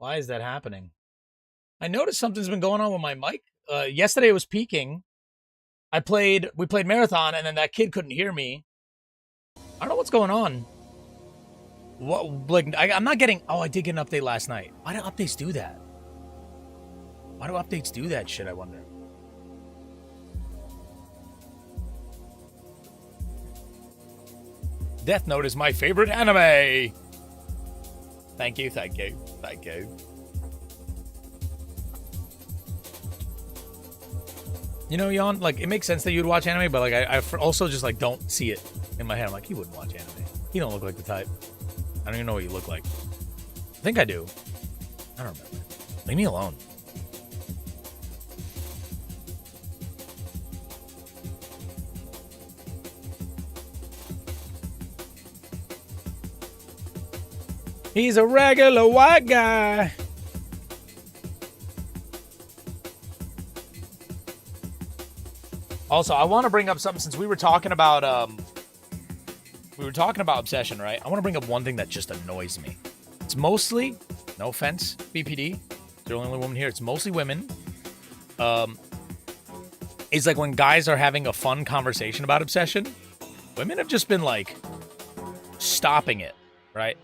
Why is that happening? I noticed something's been going on with my mic. Yesterday it was peaking. We played Marathon, and then that kid couldn't hear me. I don't know what's going on. I'm not getting... Oh, I did get an update last night. Why do updates do that? Why do updates do that shit, I wonder? Death Note is my favorite anime. Thank you. You know, Jan, like, it makes sense that you'd watch anime, but, like, I also just, like, don't see it in my head. I'm like, he wouldn't watch anime. He don't look like the type. I don't even know what you look like. I think I do. I don't remember. Leave me alone. He's a regular white guy. Also, I want to bring up something since we were talking about obsession, right? I want to bring up one thing that just annoys me. It's mostly, no offense, BPD, they're the only woman here. It's mostly women. It's like when guys are having a fun conversation about obsession, women have just been like stopping it, right?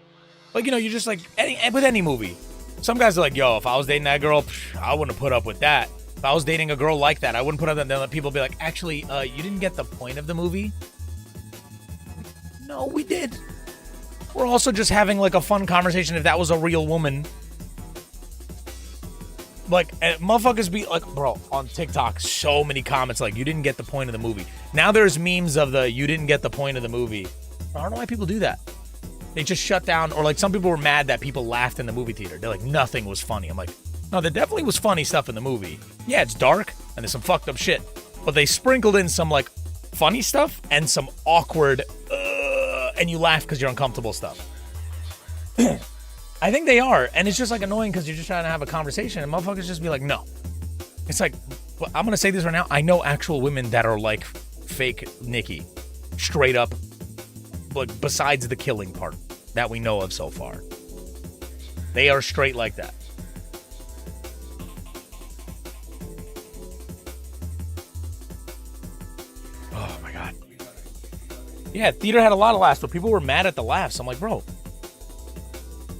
Like, you know, you're just like, with any movie. Some guys are like, yo, if I was dating that girl, I wouldn't have put up with that. If I was dating a girl like that, I wouldn't put up with that. Then people be like, actually, you didn't get the point of the movie. No, we did. We're also just having like a fun conversation if that was a real woman. Like, motherfuckers be like, bro, on TikTok, so many comments like, you didn't get the point of the movie. Now there's memes of the, you didn't get the point of the movie. I don't know why people do that. They just shut down, or like some people were mad that people laughed in the movie theater. They're like, nothing was funny. I'm like, no, there definitely was funny stuff in the movie. Yeah, it's dark, and there's some fucked up shit. But they sprinkled in some like funny stuff and some awkward, and you laugh because you're uncomfortable stuff. I think they are, and it's just like annoying because you're just trying to have a conversation, and motherfuckers just be like, no. It's like, I'm gonna say this right now. I know actual women that are like fake Nikki, straight up, like besides the killing part that we know of so far. They are straight like that. Oh my God. Yeah, theater had a lot of laughs, but people were mad at the laughs. I'm like, bro,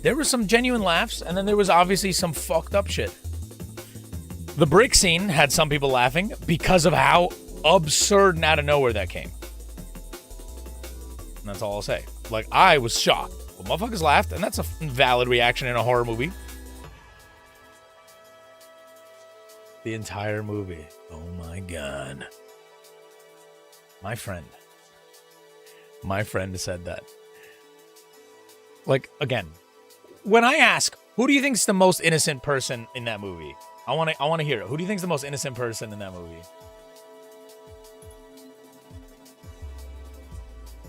there were some genuine laughs, and then there was obviously some fucked up shit. The brick scene had some people laughing because of how absurd and out of nowhere that came. And that's all I'll say. Like, I was shocked. But motherfuckers laughed, and that's a valid reaction in a horror movie. The entire movie. Oh my God. My friend said that. Like, again, when I ask, who do you think is the most innocent person in that movie? I want to hear it. Who do you think is the most innocent person in that movie?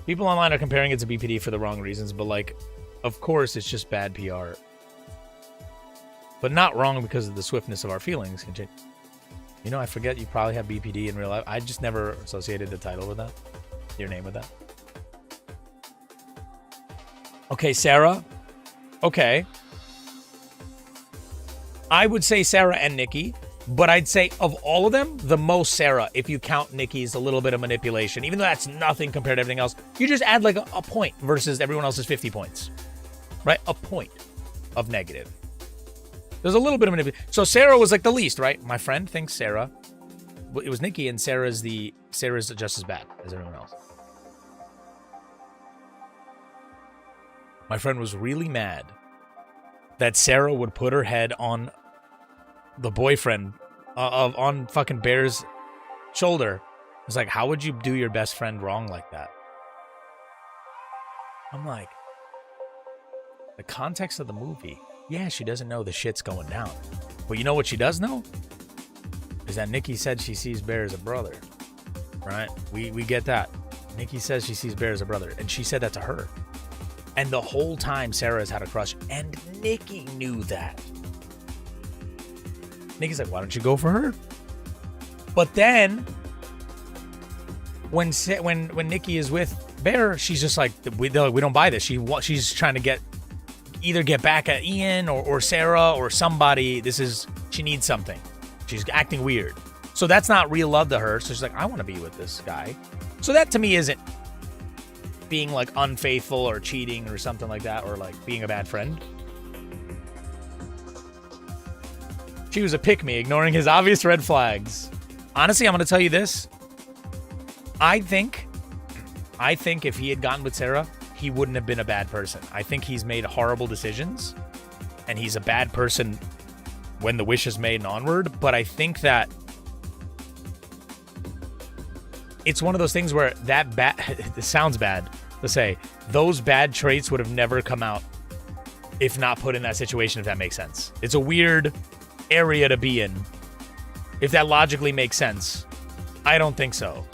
People online are comparing it to BPD for the wrong reasons, but like, of course, it's just bad PR. But not wrong because of the swiftness of our feelings. You know, I forget you probably have BPD in real life. I just never associated the title with that. Your name with that. Okay, Sarah. Okay. I would say Sarah and Nikki, but I'd say of all of them, the most Sarah, if you count Nikki's a little bit of manipulation, even though that's nothing compared to everything else. You just add like a point versus everyone else's 50 points, right? A point of negative. There's a little bit of manipulation. So Sarah was like the least, right? My friend thinks Sarah, it was Nikki, and Sarah's just as bad as everyone else. My friend was really mad that Sarah would put her head on the boyfriend on fucking Bear's shoulder. It's like, how would you do your best friend wrong like that? I'm like, the context of the movie. Yeah, she doesn't know the shit's going down. But you know what she does know? Is that Nikki said she sees Bear as a brother. Right? We get that. Nikki says she sees Bear as a brother. And she said that to her. And the whole time Sarah has had a crush. And Nikki knew that. Nikki's like, why don't you go for her? But then, when Nikki is with Bear, she's just like, we don't buy this. She's trying to either get back at Ian or Sarah or somebody. She needs something. She's acting weird. So that's not real love to her. So she's like, I want to be with this guy. So that to me isn't being like unfaithful or cheating or something like that, or like being a bad friend. She was a pick-me, ignoring his obvious red flags. Honestly, I'm going to tell you this. I think if he had gotten with Sarah, he wouldn't have been a bad person. I think he's made horrible decisions, and he's a bad person when the wish is made and onward. But I think that it's one of those things where that bad, it sounds bad to say, those bad traits would have never come out if not put in that situation, if that makes sense. It's a weird area to be in. If that logically makes sense. I don't think so.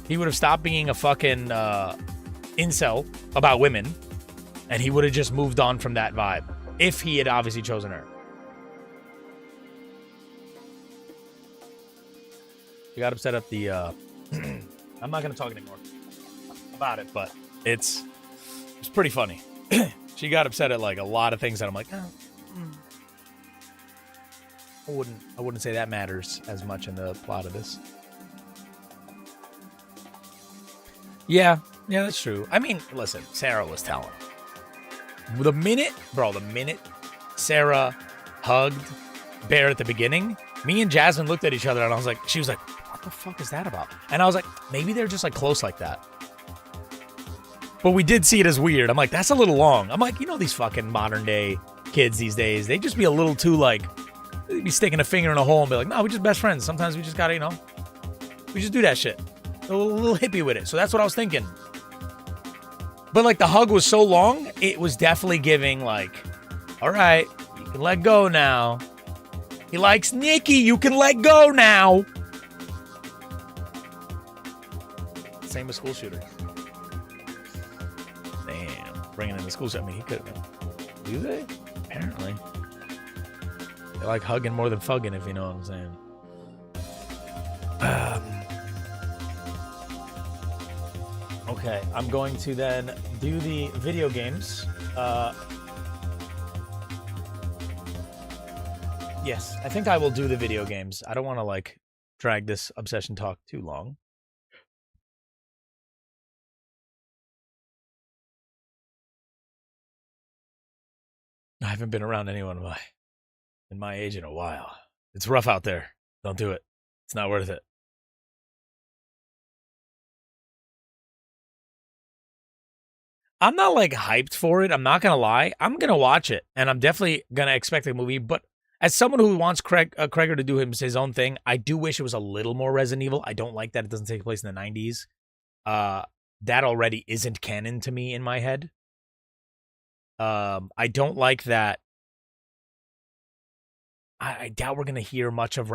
He would have stopped being a fucking incel about women, and he would have just moved on from that vibe if he had obviously chosen her. She got upset at the I'm not gonna talk anymore about it, but it's pretty funny. She got upset at like a lot of things that I'm like, I wouldn't say that matters as much in the plot of this. Yeah, that's true. I mean, listen, Sarah was telling. The minute Sarah hugged Bear at the beginning, me and Jasmine looked at each other and she was like, what the fuck is that about? And I was like, maybe they're just like close like that. But we did see it as weird. I'm like, that's a little long. I'm like, these fucking modern day kids these days, they just be a little too like, they'd be sticking a finger in a hole and be like, no, we're just best friends. Sometimes we just gotta, we just do that shit. A little hippie with it. So that's what I was thinking. But like the hug was so long, it was definitely giving like, all right, you can let go now. He likes Nikki, you can let go now. Same with school shooters. Damn, bringing in the school shooter. I mean, he could have been. Do they? Apparently. They like hugging more than fugging, if you know what I'm saying. Okay, I'm going to then do the video games. Yes, I think I will do the video games. I don't want to like drag this obsession talk too long. I haven't been around anyone in my age in a while. It's rough out there. Don't do it. It's not worth it. I'm not like hyped for it. I'm not going to lie. I'm going to watch it, and I'm definitely going to expect a movie. But as someone who wants Kreger to do his own thing, I do wish it was a little more Resident Evil. I don't like that it doesn't take place in the 90s. That already isn't canon to me in my head. I don't like that. I doubt we're going to hear much of the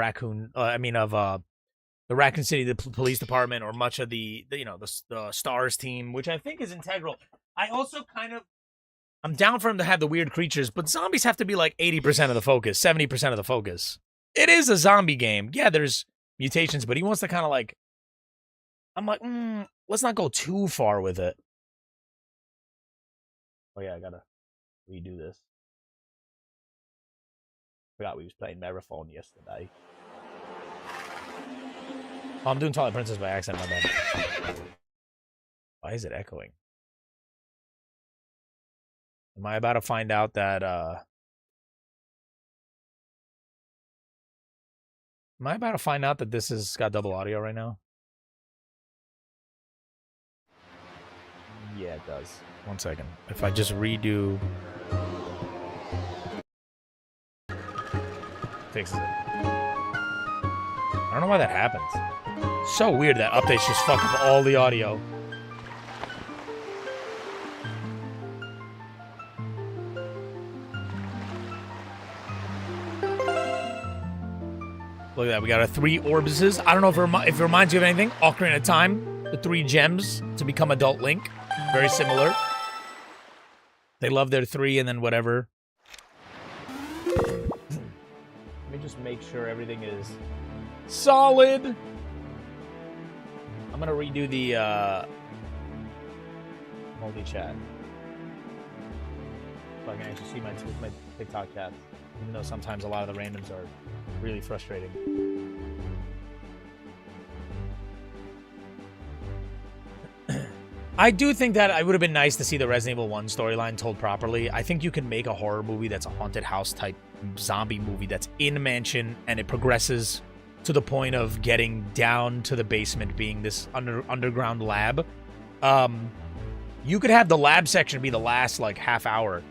Raccoon City Police Department, or much of the STARS team, which I think is integral. I also I'm down for him to have the weird creatures, but zombies have to be like 80% of the focus, 70% of the focus. It is a zombie game. Yeah, there's mutations, but he wants to kind of like, I'm like, let's not go too far with it. Oh yeah, I gotta redo this. Forgot we was playing Marathon yesterday. Oh, I'm doing Twilight Princess by accident, my bad. Why is it echoing? Am I about to find out that, this has got double audio right now? Yeah, it does. 1 second. If I just redo... Fixes it. I don't know why that happens. So weird that updates just fuck up all the audio. Look at that. We got our 3 Orbises. I don't know if it reminds you of anything. Ocarina of Time. The 3 gems to become Adult Link. Very similar. They love their 3 and then whatever. Let me just make sure everything is solid. I'm going to redo the multi-chat. So I can actually see my TikTok chat, even though sometimes a lot of the randoms are really frustrating. I do think that it would have been nice to see the Resident Evil 1 storyline told properly. I think you can make a horror movie that's a haunted house type zombie movie that's in a mansion and it progresses to the point of getting down to the basement being this underground lab. You could have the lab section be the last like half hour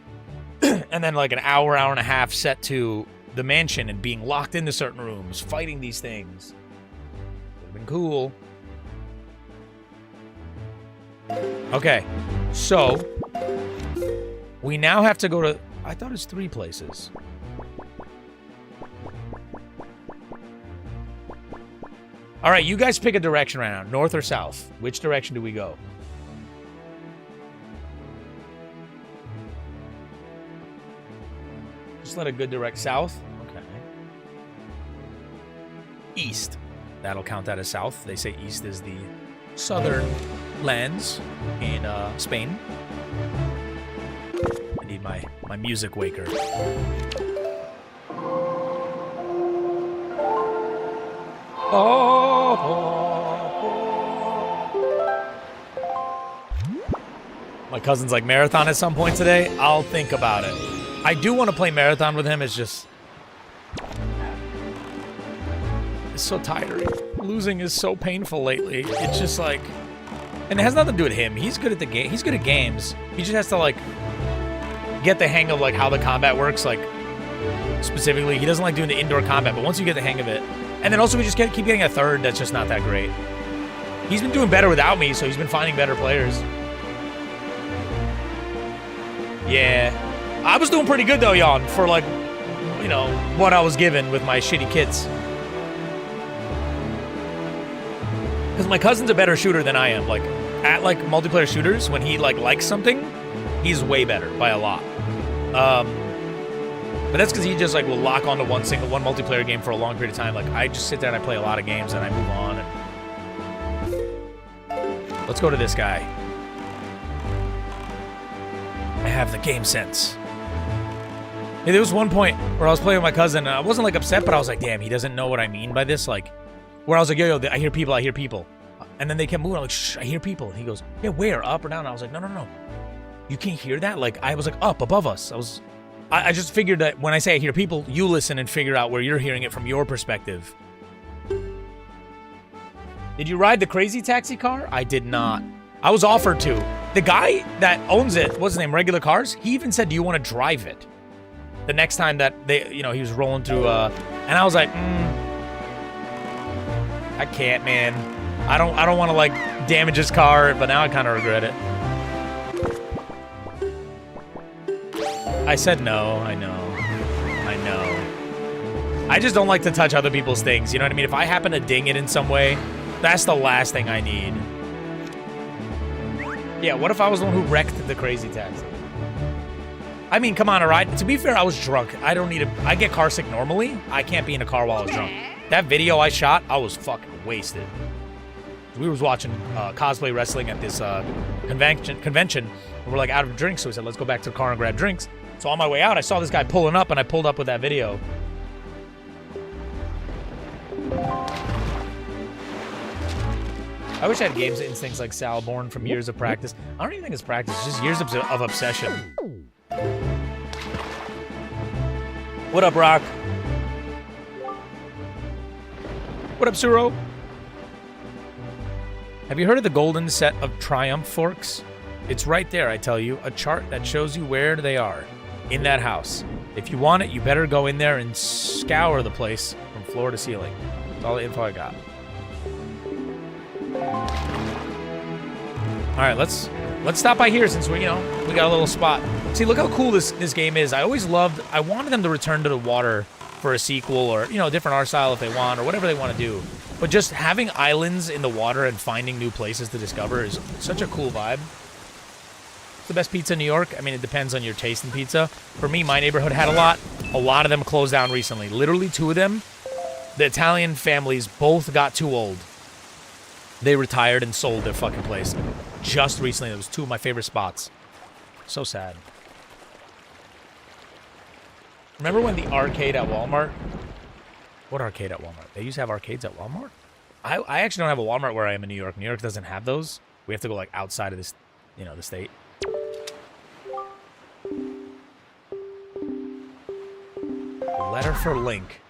and then like an hour and a half set to the mansion and being locked into certain rooms, fighting these things. Would have been cool. Okay, so we now have to go to... I thought it's 3 places. All right, you guys pick a direction right now. North or south? Which direction do we go? Just let a good direct south. Okay. East. That'll count that as south. They say east is the southern lands in Spain. I need my music waker. My cousin's like, marathon at some point today? I'll think about it. I do want to play marathon with him. It's just... it's so tiring. Losing is so painful lately. It's just like... and it has nothing to do with him. He's good at the game. He's good at games. He just has to, like, get the hang of, like, how the combat works, like, specifically. He doesn't like doing the indoor combat, but once you get the hang of it... and then also we just keep getting a third that's just not that great. He's been doing better without me, so he's been finding better players. Yeah. I was doing pretty good, though, Jan, for, like, you know, what I was given with my shitty kits. Because my cousin's a better shooter than I am. Like, at, like, multiplayer shooters, when he, like, likes something, he's way better by a lot. But that's because he just, like, will lock onto one multiplayer game for a long period of time. Like, I just sit there and I play a lot of games and I move on. And... let's go to this guy. I have the game sense. Hey, there was one point where I was playing with my cousin, and I wasn't, like, upset, but I was like, damn, he doesn't know what I mean by this. Like, where I was like, yo, I hear people, I hear people. And then they kept moving. I'm like, shh, I hear people. And he goes, yeah, where? Up or down? And I was like, no. You can't hear that? Like, I was like, up, above us. I just figured that when I say I hear people, you listen and figure out where you're hearing it from your perspective. Did you ride the crazy taxi car? I did not. I was offered to. The guy that owns it, what's his name, Regular Cars, he even said, do you want to drive it? The next time that he was rolling through, and I was like, I can't, man. I don't want to, like, damage his car, but now I kind of regret it. I said no. I know. I just don't like to touch other people's things. You know what I mean? If I happen to ding it in some way, that's the last thing I need. Yeah, what if I was the one who wrecked the crazy taxi? I mean, come on, all right? To be fair, I was drunk. I get car sick normally. I can't be in a car while I was drunk. That video I shot, I was fucking wasted. We was watching cosplay wrestling at this convention, and we're like out of drinks, so we said, let's go back to the car and grab drinks. So on my way out, I saw this guy pulling up, and I pulled up with that video. I wish I had games instincts like Sal, born from years of practice. I don't even think it's practice, it's just years of obsession. What up, Rock? What up, Suro? Have you heard of the golden set of Triumph forks? It's right there, I tell you. A chart that shows you where they are. In that house. If you want it, you better go in there and scour the place from floor to ceiling. That's all the info I got. Alright, let's stop by here since we got a little spot. See, look how cool this game is. I wanted them to return to the water for a sequel or, a different art style if they want or whatever they want to do. But just having islands in the water and finding new places to discover is such a cool vibe. It's the best pizza in New York. I mean, it depends on your taste in pizza. For me, my neighborhood had a lot. A lot of them closed down recently. Literally 2 of them. The Italian families both got too old. They retired and sold their fucking place. Just recently, it was 2 of my favorite spots. So sad. Remember when the arcade at Walmart? What arcade at Walmart? They used to have arcades at Walmart? I actually don't have a Walmart where I am in New York. New York doesn't have those. We have to go like outside of this, you know, the state. Letter for Link.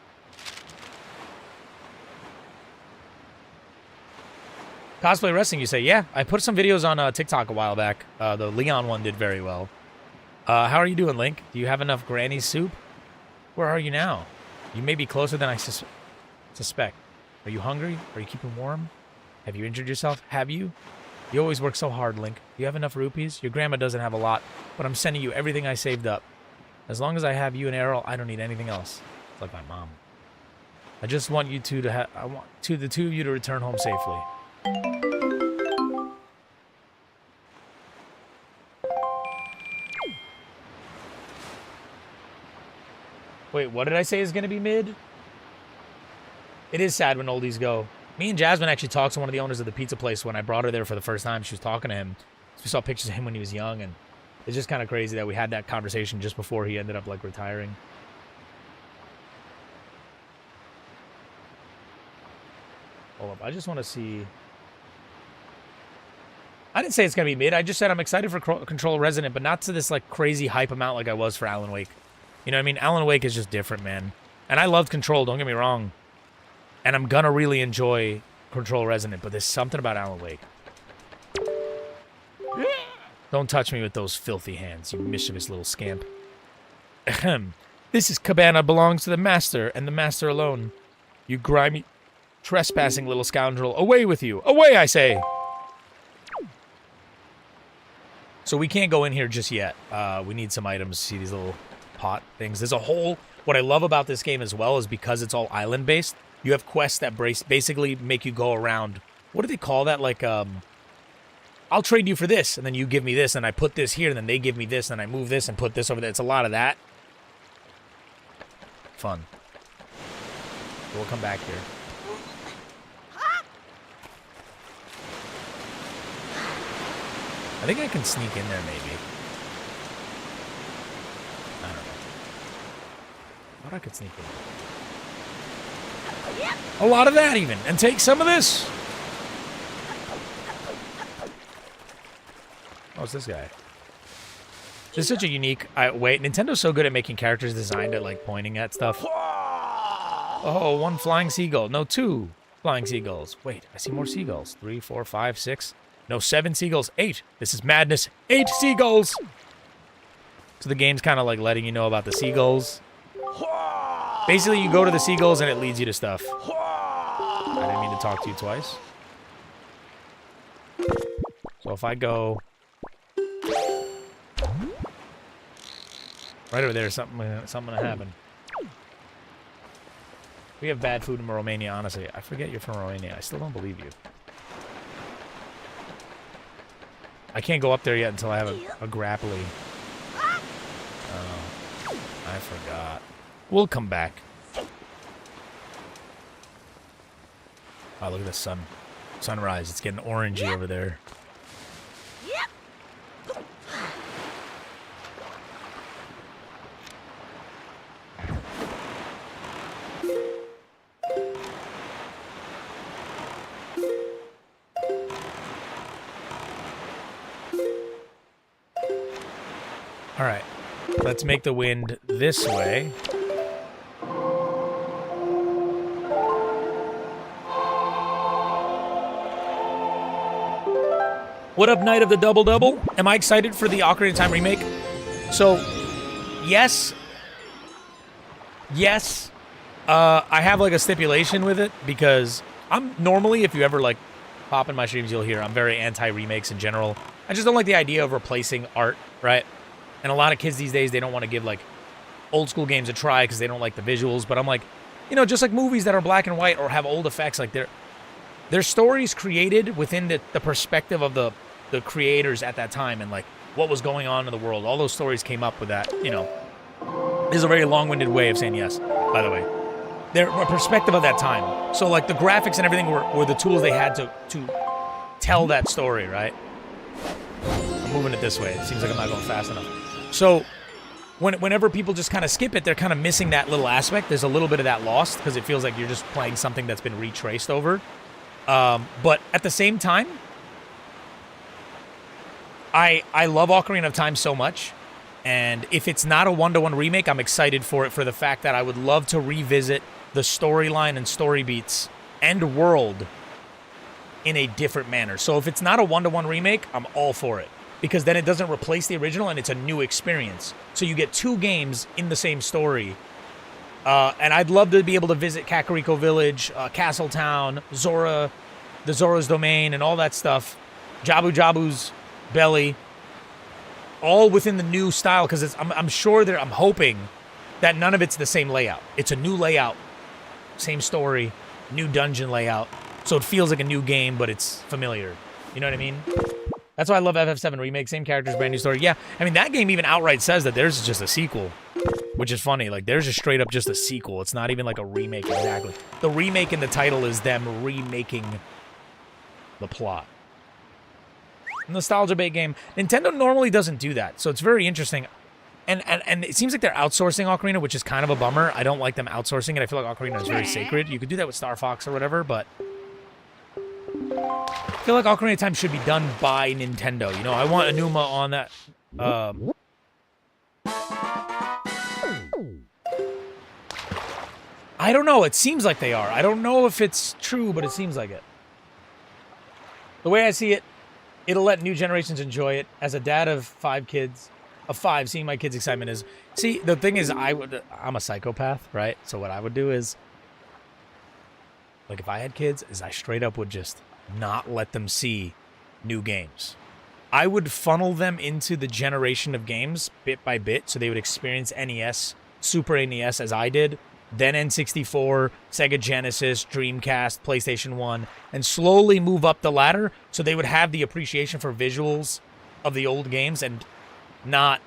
Cosplay Wrestling, you say? Yeah, I put some videos on TikTok a while back. The Leon one did very well. How are you doing, Link? Do you have enough granny soup? Where are you now? You may be closer than I suspect. Are you hungry? Are you keeping warm? Have you injured yourself? Have you? You always work so hard, Link. Do you have enough rupees? Your grandma doesn't have a lot, but I'm sending you everything I saved up. As long as I have you and Errol, I don't need anything else. It's like my mom. I just want you two to I want the two of you to return home safely. Wait, what did I say is going to be mid? It is sad when oldies go. Me and Jasmine actually talked to one of the owners of the pizza place when I brought her there for the first time. She was talking to him. We saw pictures of him when he was young, and it's just kind of crazy that we had that conversation just before he ended up, like, retiring. Hold up, I just want to see... I didn't say it's going to be mid. I just said I'm excited for Control Resonant, but not to this, like, crazy hype amount like I was for Alan Wake. You know what I mean? Alan Wake is just different, man. And I loved Control, don't get me wrong. And I'm gonna really enjoy Control Resonant, but there's something about Alan Wake. Don't touch me with those filthy hands, you mischievous little scamp. Ahem. This cabana belongs to the master, and the master alone. You grimy, trespassing little scoundrel. Away with you! Away, I say! So we can't go in here just yet. We need some items to see these little pot things. There's a whole... What I love about this game as well is because it's all island-based, you have quests that basically make you go around... What do they call that? Like, I'll trade you for this, and then you give me this, and I put this here, and then they give me this, and I move this and put this over there. It's a lot of that. Fun. We'll come back here. I think I can sneak in there, maybe. I don't know. What I could sneak in. A lot of that, even. And take some of this. Oh, it's this guy. This is such a unique... wait, Nintendo's so good at making characters designed at, like, pointing at stuff. Oh, one flying seagull. No, two flying seagulls. Wait, I see more seagulls. 3, 4, 5, 6... No, 7 seagulls. 8. This is madness. 8 seagulls! So the game's kind of like letting you know about the seagulls. Basically, you go to the seagulls and it leads you to stuff. I didn't mean to talk to you twice. So if I go... Right over there, something gonna happen. We have bad food in Romania, honestly. I forget you're from Romania. I still don't believe you. I can't go up there yet until I have a grapply. Oh, I forgot. We'll come back. Oh, look at the sun. Sunrise. It's getting orangey over there. All right, let's make the wind this way. What up, Night of the Double Double? Am I excited for the Ocarina of Time remake? So, yes. Yes. I have like a stipulation with it because I'm normally, if you ever like pop in my streams, you'll hear I'm very anti-remakes in general. I just don't like the idea of replacing art, right? And a lot of kids these days, they don't want to give, like, old school games a try because they don't like the visuals. But I'm like, you know, just like movies that are black and white or have old effects, like, they're stories created within the perspective of the creators at that time and, like, what was going on in the world. All those stories came up with that, you know. This is a very long-winded way of saying yes, by the way. They're a perspective of that time. So, like, the graphics and everything were the tools they had to tell that story, right? I'm moving it this way. It seems like I'm not going fast enough. So, whenever people just kind of skip it, they're kind of missing that little aspect. There's a little bit of that lost because it feels like you're just playing something that's been retraced over. But at the same time, I love Ocarina of Time so much. And if it's not a one-to-one remake, I'm excited for it for the fact that I would love to revisit the storyline and story beats and world in a different manner. So if it's not a one-to-one remake, I'm all for it. Because then it doesn't replace the original and it's a new experience. So you get 2 games in the same story. And I'd love to be able to visit Kakariko Village, Castletown, Zora, the Zora's Domain, and all that stuff. Jabu Jabu's Belly. All within the new style, because I'm hoping that none of it's the same layout. It's a new layout, same story, new dungeon layout. So it feels like a new game, but it's familiar. You know what I mean? That's why I love FF7 Remake. Same characters, brand new story. Yeah, I mean, that game even outright says that theirs is just a sequel, which is funny. Like, theirs is straight up just a sequel. It's not even like a remake exactly. The remake in the title is them remaking the plot. Nostalgia bait game. Nintendo normally doesn't do that, so it's very interesting. And it seems like they're outsourcing Ocarina, which is kind of a bummer. I don't like them outsourcing it. I feel like Ocarina is very sacred. You could do that with Star Fox or whatever, but I feel like Ocarina of Time should be done by Nintendo. You know, I want Enuma on that. I don't know. It seems like they are. I don't know if it's true, but it seems like it. The way I see it, it'll let new generations enjoy it. As a dad of 5 kids, seeing my kids' excitement is... See, the thing is, I'm a psychopath, right? So what I would do is, like, if I had kids, is I straight up would just not let them see new games. I would funnel them into the generation of games bit by bit, so they would experience NES, Super NES as I did, then N64, Sega Genesis, Dreamcast, PlayStation 1, and slowly move up the ladder so they would have the appreciation for visuals of the old games and not,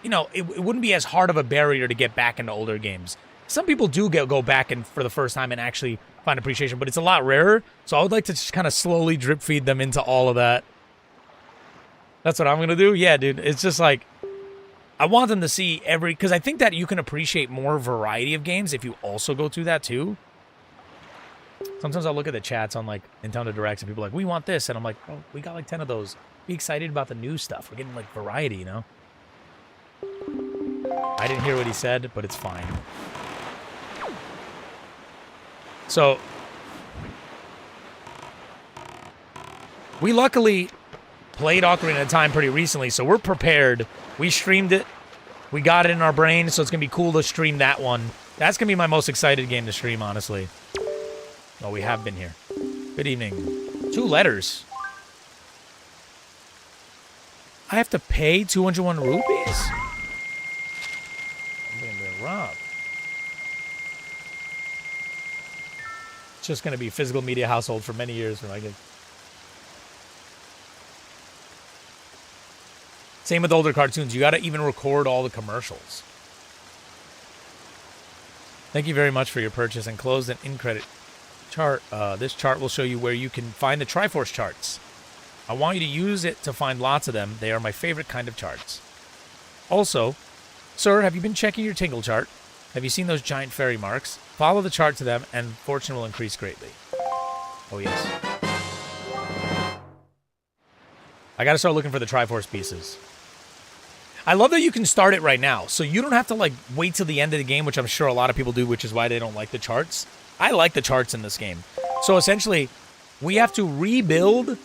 you know, it wouldn't be as hard of a barrier to get back into older games. Some people do go back and for the first time and actually find appreciation, but it's a lot rarer, so I would like to just kind of slowly drip feed them into all of that. That's what I'm going to do? Yeah, dude, it's just like... I want them to see because I think that you can appreciate more variety of games if you also go through that too. Sometimes I'll look at the chats on like Nintendo Directs and people are like, we want this. And I'm like, oh, we got like 10 of those. Be excited about the new stuff. We're getting like variety, you know? I didn't hear what he said, but it's fine. So, we luckily played Ocarina of Time pretty recently, so we're prepared. We streamed it. We got it in our brain, so it's going to be cool to stream that one. That's going to be my most excited game to stream, honestly. Oh, we have been here. Good evening. 2 letters. I have to pay 201 rupees? I'm being robbed. It's just going to be physical media household for many years for my kids. Same with older cartoons. You got to even record all the commercials. Thank you very much for your purchase. Enclosed an in-credit chart. This chart will show you where you can find the Triforce charts. I want you to use it to find lots of them. They are my favorite kind of charts. Also, sir, have you been checking your Tingle chart? Have you seen those giant fairy marks? Follow the chart to them and fortune will increase greatly. Oh, yes. I got to start looking for the Triforce pieces. I love that you can start it right now, so you don't have to like wait till the end of the game, which I'm sure a lot of people do, which is why they don't like the charts. I like the charts in this game. So essentially, we have to rebuild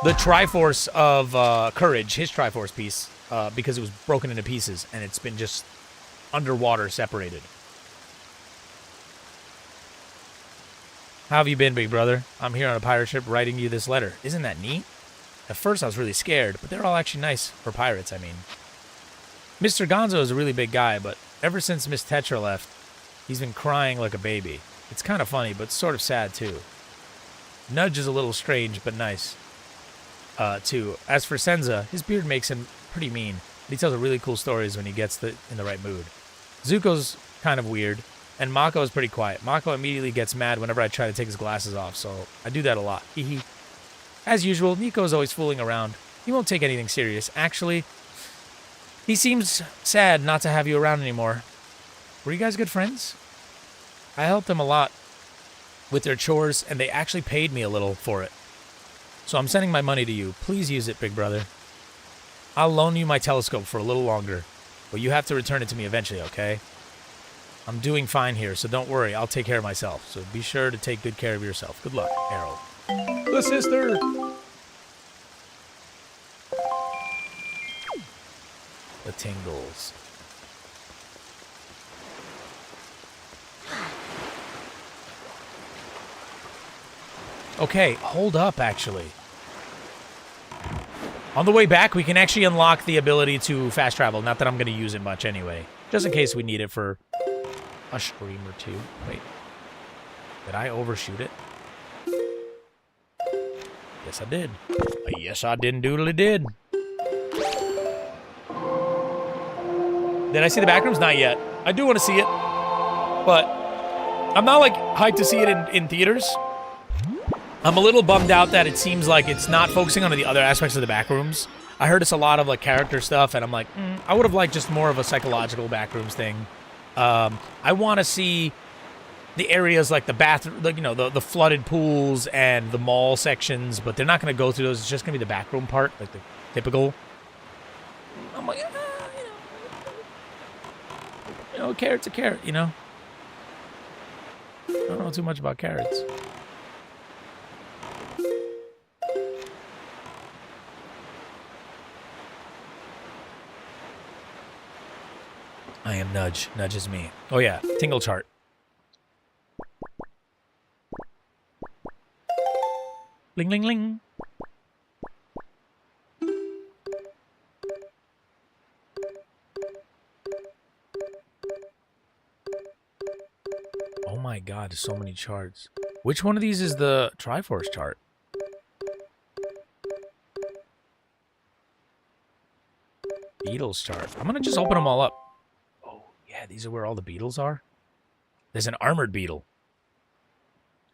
the Triforce of Courage, his Triforce piece, because it was broken into pieces, and it's been just underwater separated. How have you been, big brother? I'm here on a pirate ship writing you this letter. Isn't that neat? At first, I was really scared, but they're all actually nice for pirates, I mean. Mr. Gonzo is a really big guy, but ever since Miss Tetra left, he's been crying like a baby. It's kind of funny, but sort of sad, too. Nudge is a little strange, but nice, too. As for Senza, his beard makes him pretty mean, but he tells really cool stories when he gets in the right mood. Zuko's kind of weird, and Mako is pretty quiet. Mako immediately gets mad whenever I try to take his glasses off, so I do that a lot. Hee hee. As usual, Nico is always fooling around. He won't take anything serious. Actually, He seems sad not to have you around anymore. Were you guys good friends? I helped them a lot with their chores, and they actually paid me a little for it. So I'm sending my money to you. Please use it, big brother. I'll loan you my telescope for a little longer, but you have to return it to me eventually, okay? I'm doing fine here, so don't worry. I'll take care of myself. So be sure to take good care of yourself. Good luck, Harold. The sister! The tingles. Okay, hold up, actually. On the way back, we can actually unlock the ability to fast travel. Not that I'm going to use it much anyway. Just in case we need it for a stream or two. Wait. Did I overshoot it? Yes, I did. Yes, I didn't doodly did. Did I see the backrooms? Not yet. I do want to see it. But I'm not, like, hyped to see it in theaters. I'm a little bummed out that it seems like it's not focusing on the other aspects of the backrooms. I heard it's a lot of, like, character stuff, and I'm like, I would have liked just more of a psychological backrooms thing. I want to see the areas like the bathroom, like, you know, the flooded pools and the mall sections, but they're not going to go through those. It's just going to be the backroom part, like the typical. I'm like, you know, a carrot's a carrot, you know? I don't know too much about carrots. I am Nudge. Nudge is me. Oh, yeah. Tingle chart. Ling, ling, ling. Oh, my God. There's so many charts. Which one of these is the Triforce chart? Beatles chart. I'm going to just open them all up. Yeah, these are where all the beetles are. There's an armored beetle.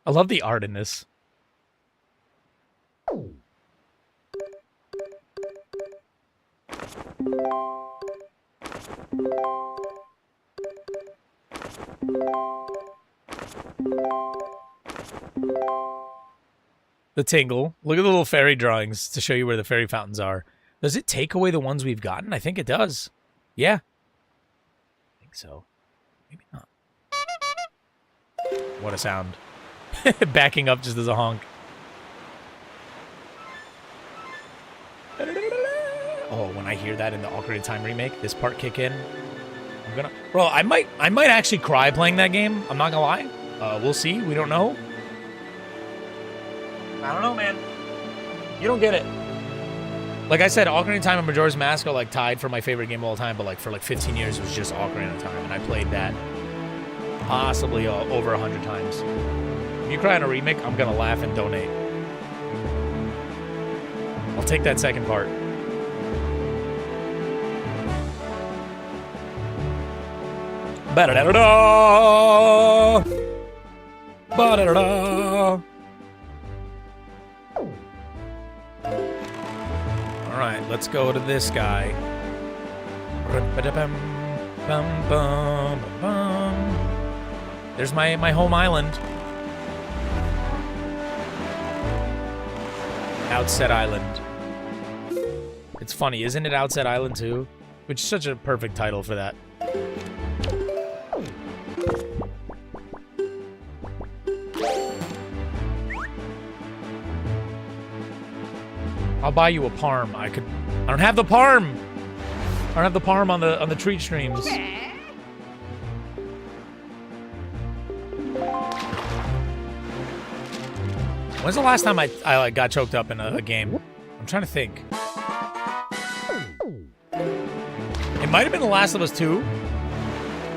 I love the art in this. The tingle. Look at the little fairy drawings to show you where the fairy fountains are. Does it take away the ones we've gotten? I think it does. Yeah. So maybe not. What a sound. Backing up just as a honk. Oh, when I hear that in the Ocarina of Time remake, this part kick in, I'm gonna, bro, I might actually cry playing that game. I'm not gonna lie. We'll see. We don't know. I don't know, man. You don't get it. Like I said, Ocarina of Time and Majora's Mask are like tied for my favorite game of all time, but like for like 15 years it was just Ocarina of Time, and I played that possibly over 100 times. If you cry on a remake, I'm gonna laugh and donate. I'll take that second part. Ba-da-da-da-da! Ba-da-da-da! Alright, let's go to this guy. There's my home island. Outset Island. It's funny, isn't it Outset Island too? Which is such a perfect title for that. I'll buy you a parm. I don't have the parm. I don't have the parm on the treat streams. When's the last time I like got choked up in a game? I'm trying to think. It might have been The Last of Us 2.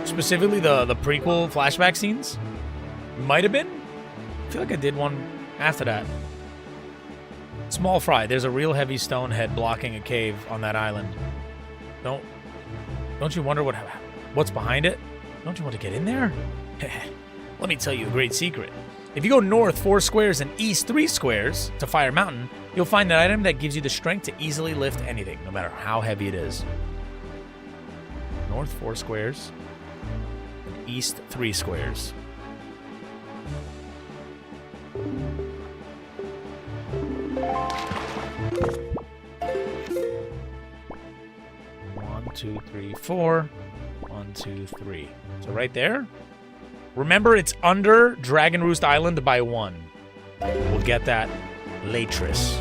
Specifically the prequel flashback scenes. Might have been. I feel like I did one after that. Small fry. There's a real heavy stone head blocking a cave on that island. Don't you wonder what's behind it? Don't you want to get in there? Let me tell you a great secret. If you go north 4 squares and east 3 squares to Fire Mountain, you'll find an item that gives you the strength to easily lift anything, no matter how heavy it is. North 4 squares. And east 3 squares. One, two, three, 4. 1, 2, 3. So right there. Remember, it's under Dragon Roost Island by 1. We'll get that Latris.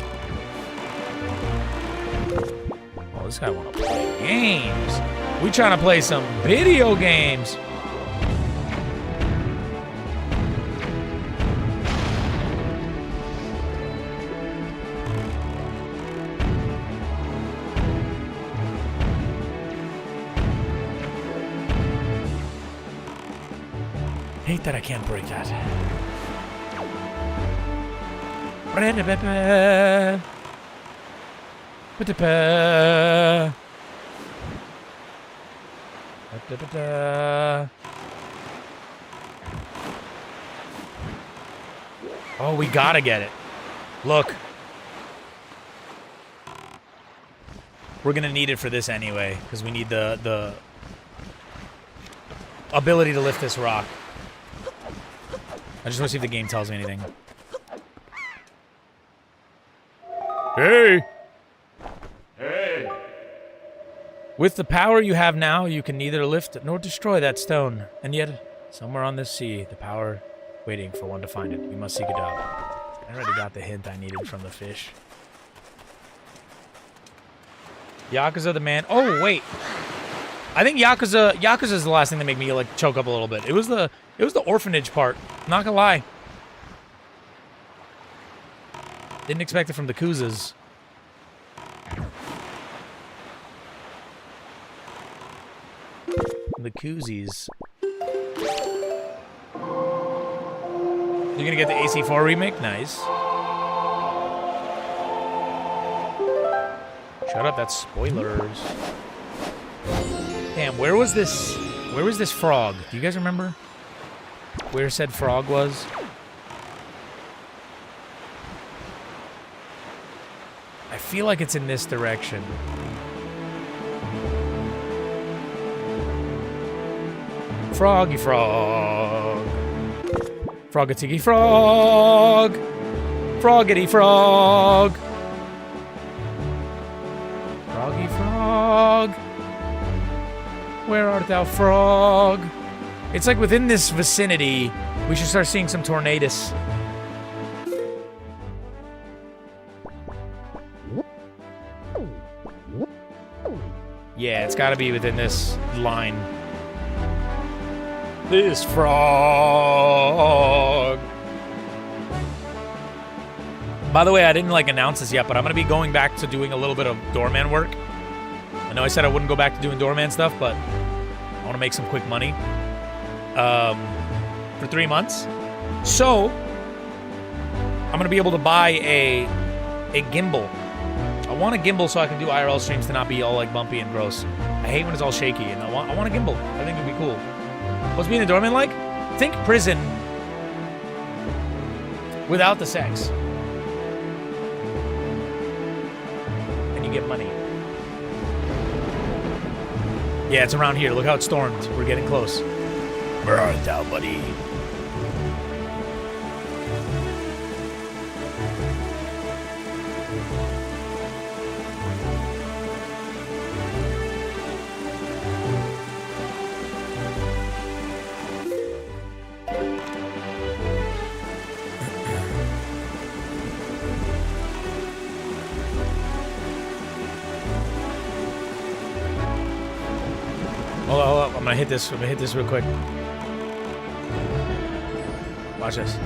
Oh, this guy want to play games. We trying to play some video games. Hate that I can't break that. Oh, we gotta get it. Look. We're gonna need it for this anyway, because we need the ability to lift this rock. I just want to see if the game tells me anything. Hey! Hey! With the power you have now, you can neither lift nor destroy that stone. And yet, somewhere on this sea, the power waiting for one to find it. You must seek it out. I already got the hint I needed from the fish. Yakuza the man. Oh, wait. I think Yakuza is the last thing that made me like choke up a little bit. It was the orphanage part. Not gonna lie. Didn't expect it from the Kuzas. The Koozies. You're gonna get the AC4 remake? Nice. Shut up, that's spoilers. Damn, where was this frog? Do you guys remember where said frog was? I feel like it's in this direction. Froggy frog. Froggy frog. Froggity frog. Froggy frog. Where art thou, frog? It's like within this vicinity, we should start seeing some tornadoes. Yeah, it's gotta be within this line. This frog. By the way, I didn't announce this yet, but I'm gonna be going back to doing a little bit of doorman work. I know I said I wouldn't go back to doing doorman stuff, but I want to make some quick money for 3 months. So I'm gonna be able to buy a gimbal. I want a gimbal so I can do IRL streams to not be all bumpy and gross. I hate when it's all shaky, and I want a gimbal. I think it'd be cool. What's being a doorman like? Think prison without the sex. And you get money. Yeah, it's around here. Look how it stormed. We're getting close. Where art thou, buddy? Hold on. I'm gonna hit this real quick. Watch this.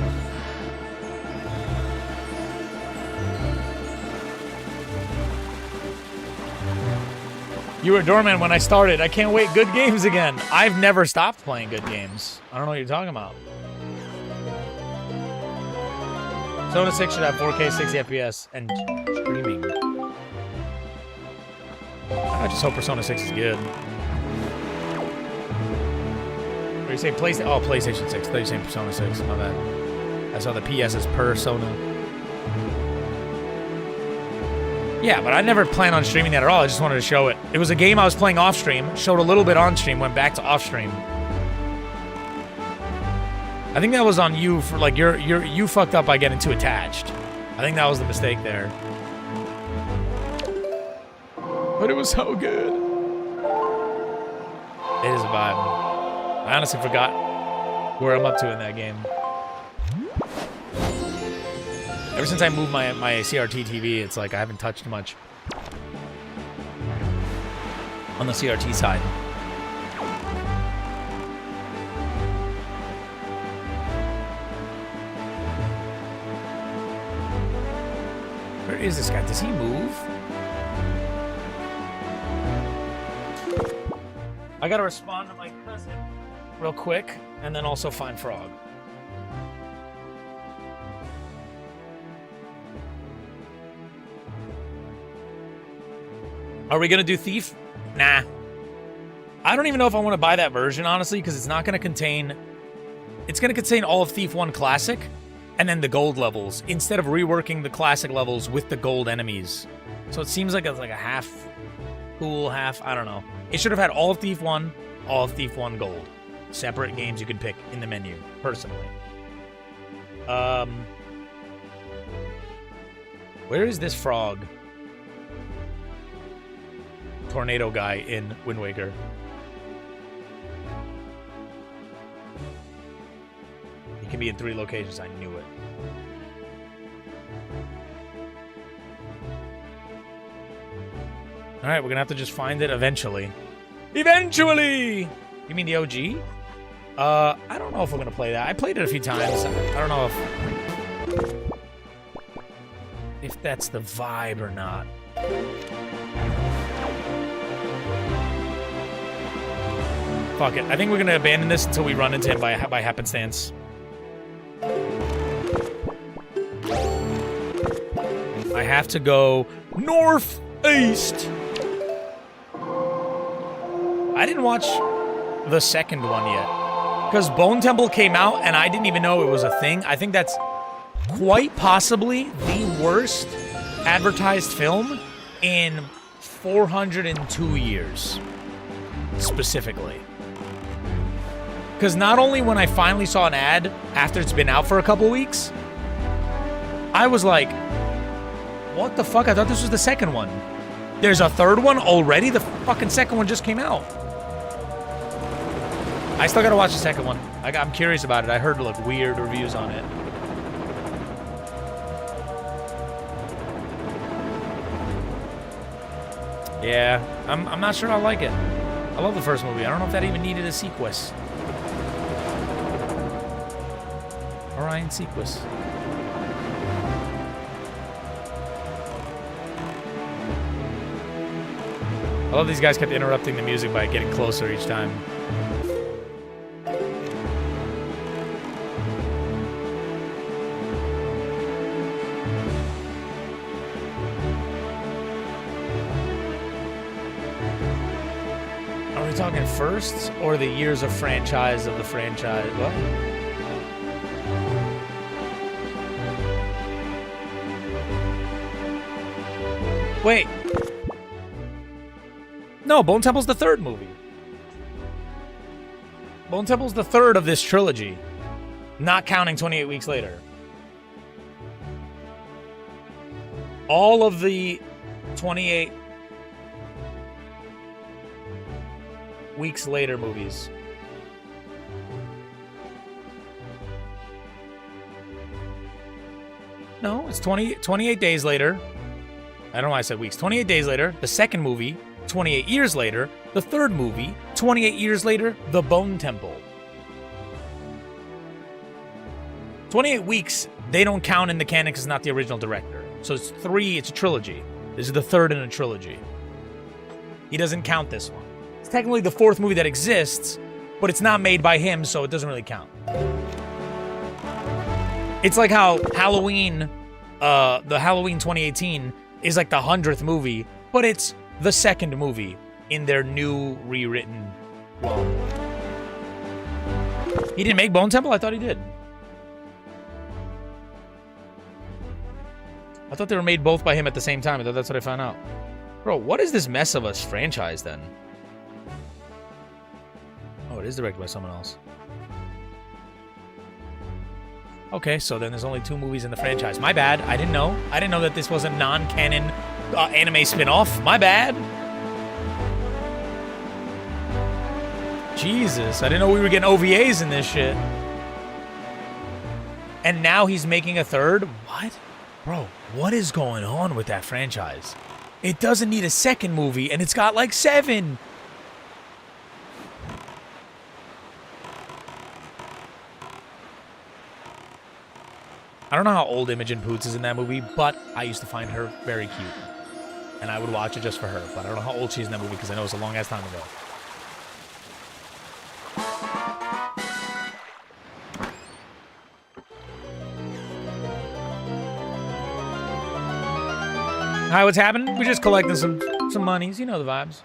You were a doorman when I started. I can't wait. Good games again. I've never stopped playing good games. I don't know what you're talking about. Persona 6 should have 4K 60 FPS and streaming. I just hope Persona 6 is good. Or you say PlayStation? Oh, PlayStation 6. I thought you were saying Persona 6. My bad. I saw the PS is Persona. Yeah, but I never planned on streaming that at all. I just wanted to show it. It was a game I was playing off stream, showed a little bit on stream, went back to off stream. I think that was on you for like you fucked up by getting too attached. I think that was the mistake there. But it was so good. It is a vibe. I honestly forgot where I'm up to in that game. Ever since I moved my CRT TV, it's like I haven't touched much on the CRT side. Where is this guy? Does he move? I gotta respond to my cousin real quick, and then also find Frog. Are we gonna do Thief? Nah. I don't even know if I want to buy that version, honestly, because it's not gonna contain... It's gonna contain all of Thief 1 Classic, and then the gold levels, instead of reworking the classic levels with the gold enemies. So it seems like it's like a half cool, half... I don't know. It should have had all of Thief 1, all of Thief 1 Gold. Separate games you could pick in the menu, personally. Where is this Frog? Tornado guy in Wind Waker. He can be in 3 locations. I knew it. All right, we're gonna have to just find it eventually. Eventually! You mean the OG? I don't know if we're gonna play that. I played it a few times. I don't know if that's the vibe or not. Fuck it. I think we're gonna abandon this until we run into him by happenstance. I have to go northeast. I didn't watch the second one yet. Because Bone Temple came out and I didn't even know it was a thing. I think that's quite possibly the worst advertised film in 402 years. Specifically. Because not only when I finally saw an ad after it's been out for a couple weeks, I was like, what the fuck? I thought this was the second one. There's a third one already? The fucking second one just came out. I still gotta watch the second one. I'm curious about it. I heard like weird reviews on it. Yeah, I'm not sure I like it. I love the first movie. I don't know if that even needed a sequence. Orion sequence. I love these guys kept interrupting the music by getting closer each time. Are we talking firsts or the years of franchise of the franchise? What? Wait. No, Bone Temple's the third movie. Bone Temple's the third of this trilogy. Not counting 28 Weeks Later. All of the 28 Weeks Later movies. No, it's 28 days later. I don't know why I said weeks. 28 days later, the second movie, 28 years later, the third movie, 28 years later, The Bone Temple. 28 weeks, they don't count in the canon because it's not the original director. So it's a trilogy. This is the third in a trilogy. He doesn't count this one. It's technically the fourth movie that exists, but it's not made by him, so it doesn't really count. It's like how Halloween, the Halloween 2018 is like the 100th movie, but it's the second movie in their new rewritten one. He didn't make Bone Temple? I thought he did. I thought they were made both by him at the same time. I thought that's what I found out. Bro, what is this Mess of Us franchise then? Oh, it is directed by someone else. Okay, so then there's only 2 movies in the franchise. My bad. I didn't know. I didn't know that this was a non-canon anime spin-off. My bad. Jesus, I didn't know we were getting OVAs in this shit. And now he's making a third? What? Bro, what is going on with that franchise? It doesn't need a second movie, and it's got like 7. I don't know how old Imogen Poots is in that movie, but I used to find her very cute. And I would watch it just for her, but I don't know how old she is in that movie because I know it's a long-ass time ago. Hi, what's happening? We're just collecting some monies. You know the vibes.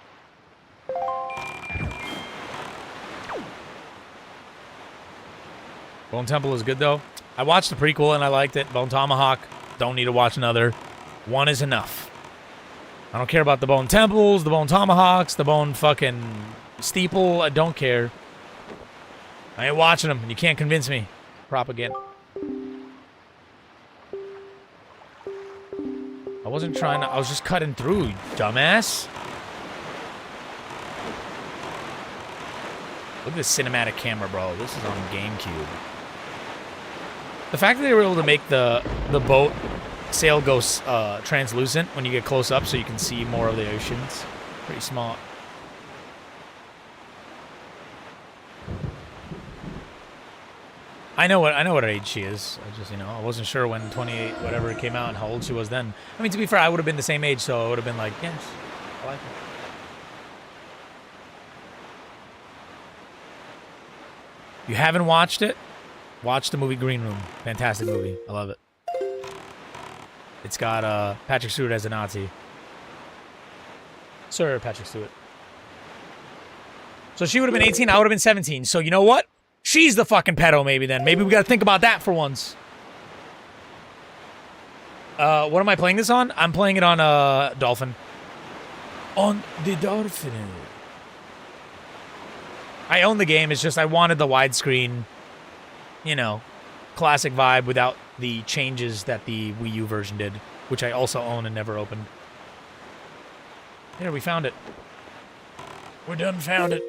Bone Temple is good, though. I watched the prequel, and I liked it. Bone Tomahawk, don't need to watch another. 1 is enough. I don't care about the Bone Temples, the Bone Tomahawks, the Bone fucking Steeple. I don't care. I ain't watching them, and you can't convince me. Propaganda. I wasn't trying to... I was just cutting through, you dumbass. Look at this cinematic camera, bro. This is on GameCube. The fact that they were able to make the boat sail go translucent when you get close up so you can see more of the oceans. Pretty smart. I know what age she is. I just, I wasn't sure when 28 whatever came out and how old she was then. I mean, to be fair, I would have been the same age, so I would have been like, yes, I like it. You haven't watched it? Watch the movie Green Room. Fantastic movie. I love it. It's got Patrick Stewart as a Nazi. Sir Patrick Stewart. So she would have been 18, I would have been 17. So you know what? She's the fucking pedo maybe then. Maybe we gotta think about that for once. What am I playing this on? I'm playing it on Dolphin. On the Dolphin. I own the game, it's just I wanted the widescreen, classic vibe without the changes that the Wii U version did, which I also own and never opened. Here, we found it. We done found it.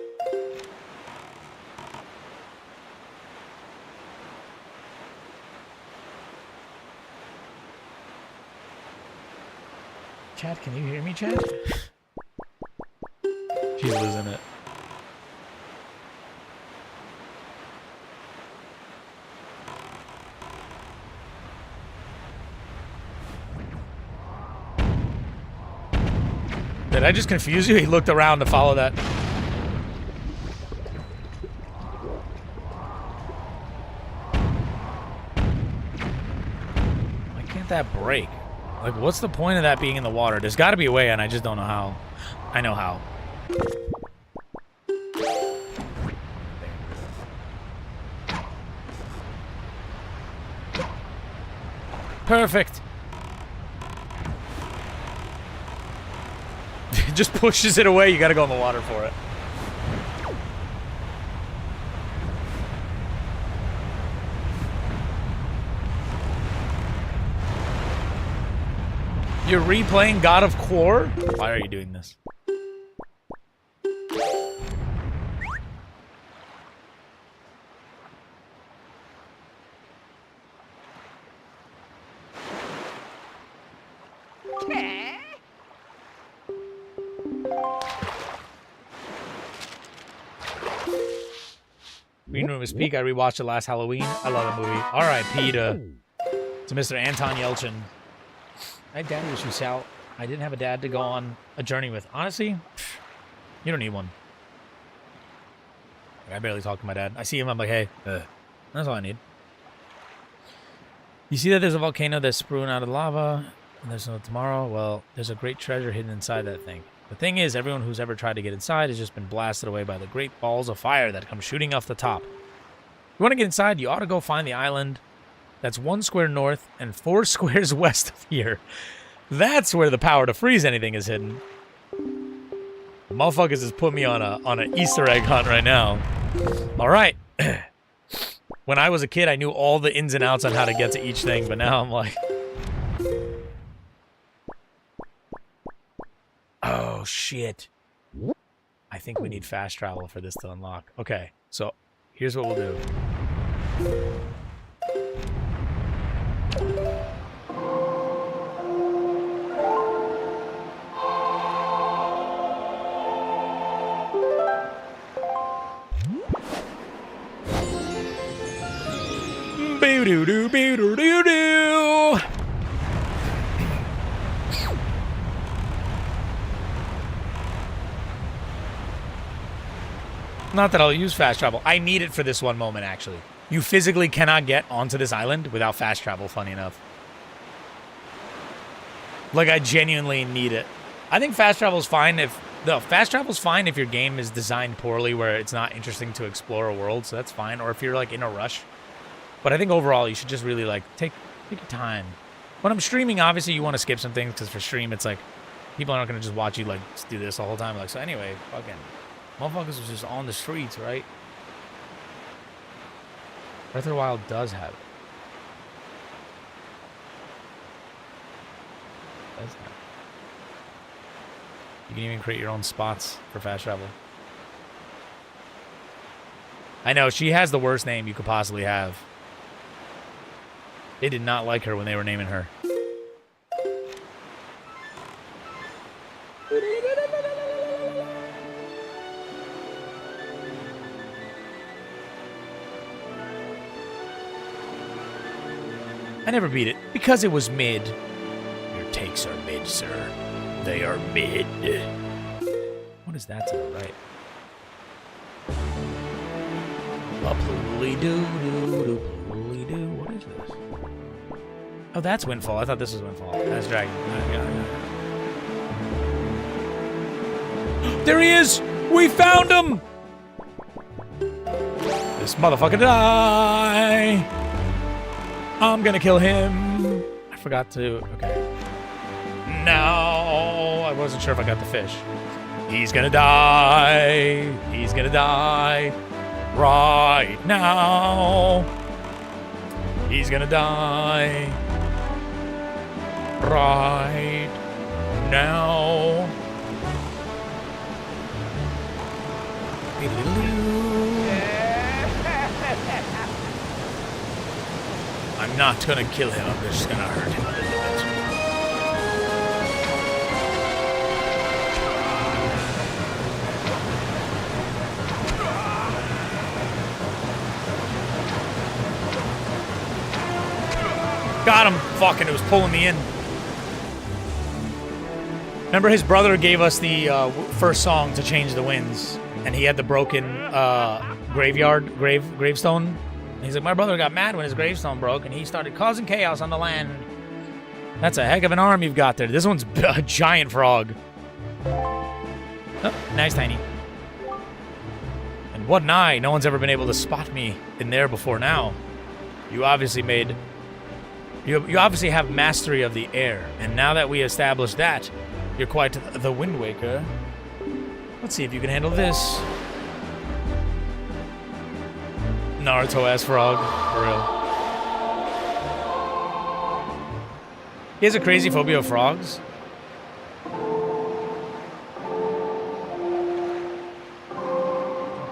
Chat, can you hear me, chat? She's losing it. Did I just confuse you? He looked around to follow that. Why can't that break? Like, what's the point of that being in the water? There's got to be a way, and I just don't know how. I know how. Perfect. It just pushes it away. You got to go in the water for it. You're replaying God of War? Why are you doing this? Green Room is peak. I rewatched it last Halloween. I love the movie. R.I.P. to Mr. Anton Yelchin. I had daddy issues, Sal. I didn't have a dad to go on a journey with. Honestly, you don't need one. I barely talk to my dad. I see him, I'm like, hey, that's all I need. You see that there's a volcano that's spewing out of lava, and there's no tomorrow? Well, there's a great treasure hidden inside that thing. The thing is, everyone who's ever tried to get inside has just been blasted away by the great balls of fire that come shooting off the top. If you want to get inside, you ought to go find the island That's 1 square north and 4 squares west of here. That's where the power to freeze anything is hidden. Motherfuckers has put me on an Easter egg hunt right now. All right. When I was a kid, I knew all the ins and outs on how to get to each thing, but now I'm like... Oh, shit. I think we need fast travel for this to unlock. Okay, so here's what we'll do. Boo-doo-doo-boo-doo-doo-doo. Not that I'll use fast travel. I need it for this one moment, actually. You physically cannot get onto this island without fast travel, funny enough. Like, I genuinely need it. I think fast travel's fine if... No, fast travel's fine if your game is designed poorly where it's not interesting to explore a world, so that's fine. Or if you're, like, in a rush. But I think overall, you should just really, like, take your time. When I'm streaming, obviously, you want to skip some things, because for stream, it's like... People aren't going to just watch you, like, just do this the whole time. Like, so anyway, fucking... Motherfuckers was just on the streets, right? Breath of the Wild does have it. Does have it. You can even create your own spots for fast travel. I know, she has the worst name you could possibly have. They did not like her when they were naming her. I never beat it because it was mid. Your takes are mid, sir. They are mid. What is that to the right? What is this? Oh, that's Windfall. I thought this was Windfall. That's Dragon. There he is! We found him! This motherfucker die! I'm gonna kill him. I forgot to... Okay. No! I wasn't sure if I got the fish. He's gonna die. He's gonna die. Right now. He's gonna die. Right now. I'm not gonna kill him, I'm just gonna hurt him a little bit. Got him! Fucking, it was pulling me in. Remember his brother gave us the first song to change the winds, and he had the broken gravestone. And he's like, my brother got mad when his gravestone broke, and he started causing chaos on the land. That's a heck of an arm you've got there. This one's a giant frog. Oh, nice tiny. And what an eye. No one's ever been able to spot me in there before now. You obviously made... You obviously have mastery of the air, and now that we established that, you're quite the Wind Waker. Let's see if you can handle this. Naruto-ass frog, for real. He has a crazy phobia of frogs.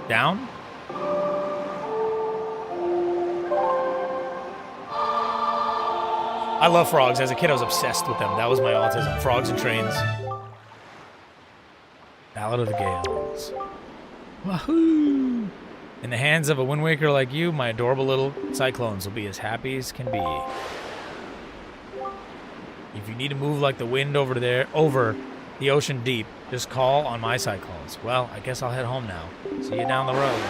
Down? I love frogs. As a kid, I was obsessed with them. That was my autism. Frogs and trains. Ballad of the Gales. Wahoo! In the hands of a Wind Waker like you, my adorable little cyclones will be as happy as can be. If you need to move like the wind over the ocean deep, just call on my cyclones. Well, I guess I'll head home now. See you down the road.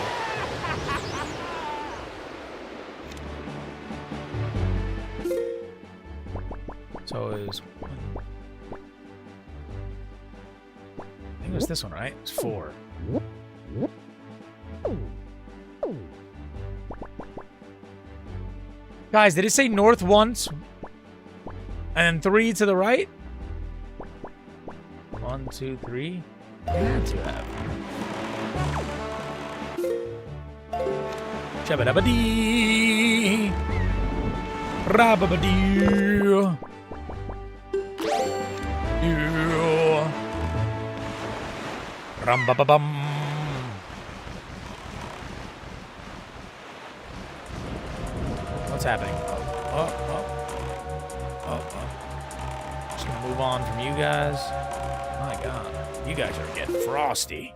So it was... I think it was this one, right? It's 4. Guys, did it say north once? And then 3 to the right? 1, 2, 3. It had to have. Shabba-dabba-dee. Rabba-ba-dee. Yeah. Ram-ba-ba-bum. What's happening? Just gonna move on from you guys. My God, you guys are getting frosty.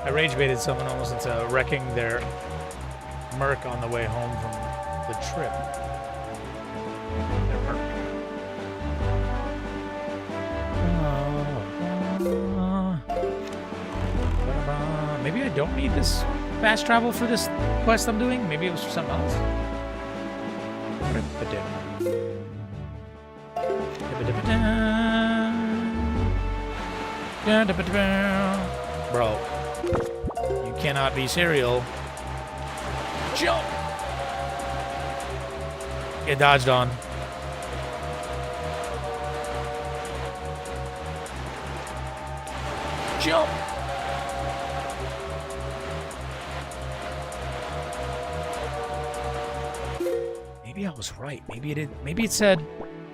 I rage baited someone almost into wrecking their Merc on the way home from the trip. Their Merc. Maybe I don't need this fast travel for this quest I'm doing. Maybe it was for something else. Bro, you cannot be serial. Jump! Get dodged on. Jump! Maybe I was right. Maybe it did. Maybe it said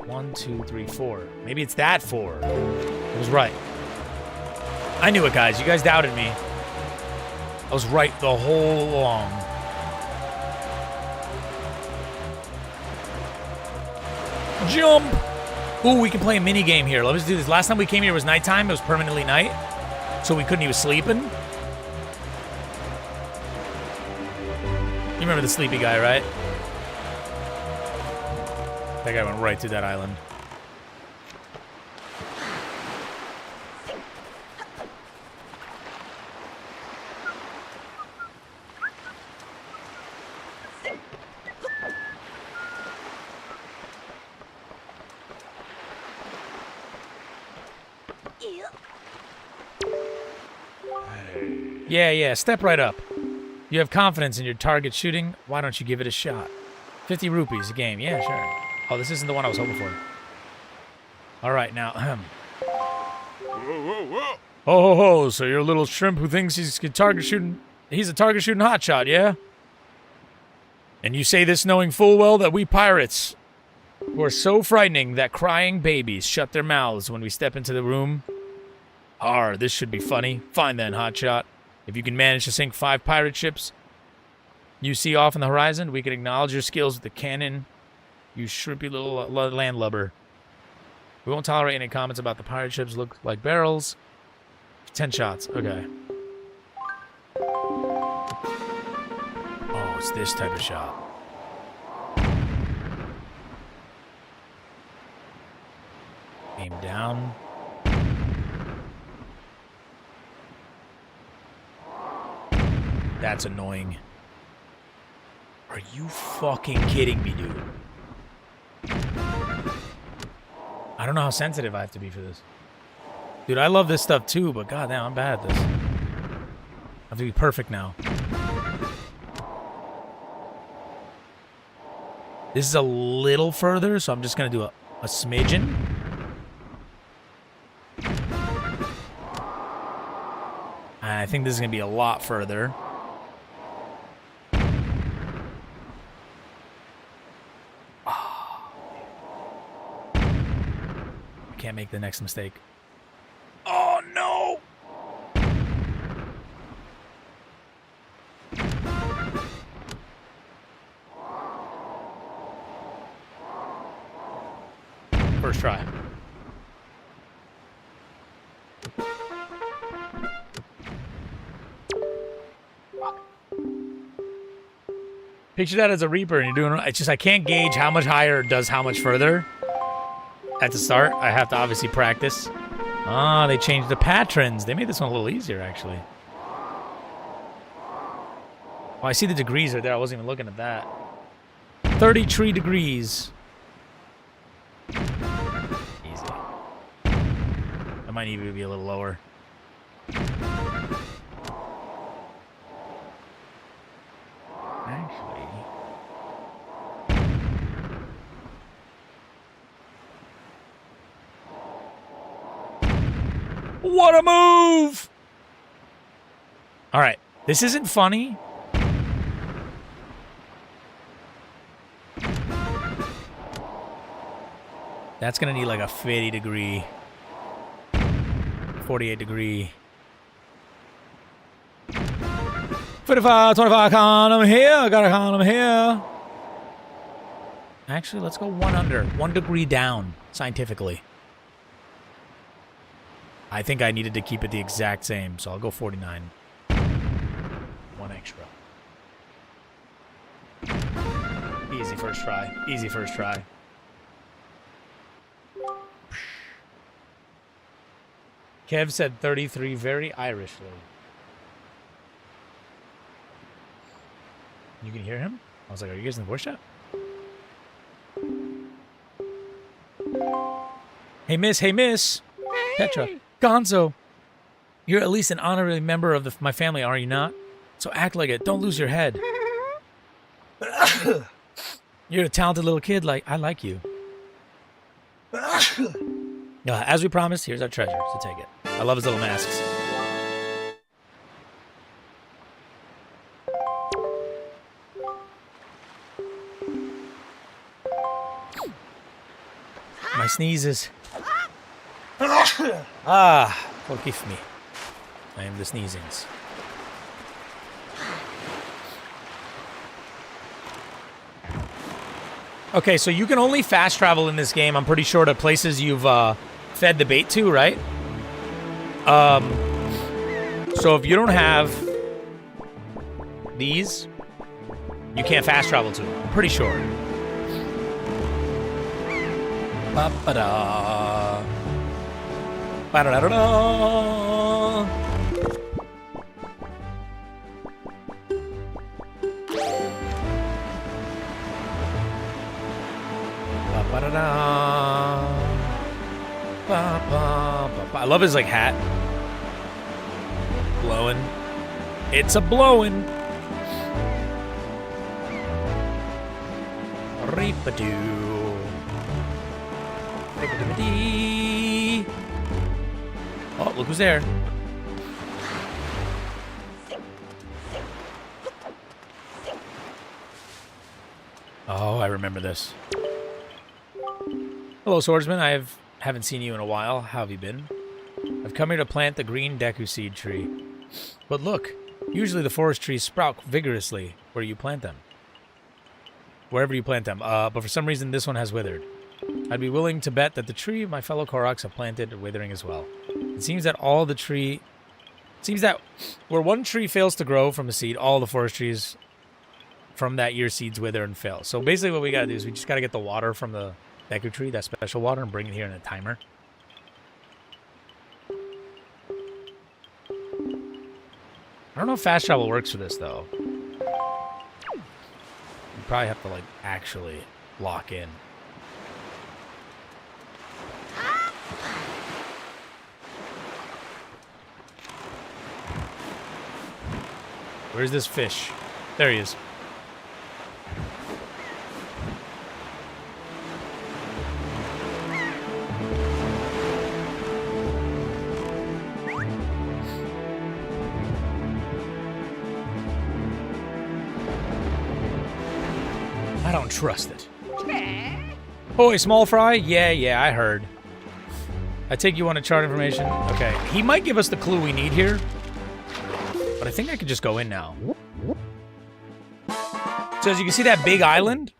1, 2, 3, 4. Maybe it's that 4. I was right. I knew it, guys. You guys doubted me. I was right the whole along. Jump! Ooh, we can play a mini game here. Let's do this. Last time we came here was nighttime. It was permanently night, so we couldn't even sleeping. You remember the sleepy guy, right? That guy went right through that island. Yeah, step right up. You have confidence in your target shooting. Why don't you give it a shot? 50 rupees a game. Yeah, sure. Oh, this isn't the one I was hoping for. All right, now, Whoa. Oh, so you're a little shrimp who thinks he's a target shooting hotshot, yeah? And you say this knowing full well that we pirates, who are so frightening that crying babies shut their mouths when we step into the room. This should be funny. Fine then, hotshot. If you can manage to sink 5 pirate ships you see off on the horizon, we can acknowledge your skills with the cannon, you shrimpy little landlubber. We won't tolerate any comments about the pirate ships look like barrels. 10 shots. Okay. Oh, it's this type of shot. Aim down. That's annoying. Are you fucking kidding me, dude? I don't know how sensitive I have to be for this. Dude, I love this stuff too, but goddamn, I'm bad at this. I have to be perfect now. This is a little further, so I'm just gonna do a smidgen. And I think this is gonna be a lot further. Can't make the next mistake. Oh no! First try. Picture that as a Reaper and you're doing, it's just I can't gauge how much higher does how much further. At the start, I have to obviously practice. Ah, they changed the patrons. They made this one a little easier, actually. Oh, I see the degrees right there. I wasn't even looking at that. 33 degrees. might even be a little lower. Actually. What a move! All right. This isn't funny. That's going to need like a 50 degree, 48 degree. 45, 25 condom here. Got a condom here. Actually, let's go 1 under. 1 degree down, scientifically. I think I needed to keep it the exact same, so I'll go 49. 1 extra. Easy first try. Easy first try. Kev said 33 very Irishly. You can hear him? I was like, are you guys in the voice chat? Hey, miss. Hey, miss. Hey. Petra. Gonzo. You're at least an honorary member of my family, are you not? So act like it. Don't lose your head. You're a talented little kid. I like you. As we promised, here's our treasure. So take it. I love his little masks. My sneezes. Forgive me. I am the sneezings. Okay, so you can only fast travel in this game, I'm pretty sure, to places you've fed the bait to, right? So if you don't have these, you can't fast travel to them. I'm pretty sure. Ba-ba-da. Ba-da-da-da-da. Ba-da-da. Ba-ba-ba-ba. I love his like hat. Blowing. It's a blowing. Reep-a-doo. Reep-a-doo-a-dee. Oh, look who's there. Oh, I remember this. Hello, swordsman. Haven't seen you in a while. How have you been? I've come here to plant the green Deku seed tree. But look, usually the forest trees sprout vigorously where you plant them. Wherever you plant them. But for some reason, this one has withered. I'd be willing to bet that the tree my fellow Koroks have planted are withering as well. It seems that where one tree fails to grow from a seed, all the forest trees from that year's seeds wither and fail. So basically what we gotta do is we just gotta get the water from the Deku tree, that special water, and bring it here in a timer. I don't know if fast travel works for this, though. You probably have to, like, actually lock in. Where's this fish? There he is. I don't trust it. Hoy, small fry? Yeah, I heard. I take you want to chart information? Okay, he might give us the clue we need here. But I think I could just go in now. So as you can see that big island,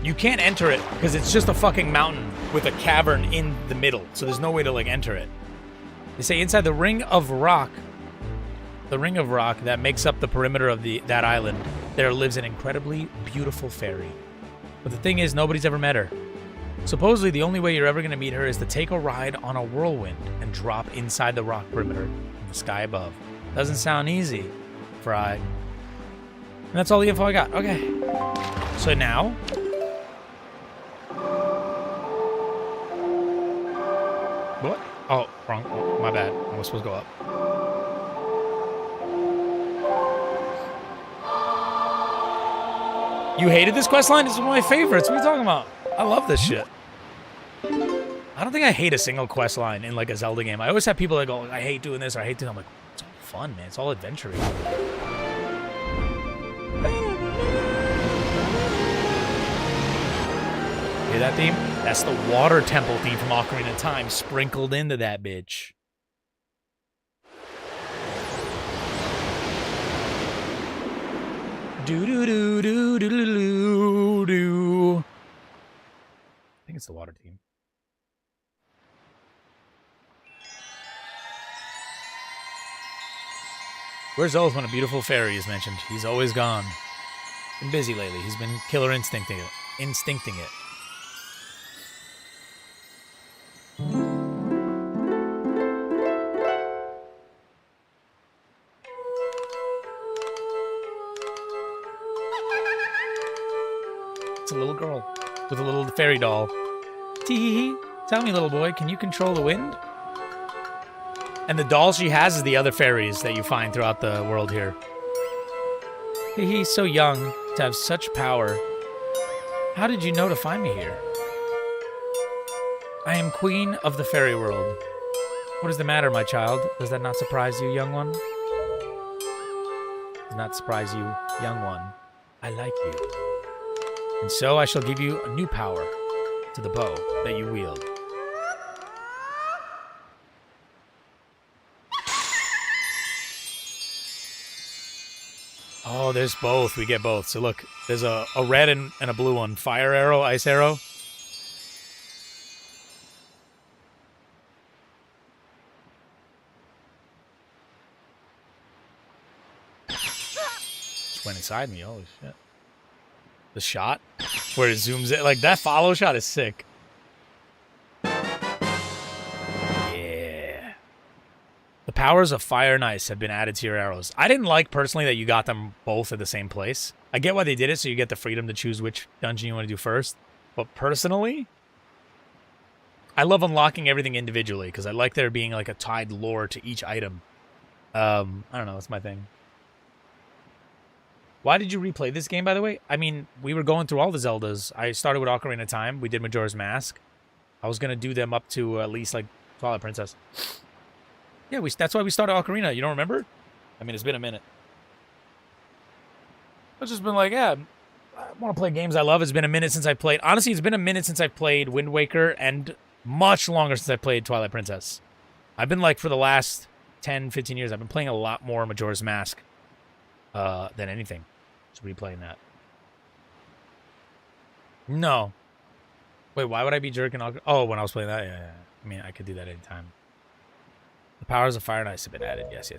you can't enter it because it's just a fucking mountain with a cavern in the middle. So there's no way to like enter it. They say inside the ring of rock that makes up the perimeter of that island, there lives an incredibly beautiful fairy. But the thing is, nobody's ever met her. Supposedly, the only way you're ever going to meet her is to take a ride on a whirlwind and drop inside the rock perimeter in the sky above. Doesn't sound easy, Fry. And that's all the info I got. Okay. So now... What? Oh, wrong. Oh, my bad. I was supposed to go up. You hated this quest line? This is one of my favorites. What are you talking about? I love this shit. I don't think I hate a single quest line in like a Zelda game. I always have people that go, I hate doing this or I hate doing that. I'm like, it's all fun, man. It's all adventure. Hear that theme? That's the water temple theme from Ocarina of Time sprinkled into that bitch. Do do do do do do do. I think it's the water theme. Where's Oath when a beautiful fairy is mentioned? He's always gone. Been busy lately. He's been killer instincting it. It's a little girl with a little fairy doll. Tee-hee-hee. Tell me, little boy, can you control the wind? And the doll she has is the other fairies that you find throughout the world here. He's so young to have such power. How did you know to find me here? I am queen of the fairy world. What is the matter, my child? Does that not surprise you, young one? Does not surprise you, young one. I like you. And so I shall give you a new power to the bow that you wield. Oh, there's both. We get both. So look, there's a red and a blue one. Fire arrow, ice arrow. Just went inside me. Holy shit. The shot where it zooms in. Like, that follow shot is sick. Yeah. The powers of fire and ice have been added to your arrows. I didn't like, personally, that you got them both at the same place. I get why they did it, so you get the freedom to choose which dungeon you want to do first. But personally, I love unlocking everything individually, because I like there being, like, a tied lore to each item. I don't know, that's my thing. Why did you replay this game, by the way? I mean, we were going through all the Zeldas. I started with Ocarina of Time. We did Majora's Mask. I was going to do them up to at least, like, Twilight Princess. Yeah, that's why we started Ocarina. You don't remember? I mean, it's been a minute. I've just been like, yeah, I want to play games I love. It's been a minute since I played. Honestly, it's been a minute since I played Wind Waker and much longer since I played Twilight Princess. I've been, like, for the last 10, 15 years, I've been playing a lot more Majora's Mask than anything. Just replaying that. No. Wait, why would I be jerking? Oh, when I was playing that? Yeah. I mean, I could do that anytime. The powers of fire and ice have been added. Yes.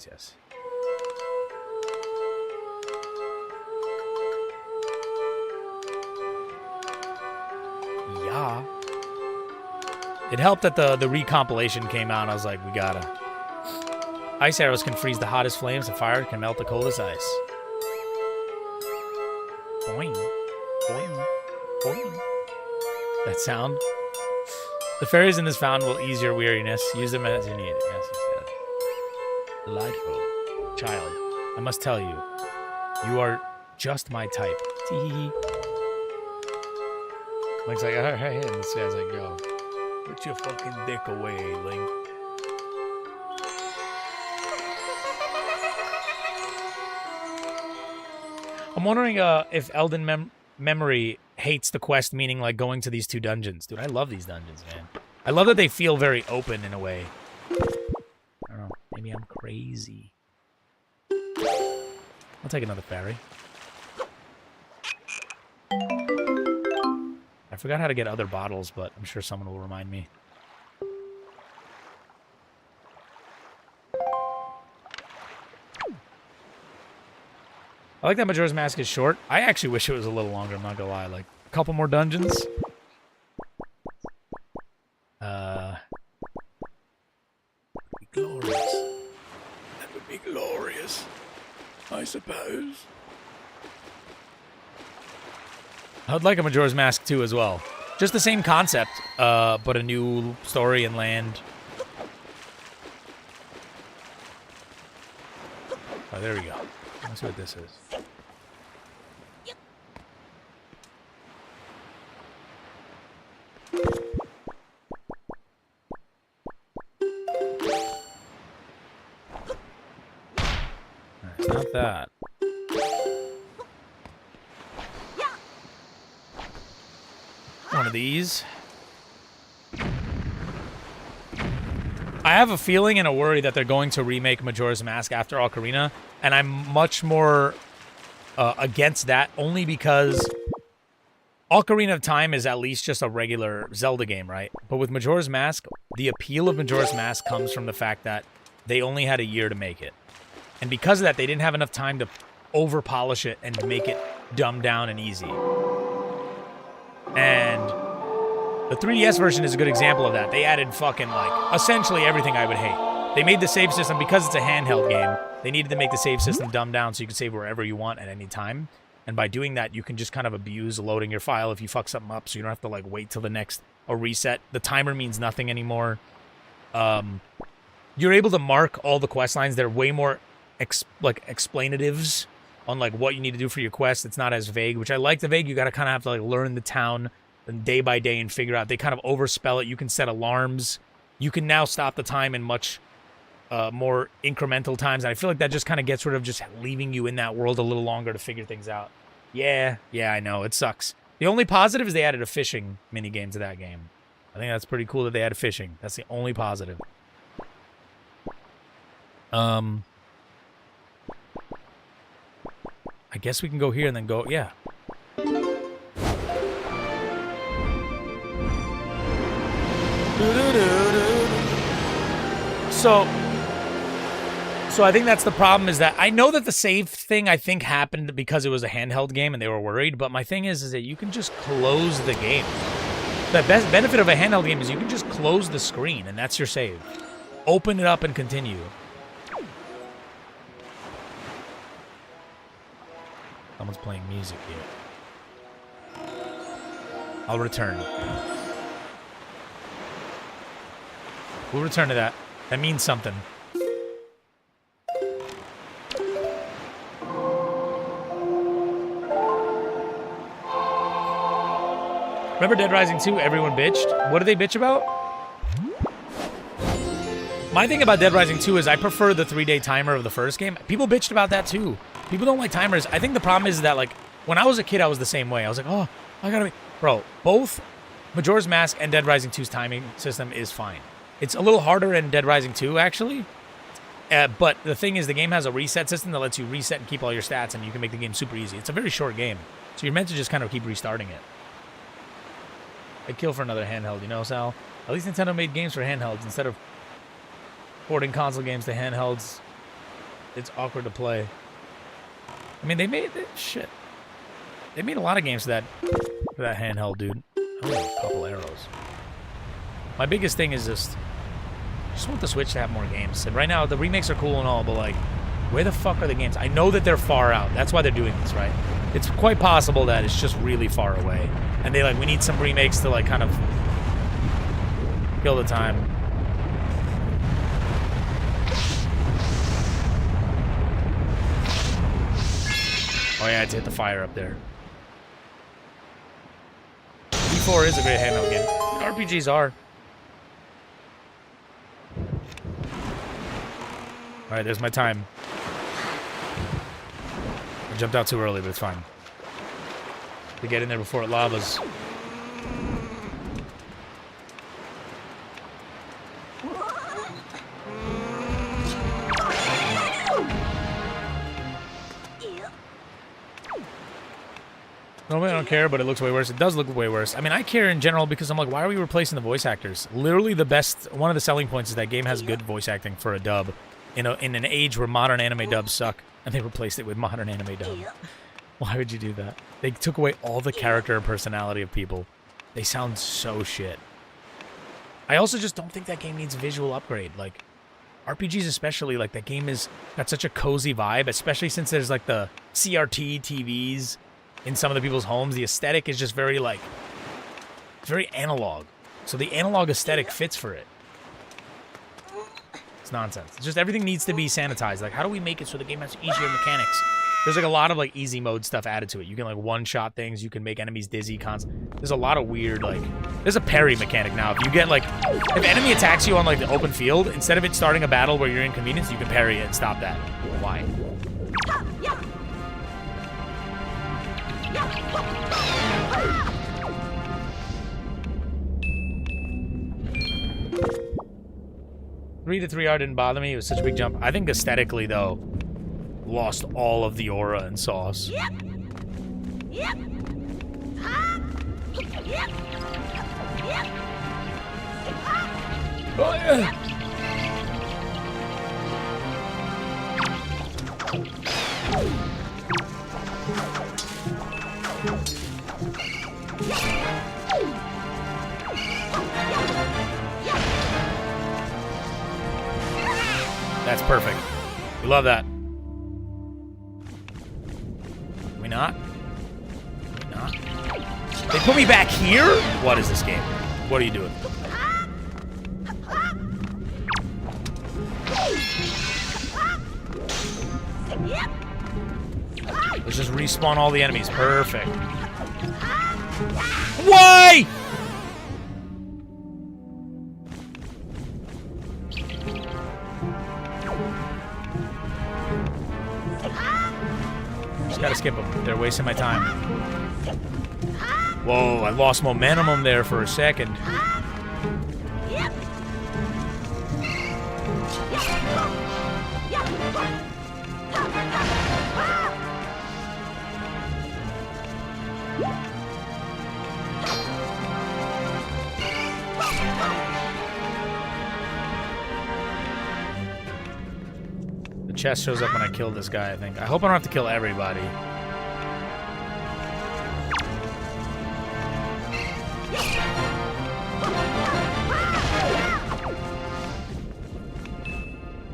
Yeah. It helped that the recompilation came out. I was like, we gotta. Ice arrows can freeze the hottest flames, and fire can melt the coldest ice. Boing. Boing. Boing. That sound. The fairies in this fountain will ease your weariness. Use them as you need it. Yes. Delightful. Child, I must tell you, you are just my type. Tee-hee-hee. Link's like, all right, and this guy's like, yo, put your fucking dick away, Link. I'm wondering if Elden Memory hates the quest, meaning like going to these two dungeons. Dude, I love these dungeons, man. I love that they feel very open in a way. I don't know. Maybe I'm crazy. I'll take another fairy. I forgot how to get other bottles, but I'm sure someone will remind me. I like that Majora's Mask is short. I actually wish it was a little longer, I'm not gonna lie. Like, a couple more dungeons. Be glorious. That would be glorious, I suppose. I would like a Majora's Mask 2 as well. Just the same concept, but a new story and land. There we go. Let's see what this is. It's not that. One of these. I have a feeling and a worry that they're going to remake Majora's Mask after Ocarina, and I'm much more against that, only because Ocarina of Time is at least just a regular Zelda game, right? But with Majora's Mask, the appeal of Majora's Mask comes from the fact that they only had a year to make it. And because of that, they didn't have enough time to over-polish it and make it dumbed down and easy. And the 3DS version is a good example of that. They added fucking, like, essentially everything I would hate. They made the save system, because it's a handheld game, they needed to make the save system dumbed down so you can save wherever you want at any time. And by doing that, you can just kind of abuse loading your file if you fuck something up, so you don't have to, like, wait till the next reset. The timer means nothing anymore. You're able to mark all the quest lines. They're way more, explanatives on, like, what you need to do for your quest. It's not as vague, which I like the vague. You got to kind of have to, like, learn the town day by day and figure out. They kind of overspell it. You can set alarms. You can now stop the time in much more incremental times. And I feel like that just kind of gets rid of just leaving you in that world a little longer to figure things out. Yeah, I know. It sucks. The only positive is they added a fishing minigame to that game. I think that's pretty cool that they added fishing. That's the only positive. I guess we can go here and then go, yeah. So I think that's the problem, is that I know that the save thing, I think, happened because it was a handheld game and they were worried, but my thing is that you can just close the game. The best benefit of a handheld game is you can just close the screen and that's your save. Open it up and continue. Someone's playing music here. I'll return. We'll return to that. That means something. Remember Dead Rising 2? Everyone bitched. What did they bitch about? My thing about Dead Rising 2 is I prefer the 3-day timer of the first game. People bitched about that too. People don't like timers. I think the problem is that, like, when I was a kid, I was the same way. I was like, oh, I gotta be... Bro, both Majora's Mask and Dead Rising 2's timing system is fine. It's a little harder in Dead Rising 2, actually. But the thing is, the game has a reset system that lets you reset and keep all your stats, and you can make the game super easy. It's a very short game. So you're meant to just kind of keep restarting it. I'd kill for another handheld, you know, Sal? At least Nintendo made games for handhelds instead of porting console games to handhelds. It's awkward to play. I mean, they made shit. They made a lot of games for that handheld, dude. I need a couple arrows. My biggest thing is just want the Switch to have more games. And right now, the remakes are cool and all, but, like, where the fuck are the games? I know that they're far out. That's why they're doing this, right? It's quite possible that it's just really far away. And they, like, we need some remakes to, like, kind of kill the time. Oh, yeah, I had to hit the fire up there. D4 is a great handheld game. RPGs are. Alright, there's my time. I jumped out too early, but it's fine. To get in there before it lavas. Normally I don't care, but it looks way worse. It does look way worse. I mean, I care in general because I'm like, why are we replacing the voice actors? Literally the best, one of the selling points is that game has good voice acting for a dub. In an age where modern anime dubs suck, and they replaced it with modern anime dub. Why would you do that? They took away all the character and personality of people. They sound so shit. I also just don't think that game needs a visual upgrade. Like, RPGs especially, like, that game has got such a cozy vibe, especially since there's, like, the CRT TVs in some of the people's homes. The aesthetic is just very, like, it's very analog. So the analog aesthetic fits for it. It's nonsense. It's just everything needs to be sanitized. Like, how do we make it so the game has easier mechanics? There's like a lot of like easy mode stuff added to it. You can like one-shot things. You can make enemies dizzy. There's a lot of weird like. There's a parry mechanic now. If you get like, if enemy attacks you on like the open field, instead of it starting a battle where you're inconvenienced, you can parry it and stop that. Why? Three to 3R didn't bother me. It was such a big jump. I think aesthetically though, lost all of the aura and sauce. Oh, yeah. That's perfect. We love that. We not? We not? They put me back here? What is this game? What are you doing? Let's just respawn all the enemies. Perfect. Why? Just gotta skip them. They're wasting my time. Whoa, I lost momentum there for a second. The chest shows up when I kill this guy, I think. I hope I don't have to kill everybody.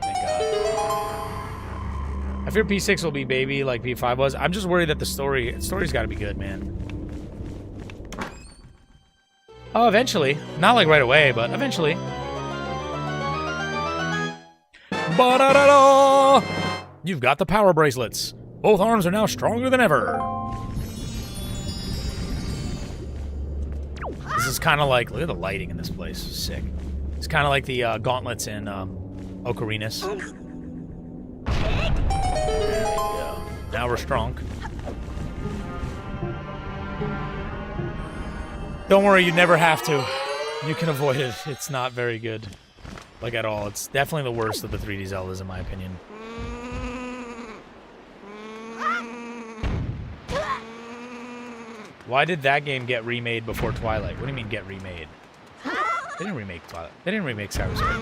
Thank God. I fear P6 will be baby like P5 was. I'm just worried that the story's got to be good, man. Oh, eventually. Not like right away, but eventually. Ba-da-da-da! You've got the power bracelets. Both arms are now stronger than ever. This is kind of like, look at the lighting in this place. Sick. It's kind of like the gauntlets in Ocarinus. There we go. Now we're strong. Don't worry, you never have to. You can avoid it. It's not very good. Like, at all. It's definitely the worst of the 3D Zeldas, in my opinion. Why did that game get remade before Twilight? What do you mean, get remade? They didn't remake Twilight. They didn't remake Skyward Sword.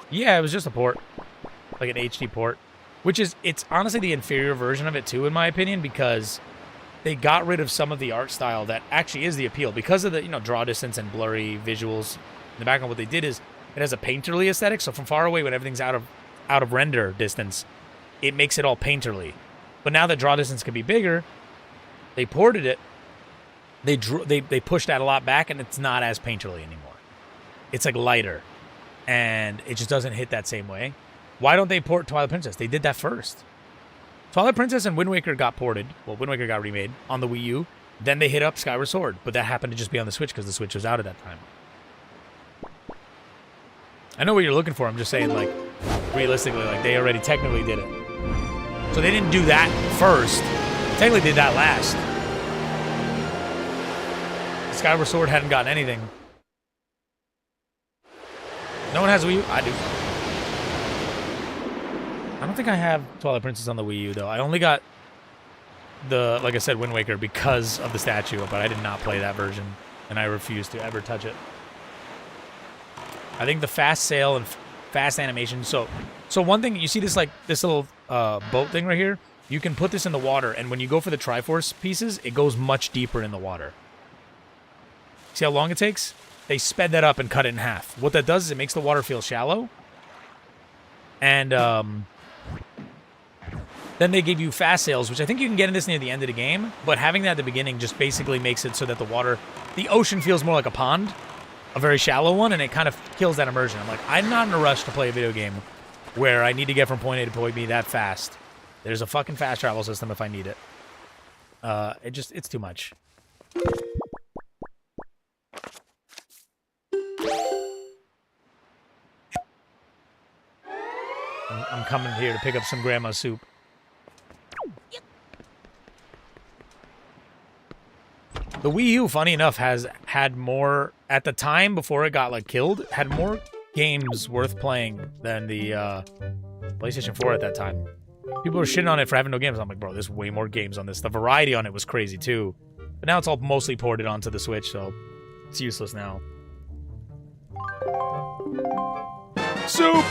Yeah, it was just a port. Like an HD port. Which is, it's honestly the inferior version of it too, in my opinion, because they got rid of some of the art style that actually is the appeal. Because of the, you know, draw distance and blurry visuals in the background, what they did is, it has a painterly aesthetic, so from far away when everything's out of render distance, it makes it all painterly. But now that draw distance can be bigger, they ported it, they pushed that a lot back, and it's not as painterly anymore. It's like lighter. And it just doesn't hit that same way. Why don't they port Twilight Princess? They did that first. Twilight Princess and Wind Waker got ported. Well, Wind Waker got remade on the Wii U. Then they hit up Skyward Sword. But that happened to just be on the Switch because the Switch was out at that time. I know what you're looking for. I'm just saying, like, realistically, like, they already technically did it. So they didn't do that first. They technically did that last. Skyward Sword hadn't gotten anything. No one has Wii U? I do. I don't think I have Twilight Princess on the Wii U, though. I only got the, like I said, Wind Waker because of the statue, but I did not play that version, and I refuse to ever touch it. I think the fast sail and fast animation. So one thing, you see this, like, this little boat thing right here? You can put this in the water, and when you go for the Triforce pieces, it goes much deeper in the water. See how long it takes? They sped that up and cut it in half. What that does is it makes the water feel shallow. And then they give you fast sails, which I think you can get in this near the end of the game. But having that at the beginning just basically makes it so that the ocean feels more like a pond, a very shallow one, and it kind of kills that immersion. I'm like, I'm not in a rush to play a video game where I need to get from point A to point B that fast. There's a fucking fast travel system if I need it. It's too much. I'm coming here to pick up some grandma's soup. The Wii U, funny enough, has had more, at the time before it got, like, killed, had more games worth playing than the PlayStation 4 at that time. People were shitting on it for having no games. I'm like, bro, there's way more games on this. The variety on it was crazy, too. But now it's all mostly ported onto the Switch, so it's useless now. Soup!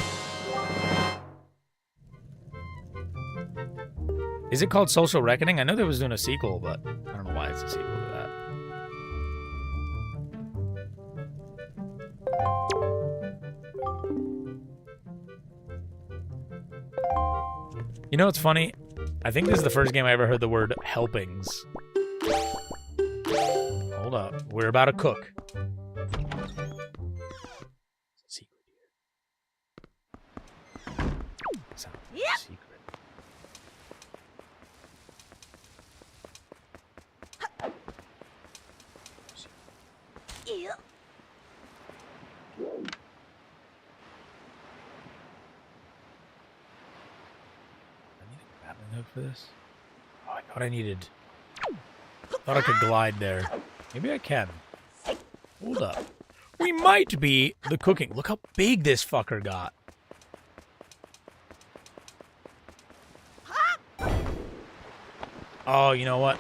Is it called Social Reckoning? I know they was doing a sequel, but I don't know why it's a sequel to that. You know what's funny? I think this is the first game I ever heard the word helpings. Hold up. We're about to cook. Secret here. Sound secret. Yeah. Hook for this? Oh, I thought I could glide there. Maybe I can. Hold up. We might be the cooking. Look how big this fucker got. Oh, you know what?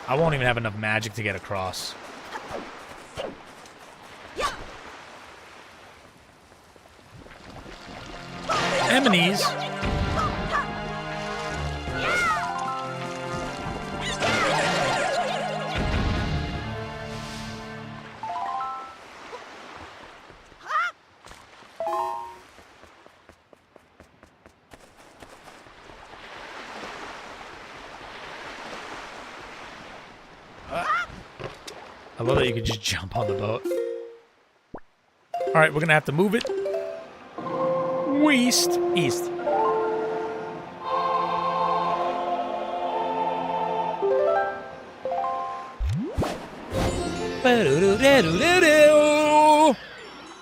I won't even have enough magic to get across. Enemies. I love that you can just jump on the boat. Alright, we're gonna have to move it east.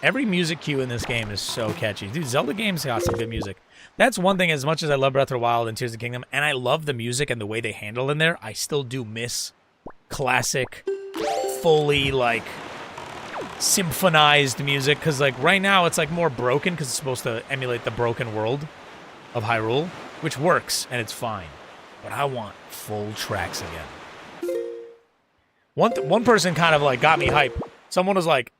Every music cue in this game is so catchy. Dude, Zelda games got some good music. That's one thing, as much as I love Breath of the Wild and Tears of the Kingdom, and I love the music and the way they handle in there, I still do miss classic, fully, like, symphonized music. Because, like, right now it's, like, more broken because it's supposed to emulate the broken world of Hyrule, which works, and it's fine. But I want full tracks again. One person kind of, like, got me hype. Someone was like,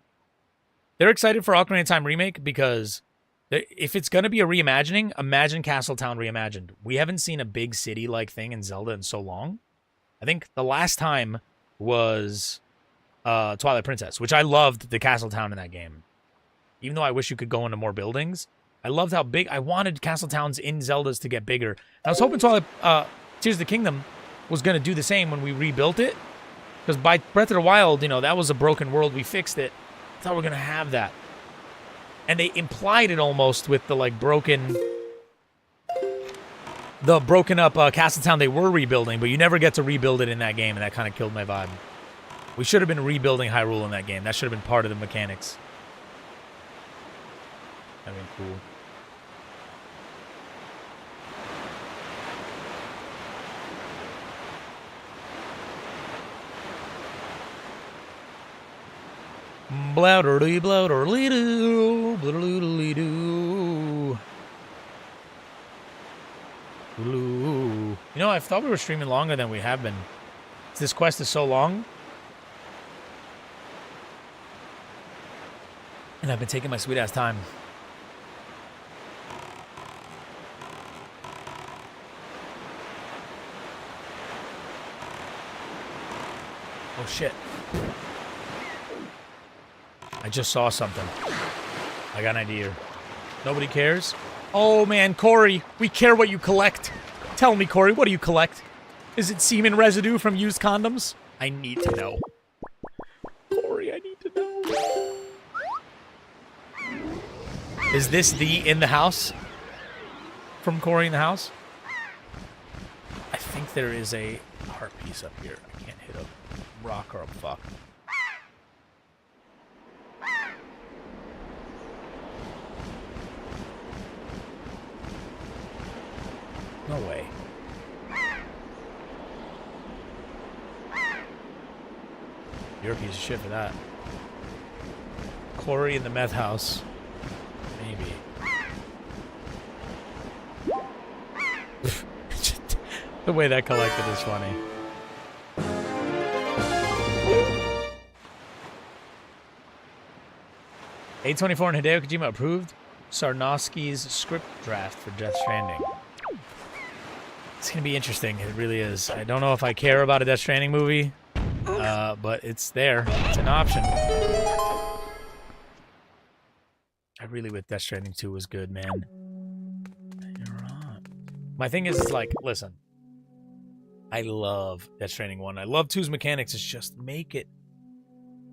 they're excited for Ocarina of Time Remake because if it's going to be a reimagining, imagine Castletown reimagined. We haven't seen a big city-like thing in Zelda in so long. I think the last time was Twilight Princess, which I loved the Castletown in that game. Even though I wish you could go into more buildings, I loved how big. I wanted Castletowns in Zeldas to get bigger. And I was hoping Tears of the Kingdom was going to do the same when we rebuilt it. Because by Breath of the Wild, you know, that was a broken world. We fixed it. I thought we were going to have that. And they implied it almost with the, like, broken up Castletown they were rebuilding, but you never get to rebuild it in that game, and that kind of killed my vibe. We should have been rebuilding Hyrule in that game. That should have been part of the mechanics. That'd been cool. Blouderly-blouderly-doo, blouderly-doo. You know, I thought we were streaming longer than we have been. This quest is so long. And I've been taking my sweet-ass time. Oh, shit. I just saw something. I got an idea. Nobody cares? Oh, man, Corey, we care what you collect. Tell me, Corey, what do you collect? Is it semen residue from used condoms? I need to know. Corey, I need to know. Is this the in the house? From Corey in the house? I think there is a heart piece up here. I can't hit a rock or a fuck. No way. You're a piece of shit for that. Corey in the meth house. Maybe. The way that collected is funny. A24 and Hideo Kojima approved Sarnowski's script draft for Death Stranding. It's going to be interesting. It really is. I don't know if I care about a Death Stranding movie, but it's there. It's an option. I really wish Death Stranding 2 was good, man. You're right. My thing is, like, listen. I love Death Stranding 1. I love 2's mechanics. It's just make it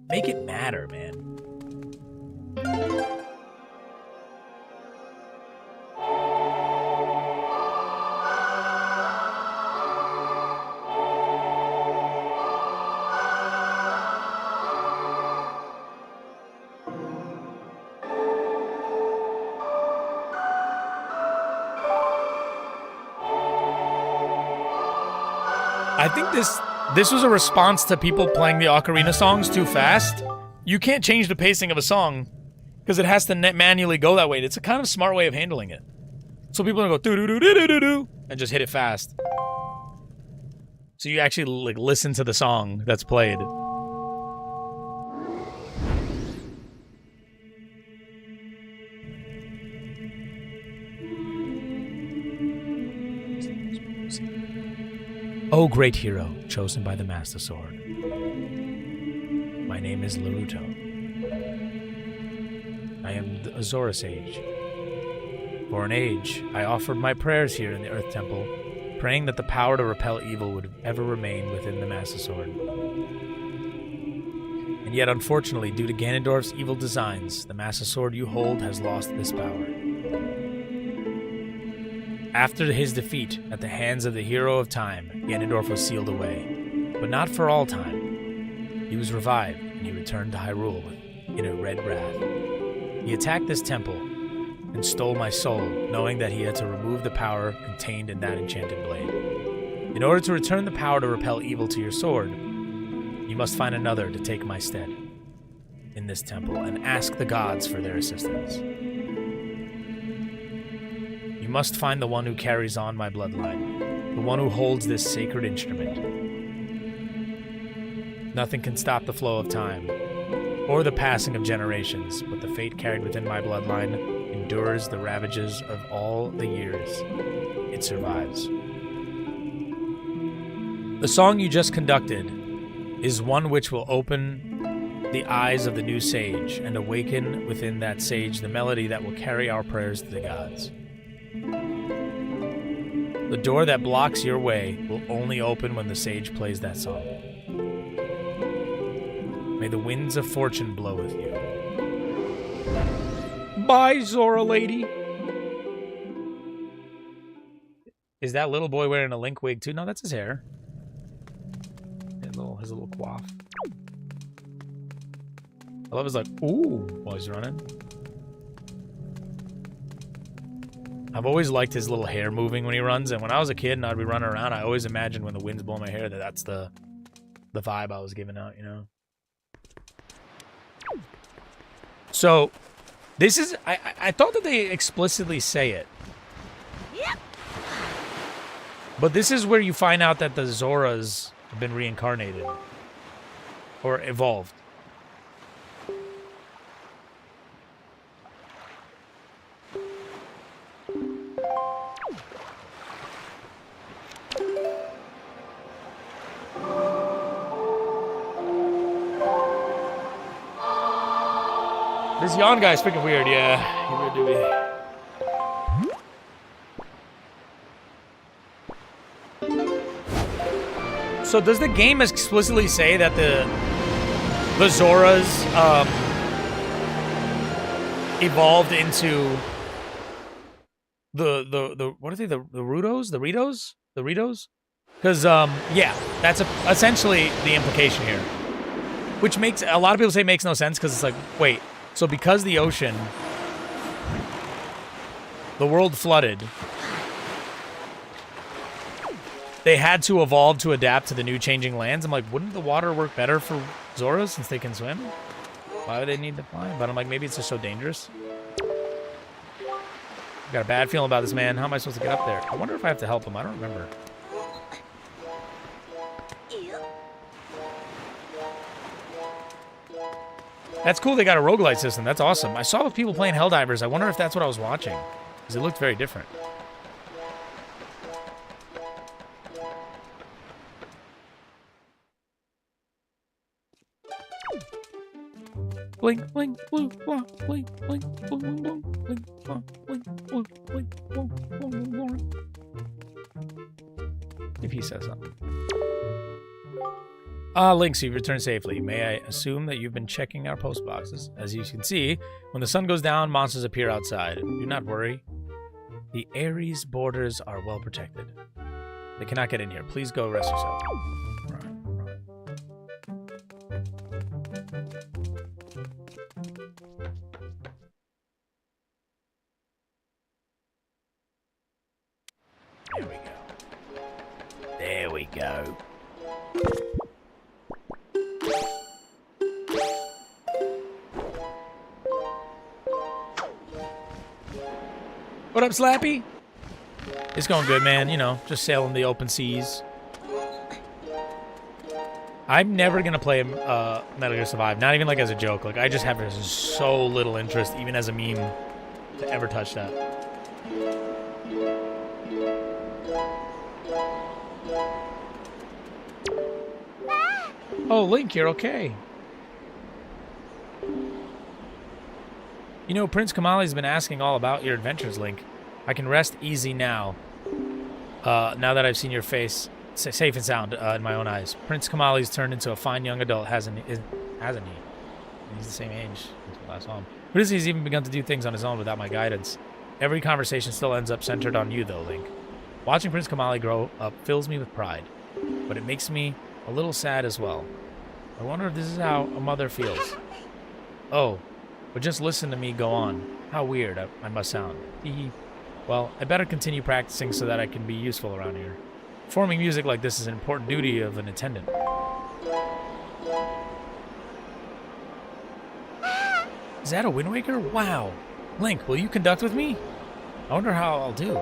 matter, man. I think this was a response to people playing the Ocarina songs too fast. You can't change the pacing of a song because it has to manually go that way. It's a kind of smart way of handling it. So people are gonna go do do do do do do and just hit it fast. So you actually like listen to the song that's played. O great hero, chosen by the Master Sword. My name is Laruto. I am a Zora Sage. For an age, I offered my prayers here in the Earth Temple, praying that the power to repel evil would ever remain within the Master Sword. And yet, unfortunately, due to Ganondorf's evil designs, the Master Sword you hold has lost this power. After his defeat at the hands of the Hero of Time, Ganondorf was sealed away. But not for all time. He was revived, and he returned to Hyrule in a red wrath. He attacked this temple and stole my soul, knowing that he had to remove the power contained in that enchanted blade. In order to return the power to repel evil to your sword, you must find another to take my stead in this temple and ask the gods for their assistance. You must find the one who carries on my bloodline, the one who holds this sacred instrument. Nothing can stop the flow of time, or the passing of generations, but the fate carried within my bloodline endures the ravages of all the years. It survives. The song you just conducted is one which will open the eyes of the new sage and awaken within that sage the melody that will carry our prayers to the gods. The door that blocks your way will only open when the sage plays that song. May the winds of fortune blow with you. Bye, Zora lady. Is that little boy wearing a Link wig too? No, that's his hair. His little coif. I love his like, ooh, while he's running. I've always liked his little hair moving when he runs, and when I was a kid and I'd be running around, I always imagined when the wind's blowing my hair that that's the vibe I was giving out, you know? So, this is... I thought that they explicitly say it. Yep. But this is where you find out that the Zoras have been reincarnated. Or evolved. This yawn guy's freaking weird, yeah. He really do be. So does the game explicitly say that the Zoras evolved into the what are they, the Rudos? The Ritos? The Ritos? Because yeah, that's essentially the implication here. Which makes a lot of people say makes no sense because it's like, wait, so because the ocean, the world flooded, they had to evolve to adapt to the new changing lands. I'm like, wouldn't the water work better for Zoras since they can swim? Why would they need to fly? But I'm like, maybe it's just so dangerous. Got a bad feeling about this man. How am I supposed to get up there? I wonder if I have to help him. I don't remember. That's cool they got a roguelite system. That's awesome. I saw with people playing Helldivers. I wonder if that's what I was watching. Because it looked very different. Blink, blink, blue, blah, blink, blink, blue, blue, blink, blah, blink, blue, blink, blue, blue, blue. If he says something. Link, so you've returned safely. May I assume that you've been checking our post boxes? As you can see, when the sun goes down, monsters appear outside. Do not worry. The Ares borders are well protected. They cannot get in here. Please go rest yourself. There we go. There we go. What up, Slappy? It's going good, man. You know, just sailing the open seas. I'm never going to play Metal Gear Survive. Not even like as a joke. Like, I just have so little interest, even as a meme, to ever touch that. Oh, Link, you're okay. You know, Prince Kamali's been asking all about your adventures, Link. I can rest easy now. Now that I've seen your face safe and sound in my own eyes. Prince Kamali's turned into a fine young adult, hasn't he? He's the same age as the last home. But he's even begun to do things on his own without my guidance. Every conversation still ends up centered on you, though, Link. Watching Prince Kamali grow up fills me with pride, but it makes me a little sad as well. I wonder if this is how a mother feels. Oh, but just listen to me go on. How weird I must sound. Well, I better continue practicing so that I can be useful around here. Performing music like this is an important duty of an attendant. Is that a Wind Waker? Wow. Link, will you conduct with me? I wonder how I'll do.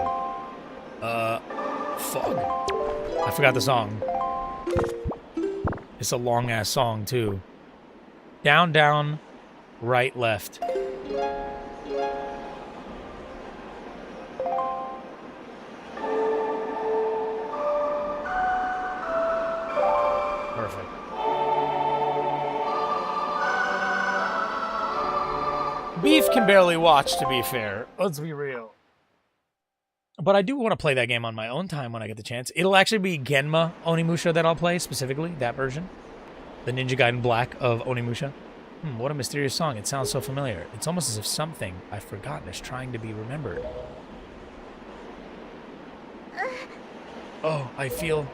Fuck. I forgot the song. It's a long-ass song, too. Down, down, right, left. Perfect. Beef can barely watch, to be fair. Let's be real. But I do want to play that game on my own time when I get the chance. It'll actually be Genma Onimusha that I'll play, specifically, that version. The Ninja Gaiden Black of Onimusha. What a mysterious song. It sounds so familiar. It's almost as if something I've forgotten is trying to be remembered. Oh, I feel...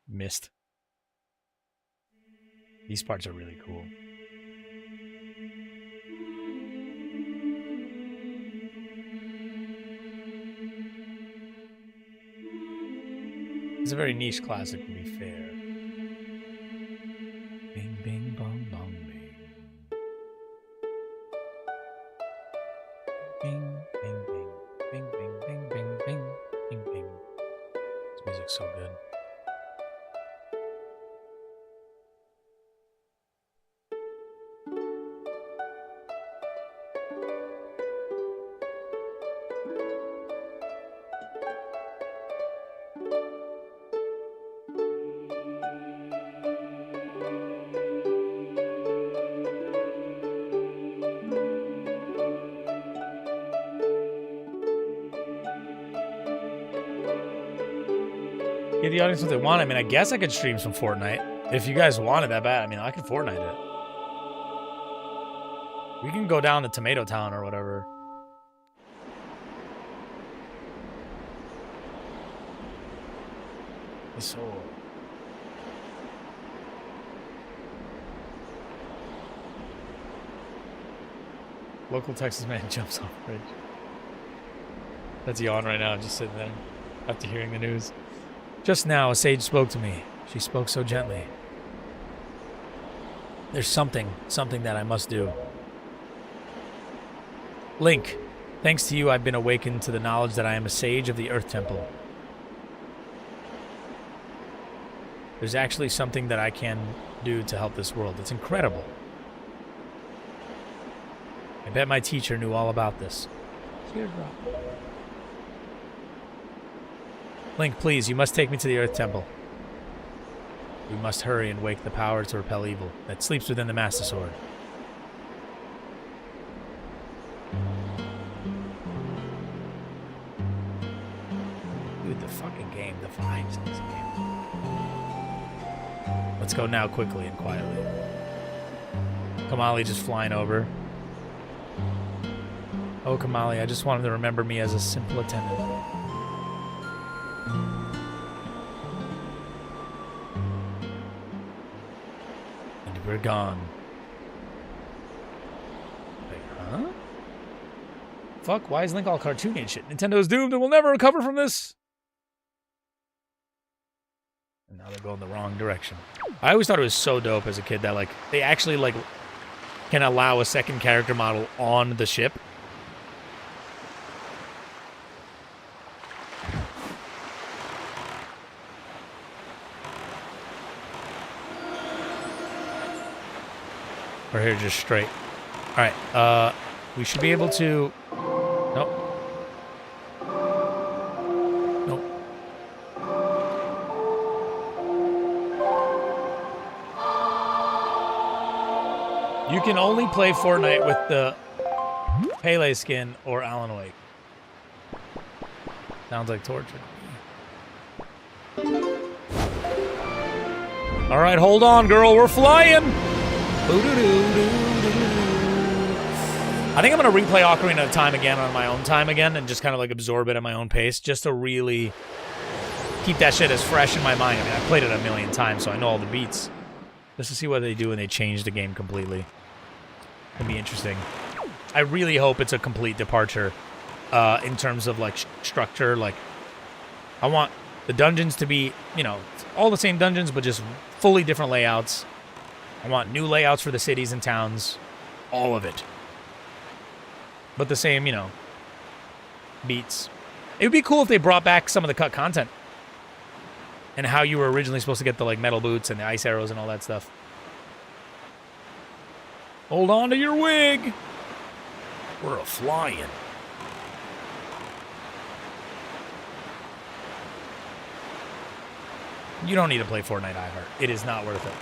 missed. These parts are really cool. It's a very niche classic, to be fair. Bing, bing, bong, bong, bing. Bing, bing, bing. Bing, bing, bing, bing, bing. Bing, bing. This music's so good. Give the audience what they want. I mean, I guess I could stream some Fortnite. If you guys want it that bad, I mean, I could Fortnite it. We can go down to Tomato Town or whatever. So... Local Texas man jumps off bridge. That's yawn right now, just sitting there after hearing the news. Just now, a sage spoke to me. She spoke so gently. There's something that I must do. Link, thanks to you, I've been awakened to the knowledge that I am a sage of the Earth Temple. There's actually something that I can do to help this world. It's incredible. I bet my teacher knew all about this. Teardrop. Link, please, you must take me to the Earth Temple. We must hurry and wake the power to repel evil that sleeps within the Master Sword. Dude, the fucking game, the vibes in this game. Let's go now quickly and quietly. Kamali just flying over. Oh, Kamali, I just want him to remember me as a simple attendant. And we're gone. Wait, huh? Fuck, why is Link all cartoony and shit? Nintendo's doomed and will never recover from this! And now they're going the wrong direction. I always thought it was so dope as a kid that, like, they actually, like, can allow a second character model on the ship. We're here just straight. Alright, we should be able to... Nope. Nope. You can only play Fortnite with the Pele skin or Alan Wake. Sounds like torture. Alright, hold on, girl. We're flying! I think I'm going to replay Ocarina of Time again on my own time again and just kind of like absorb it at my own pace just to really keep that shit as fresh in my mind. I mean, I played it a million times, so I know all the beats. Just to see what they do when they change the game completely. It'll be interesting. I really hope it's a complete departure in terms of like structure. Like, I want the dungeons to be, you know, all the same dungeons, but just fully different layouts. I want new layouts for the cities and towns. All of it. But the same, you know, beats. It would be cool if they brought back some of the cut content. And how you were originally supposed to get the, like, metal boots and the ice arrows and all that stuff. Hold on to your wig! We're a-flying. You don't need to play Fortnite iHeart. It is not worth it.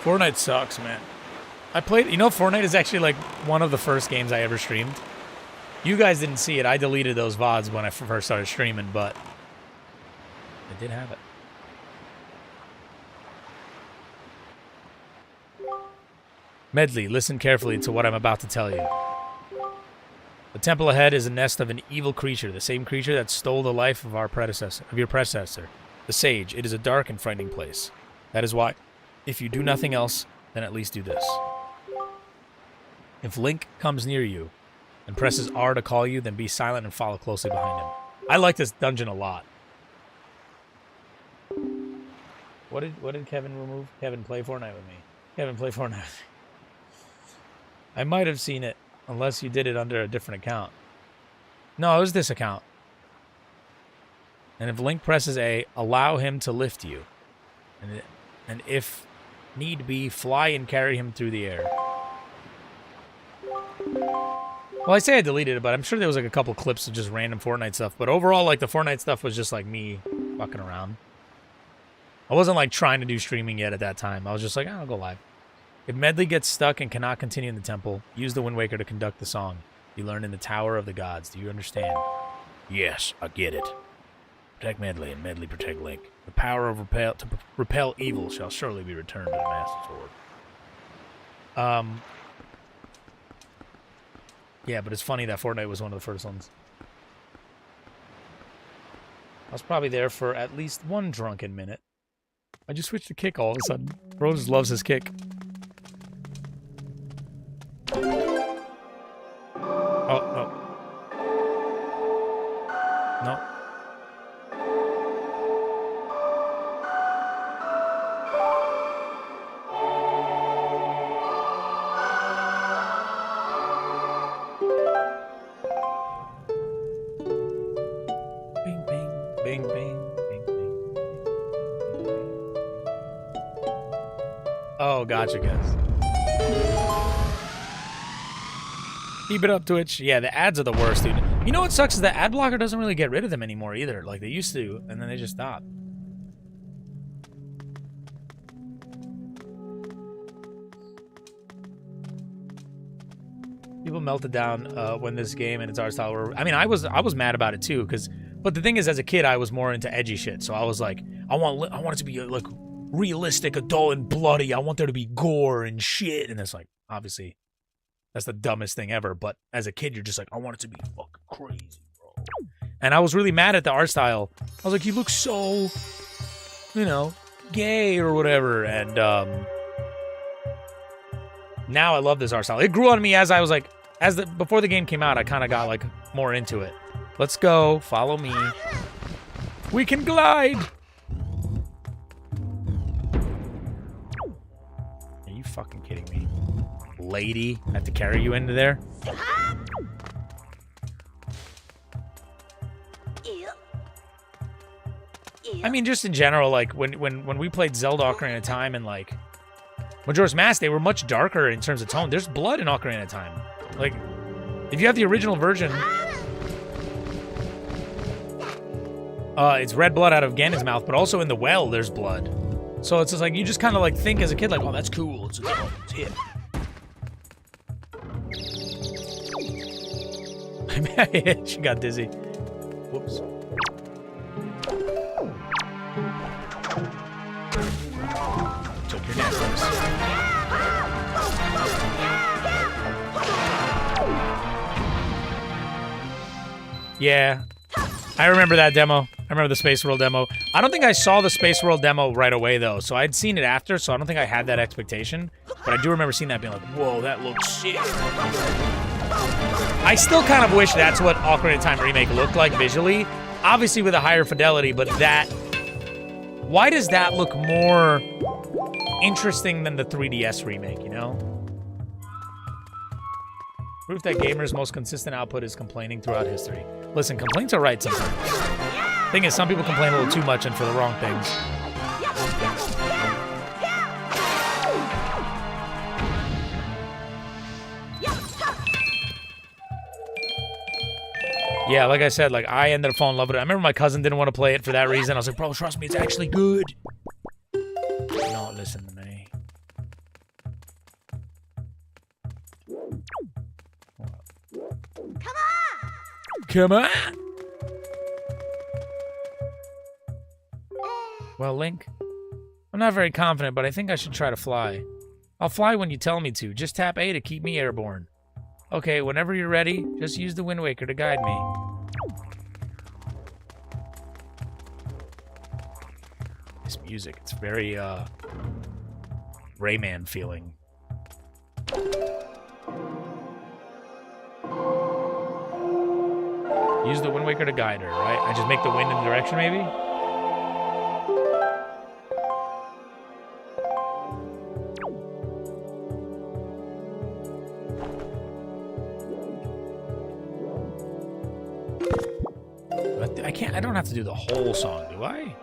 Fortnite sucks, man. I played... You know, Fortnite is actually, like, one of the first games I ever streamed. You guys didn't see it. I deleted those VODs when I first started streaming, but... I did have it. Medley, listen carefully to what I'm about to tell you. The temple ahead is a nest of an evil creature, the same creature that stole the life of your predecessor, the Sage. It is a dark and frightening place. That is why... If you do nothing else, then at least do this. If Link comes near you and presses R to call you, then be silent and follow closely behind him. I like this dungeon a lot. What did Kevin remove? Kevin, play Fortnite with me. Kevin, play Fortnite with me. I might have seen it, unless you did it under a different account. No, it was this account. And if Link presses A, allow him to lift you. And if need be, fly and carry him through the air. Well, I say I deleted it, but I'm sure there was like a couple clips of just random Fortnite stuff. But overall, like, the Fortnite stuff was just like me fucking around. I wasn't like trying to do streaming yet at that time. I was just like, I'll go live. If Medley gets stuck and cannot continue in the temple, use the Wind Waker to conduct the song you learned in the Tower of the Gods. Do you understand? Yes, I get it. Protect Medley and Medley protect Link. The power of repel evil shall surely be returned to the Master Sword. Yeah, but it's funny that Fortnite was one of the first ones. I was probably there for at least one drunken minute. I just switched to kick all of a sudden. Bro just loves his kick. Oh, no. No. Bing, bing, bing, bing, bing, bing. Oh, gotcha, guys. Keep it up, Twitch. Yeah, the ads are the worst, dude. You know what sucks is that ad blocker doesn't really get rid of them anymore either. Like they used to, and then they just stop. People melted down when this game and its art style were. I mean, I was mad about it too, but the thing is, as a kid, I was more into edgy shit. So I was like, I want it to be like realistic, adult, and bloody. I want there to be gore and shit. And it's like, obviously, that's the dumbest thing ever. But as a kid, you're just like, I want it to be fucking crazy, bro. And I was really mad at the art style. I was like, you look so, you know, gay or whatever. And now I love this art style. It grew on me as I was like, before the game came out, I kind of got like more into it. Let's go. Follow me. We can glide. Are you fucking kidding me? Lady, I have to carry you into there? I mean, just in general, like, when we played Zelda Ocarina of Time and, like, Majora's Mask, they were much darker in terms of tone. There's blood in Ocarina of Time. Like, if you have the original version, it's red blood out of Ganon's mouth, but also in the well, there's blood. So it's just like, you just kind of, like, think as a kid, like, oh, that's cool. It's it. She got dizzy. Whoops. Took your nest. Yeah. I remember that demo. I remember the Space World demo. I don't think I saw the Space World demo right away, though. So I'd seen it after, so I don't think I had that expectation. But I do remember seeing that being like, whoa, that looks sick. I still kind of wish that's what Ocarina of Time Remake looked like visually. Obviously with a higher fidelity, but that... Why does that look more interesting than the 3DS remake, you know? Proof that gamers' most consistent output is complaining throughout history. Listen, complaints are right sometimes. Thing is, some people complain a little too much and for the wrong things. Yeah, like I said, like, I ended up falling in love with it. I remember my cousin didn't want to play it for that reason. I was like, bro, trust me, it's actually good. Don't listen to me. Come on! Come on! Well, Link, I'm not very confident, but I think I should try to fly. I'll fly when you tell me to. Just tap A to keep me airborne. Okay, whenever you're ready, just use the Wind Waker to guide me. This music, it's very, Rayman feeling. Use the Wind Waker to guide her, right? I just make the wind in the direction, maybe? I don't have to do the whole song, do I?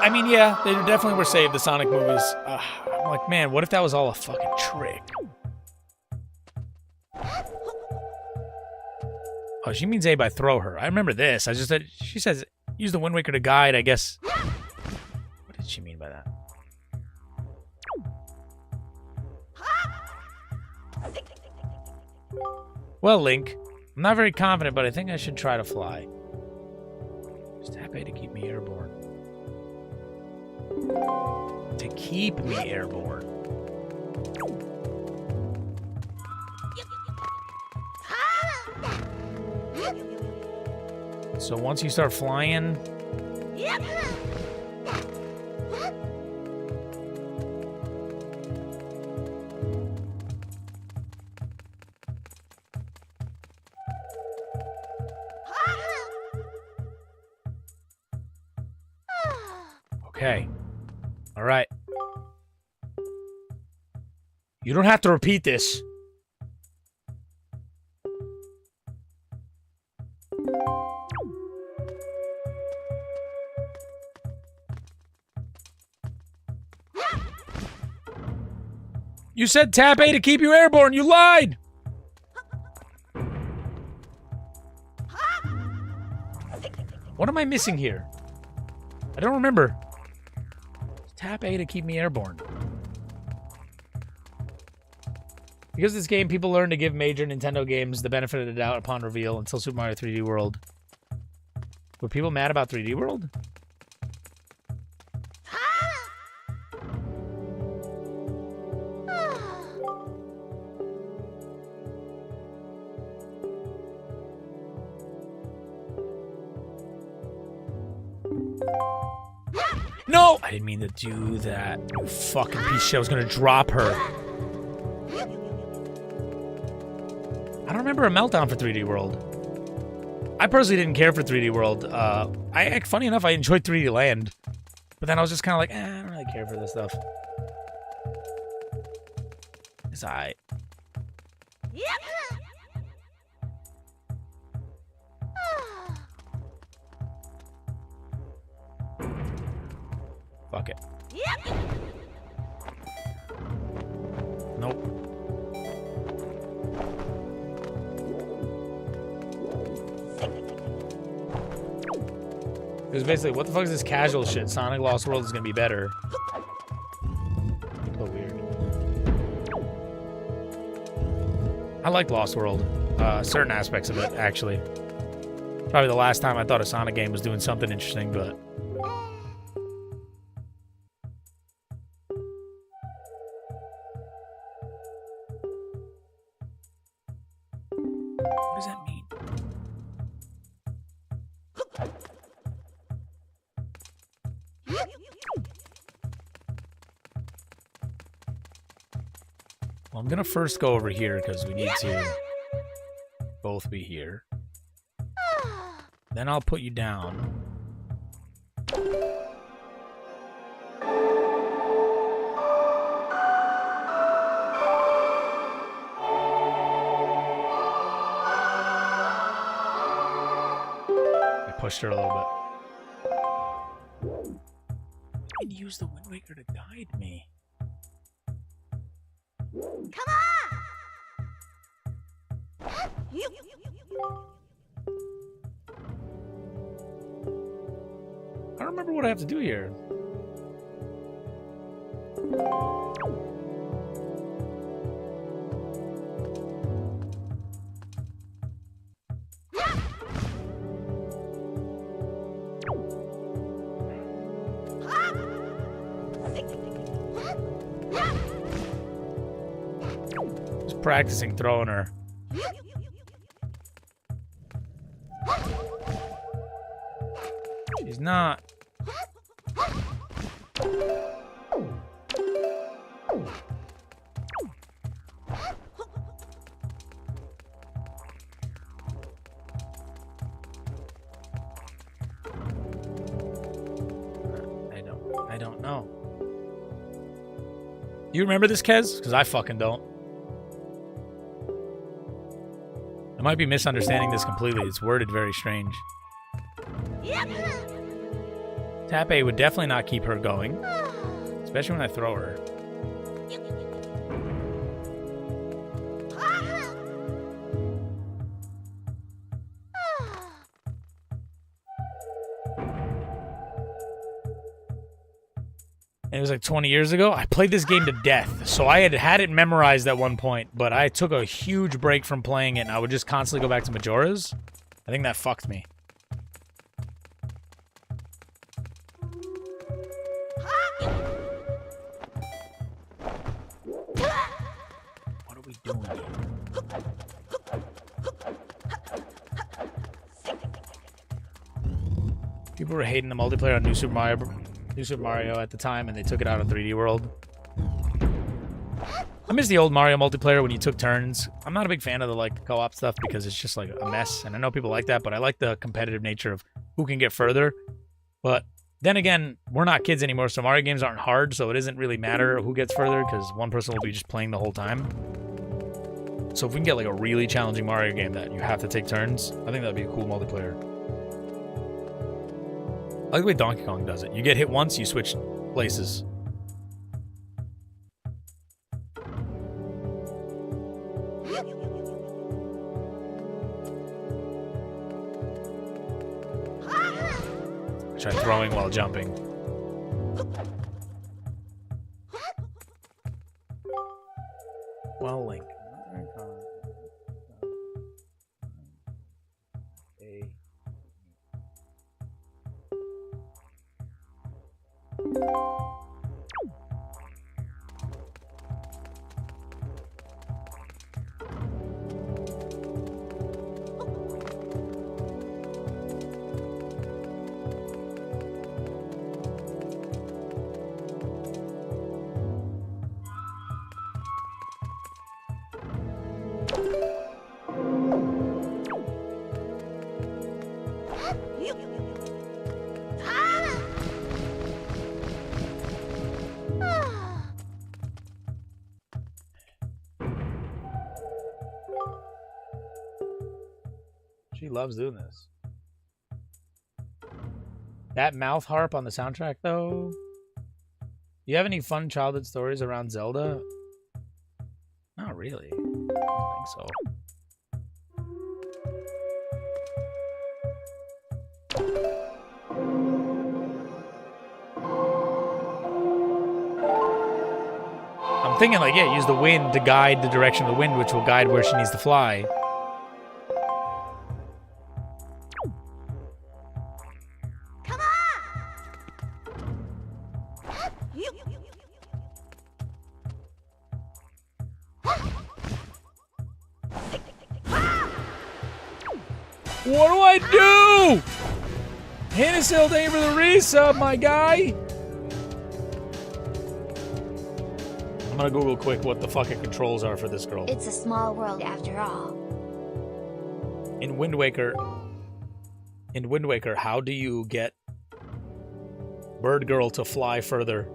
I mean, yeah, they definitely were saved, the Sonic movies. I'm like, man, what if that was all a fucking trick? Oh, she means A by throw her. I remember this. I just said, she says, use the Wind Waker to guide, I guess. What did she mean by that? Well, Link, I'm not very confident, but I think I should try to fly. Just tap A to keep me airborne. To keep me airborne. So once you start flying... Okay. All right. You don't have to repeat this. You said tap A to keep you airborne. You lied. What am I missing here? I don't remember. Tap A to keep me airborne. Because of this game, people learn to give major Nintendo games the benefit of the doubt upon reveal until Super Mario 3D World. Were people mad about 3D World? No! I didn't mean to do that. You fucking piece of shit. I was gonna drop her. I don't remember a meltdown for 3D World. I personally didn't care for 3D World. Funny enough, I enjoyed 3D Land. But then I was just kind of like, I don't really care for this stuff. It's alright. Fuck it. Nope. Because basically, what the fuck is this casual shit? Sonic Lost World is gonna be better. So weird. I liked Lost World. Certain aspects of it, actually. Probably the last time I thought a Sonic game was doing something interesting, but... What does that mean? Well, I'm gonna first go over here because we need to both be here. Then I'll put you down. Pushed her a little bit. And use the Wind Waker to guide me. Come on! I don't remember what I have to do here. Just practicing throwing her. She's not. I don't know. You remember this, Kez? Because I fucking don't. I might be misunderstanding this completely. It's worded very strange. Tap A would definitely not keep her going. Especially when I throw her. And it was like 20 years ago. I played this game to death. So I had it memorized at one point, but I took a huge break from playing it, and I would just constantly go back to Majora's. I think that fucked me. What are we doing here? People were hating the multiplayer on New Super Mario at the time, and they took it out on 3D World. I miss the old Mario multiplayer when you took turns. I'm not a big fan of the like co-op stuff because it's just like a mess, and I know people like that, but I like the competitive nature of who can get further. But then again, we're not kids anymore, so Mario games aren't hard, so it doesn't really matter who gets further because one person will be just playing the whole time. So if we can get like a really challenging Mario game that you have to take turns, I think that'd be a cool multiplayer. I like the way Donkey Kong does it. You get hit once, you switch places. Try throwing while jumping. Well, Link. She loves doing this. That mouth harp on the soundtrack, though. You have any fun childhood stories around Zelda? Not really. I don't think so. I'm thinking like, yeah, use the wind to guide the direction of the wind, which will guide where she needs to fly. Come on! What do I do? Hinnisil, thank you for the resub, my guy. I'm gonna Google quick what the fucking controls are for this girl. It's a small world after all. In Wind Waker, how do you get Bird Girl to fly further?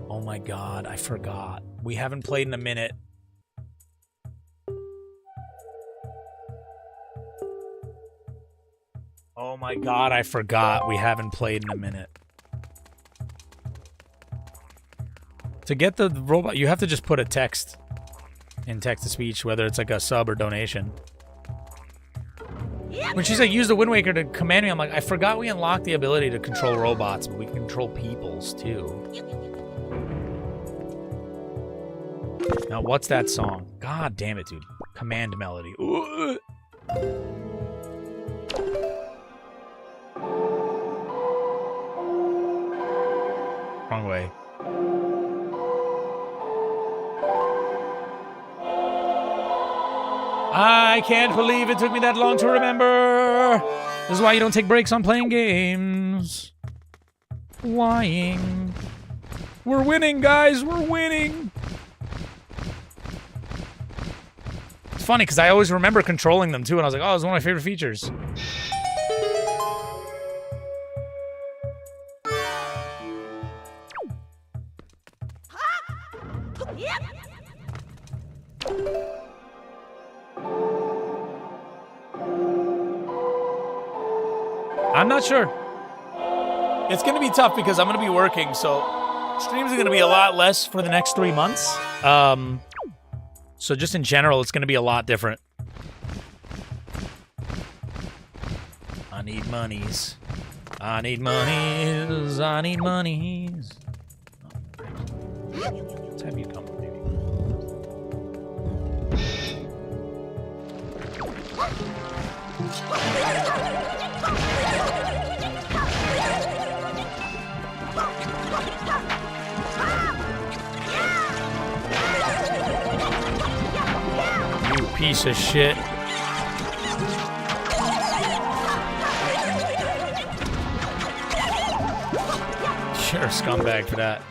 Oh my god, I forgot. We haven't played in a minute. Oh my god, I forgot. We haven't played in a minute. To get the robot, you have to just put a text in text-to-speech, whether it's like a sub or donation. When she's like, use the Wind Waker to command me, I'm like, I forgot we unlocked the ability to control robots, but we can control peoples, too. Now, what's that song? God damn it, dude. Command melody. Ooh. Wrong way. I can't believe it took me that long to remember. This is why you don't take breaks on playing games. Lying. We're winning, guys. We're winning. It's funny because I always remember controlling them too, and I was like, oh, it's one of my favorite features. I'm not sure. It's going to be tough because I'm going to be working, so streams are going to be a lot less for the next 3 months. So just in general, it's going to be a lot different. I need monies. I need monies. I need monies. Let's have you come, baby. You piece of shit. You're a scumbag for that.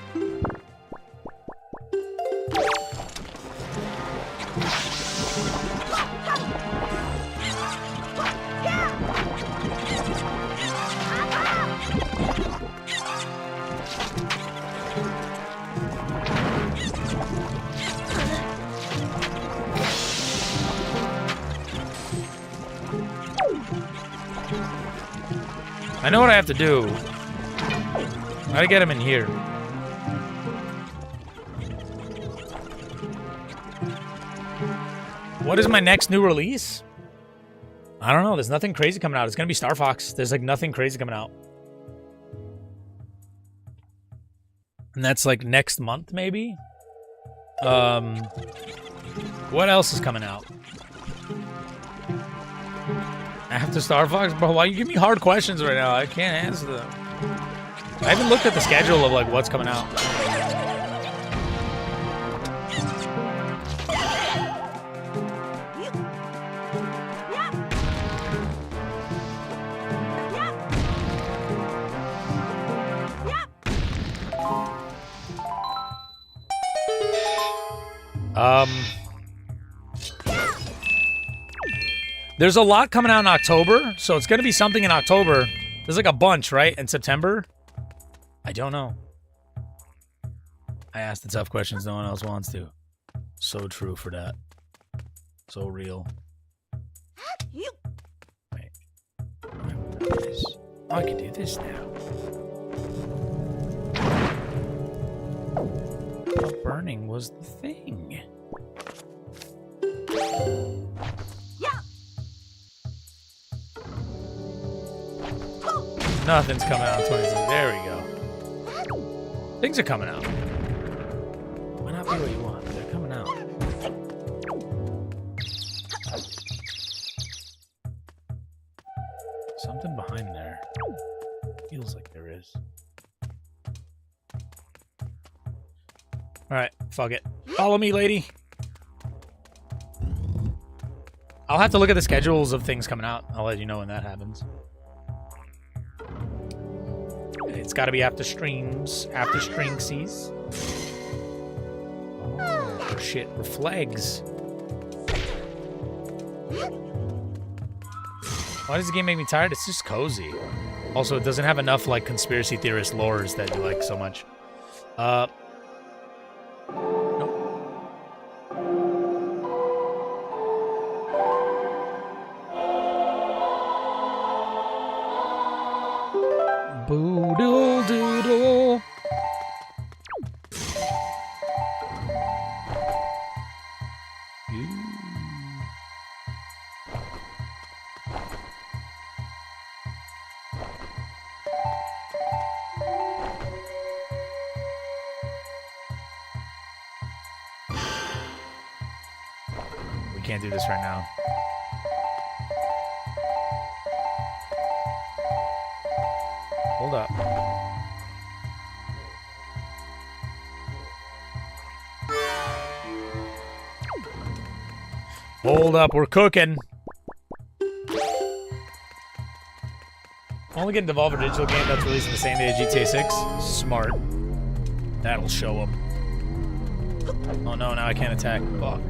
I know what I have to do. I gotta get him in here. What is my next new release? I don't know. There's nothing crazy coming out. It's gonna be Star Fox. There's like nothing crazy coming out. And that's like next month, maybe? What else is coming out? After Star Fox? Bro, why you give me hard questions right now? I can't answer them. I haven't looked at the schedule of like what's coming out. There's a lot coming out in October, so it's gonna be something in October. There's like a bunch, right? In September? I don't know. I asked the tough questions no one else wants to. So true for that. So real. Wait. Oh, I can do this now. Oh, burning was the thing. Nothing's coming out in 22. There we go. Things are coming out. Why not be what you want? They're coming out. Something behind there. Feels like there is. Alright, fuck it. Follow me, lady. I'll have to look at the schedules of things coming out. I'll let you know when that happens. It's got to be after streams, after stringsies. Oh, shit, with flags. Why does the game make me tired? It's just cozy. Also, it doesn't have enough, like, conspiracy theorist lores that you like so much. Nope. Boodle doodle. We can't do this right now. Hold up. Hold up, we're cooking. Only getting Devolver Digital game that's releasing the same day as GTA 6. Smart. That'll show up. Oh no, now I can't attack. Fuck.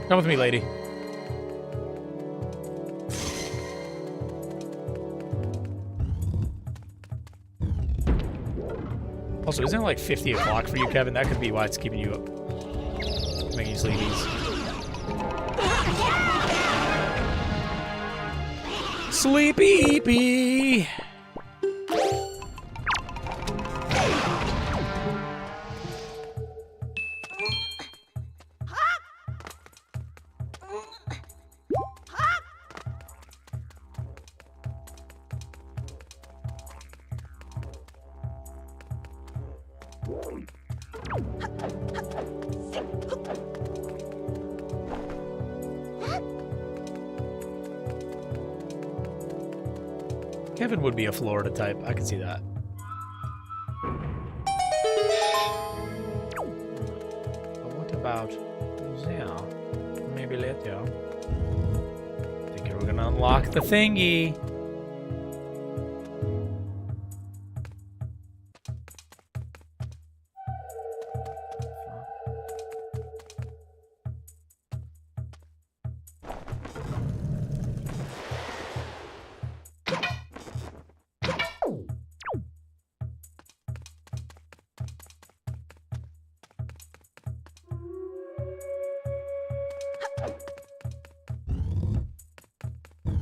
Come with me, lady. Also, isn't it like 50 o'clock for you, Kevin? That could be why it's keeping you up. Making you sleepies. Sleepy-pee. Kevin would be a Florida type. I could see that. But what about there? Maybe later. I think we're gonna unlock the thingy.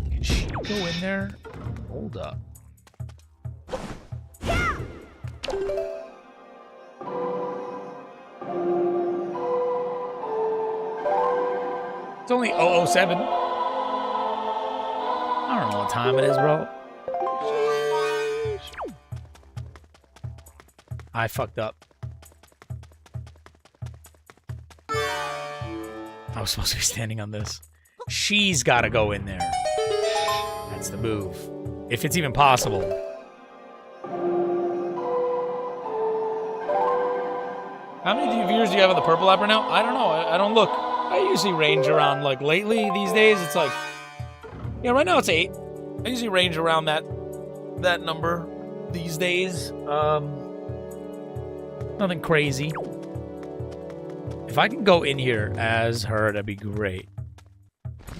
Can she go in there? Hold up. It's only 007. I don't know what time it is, bro. I fucked up. I was supposed to be standing on this. She's got to go in there. That's the move. If it's even possible. How many viewers do you have on the Purple app right now? I don't know. I don't look. I usually range around, like, lately, these days, it's like... Yeah, right now it's 8. I usually range around that number these days. Nothing crazy. If I can go in here as her, that'd be great.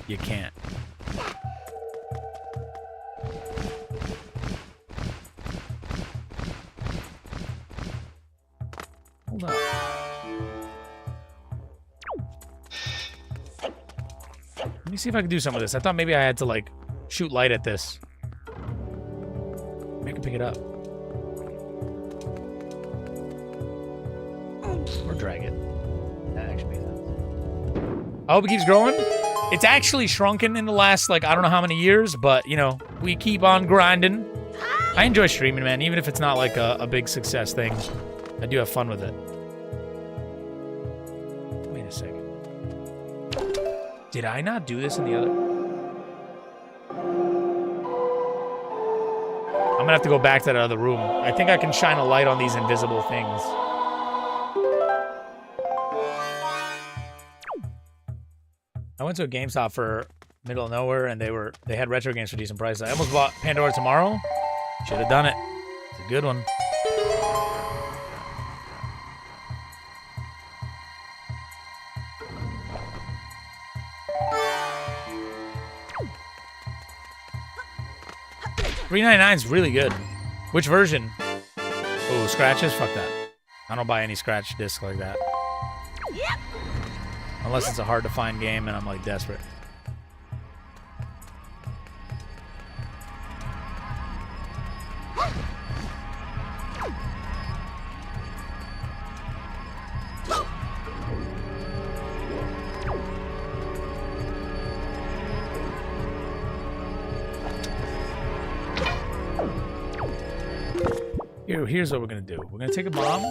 You can't. Hold on. Let me see if I can do some of this. I thought maybe I had to, like, shoot light at this. Maybe I can pick it up. Or drag it. That actually makes sense. I hope it keeps growing. It's actually shrunken in the last, like, I don't know how many years, but, you know, we keep on grinding. I enjoy streaming, man, even if it's not, like, a big success thing. I do have fun with it. Wait a second. Did I not do this in the other? I'm gonna have to go back to that other room. I think I can shine a light on these invisible things. I went to a GameStop for middle of nowhere, and they had retro games for decent prices. I almost bought Pandora Tomorrow. Should have done it. It's a good one. $3.99 is really good. Which version? Oh, scratches? Fuck that. I don't buy any scratch discs like that. Yep. Unless it's a hard to find game and I'm like desperate. Here's what we're gonna do. We're gonna take a bomb.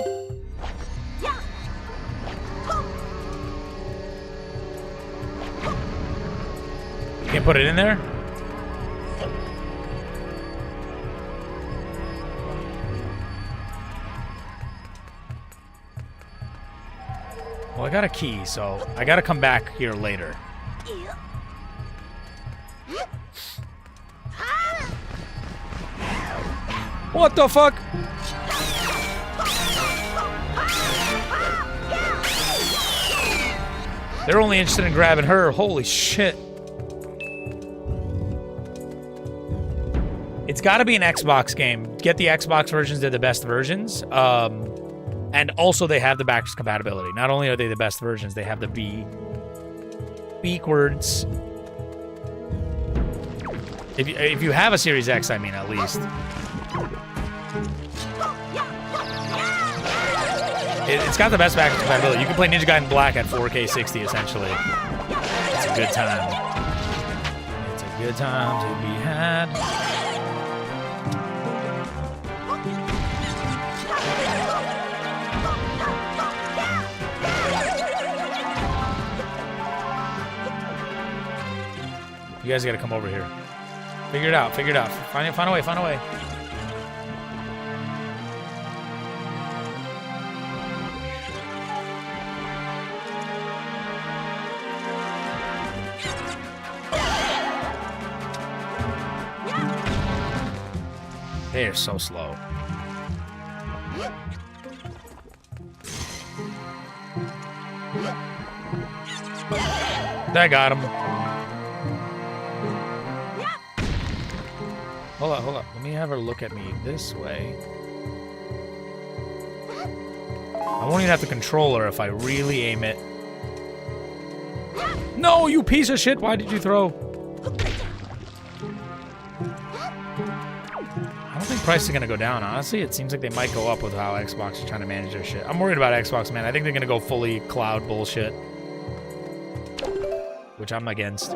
Can't put it in there? Well, I got a key, so I gotta come back here later. What the fuck? They're only interested in grabbing her. Holy shit. It's got to be an Xbox game. Get the Xbox versions. They're the best versions. And also they have the backwards compatibility. Not only are they the best versions, they have the backwards. If you have a Series X, I mean, at least. It's got the best backwards compatibility. You can play Ninja Gaiden Black at 4K 60, essentially. It's a good time. It's a good time to be had. You guys gotta come over here. Figure it out. Figure it out. Find a way. Find a way. They're so slow. That got him. Hold up. Let me have her look at me this way. I won't even have to control her if I really aim it. No, you piece of shit! Why did you throw? I don't think price is gonna go down, honestly. It seems like they might go up with how Xbox is trying to manage their shit. I'm worried about Xbox, man. I think they're gonna go fully cloud bullshit. Which I'm against.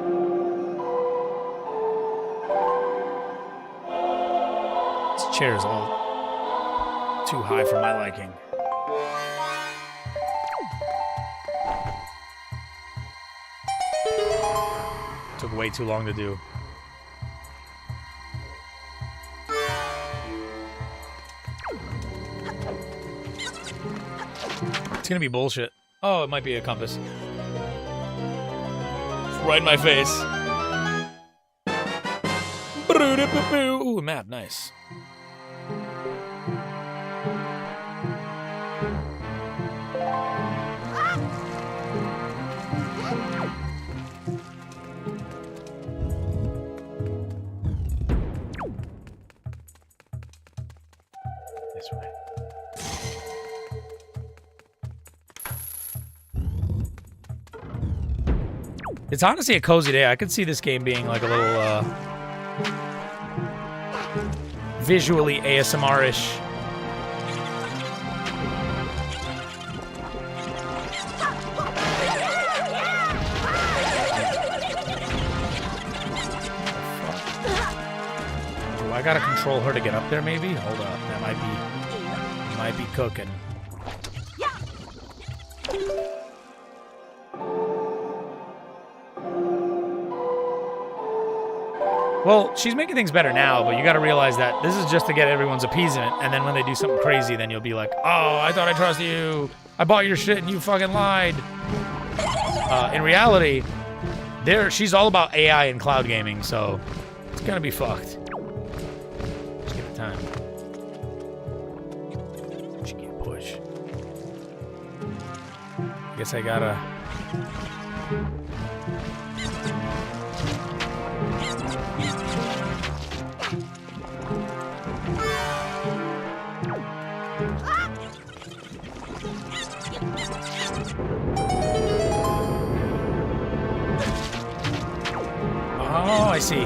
This chair is all too high for my liking. Took way too long to do. It's gonna be bullshit. Oh, it might be a compass. Right in my face. Ooh, map, nice. This way. It's honestly a cozy day. I could see this game being like a little visually ASMR-ish. Do I gotta control her to get up there maybe? Hold up. That might be cooking. Well, she's making things better now, but you got to realize that this is just to get everyone's appeasement, and then when they do something crazy, then you'll be like, oh, I thought I trusted you. I bought your shit and you fucking lied. In reality, she's all about AI and cloud gaming, so it's going to be fucked. Just give it time. She can't push. Guess I gotta... Oh, I see.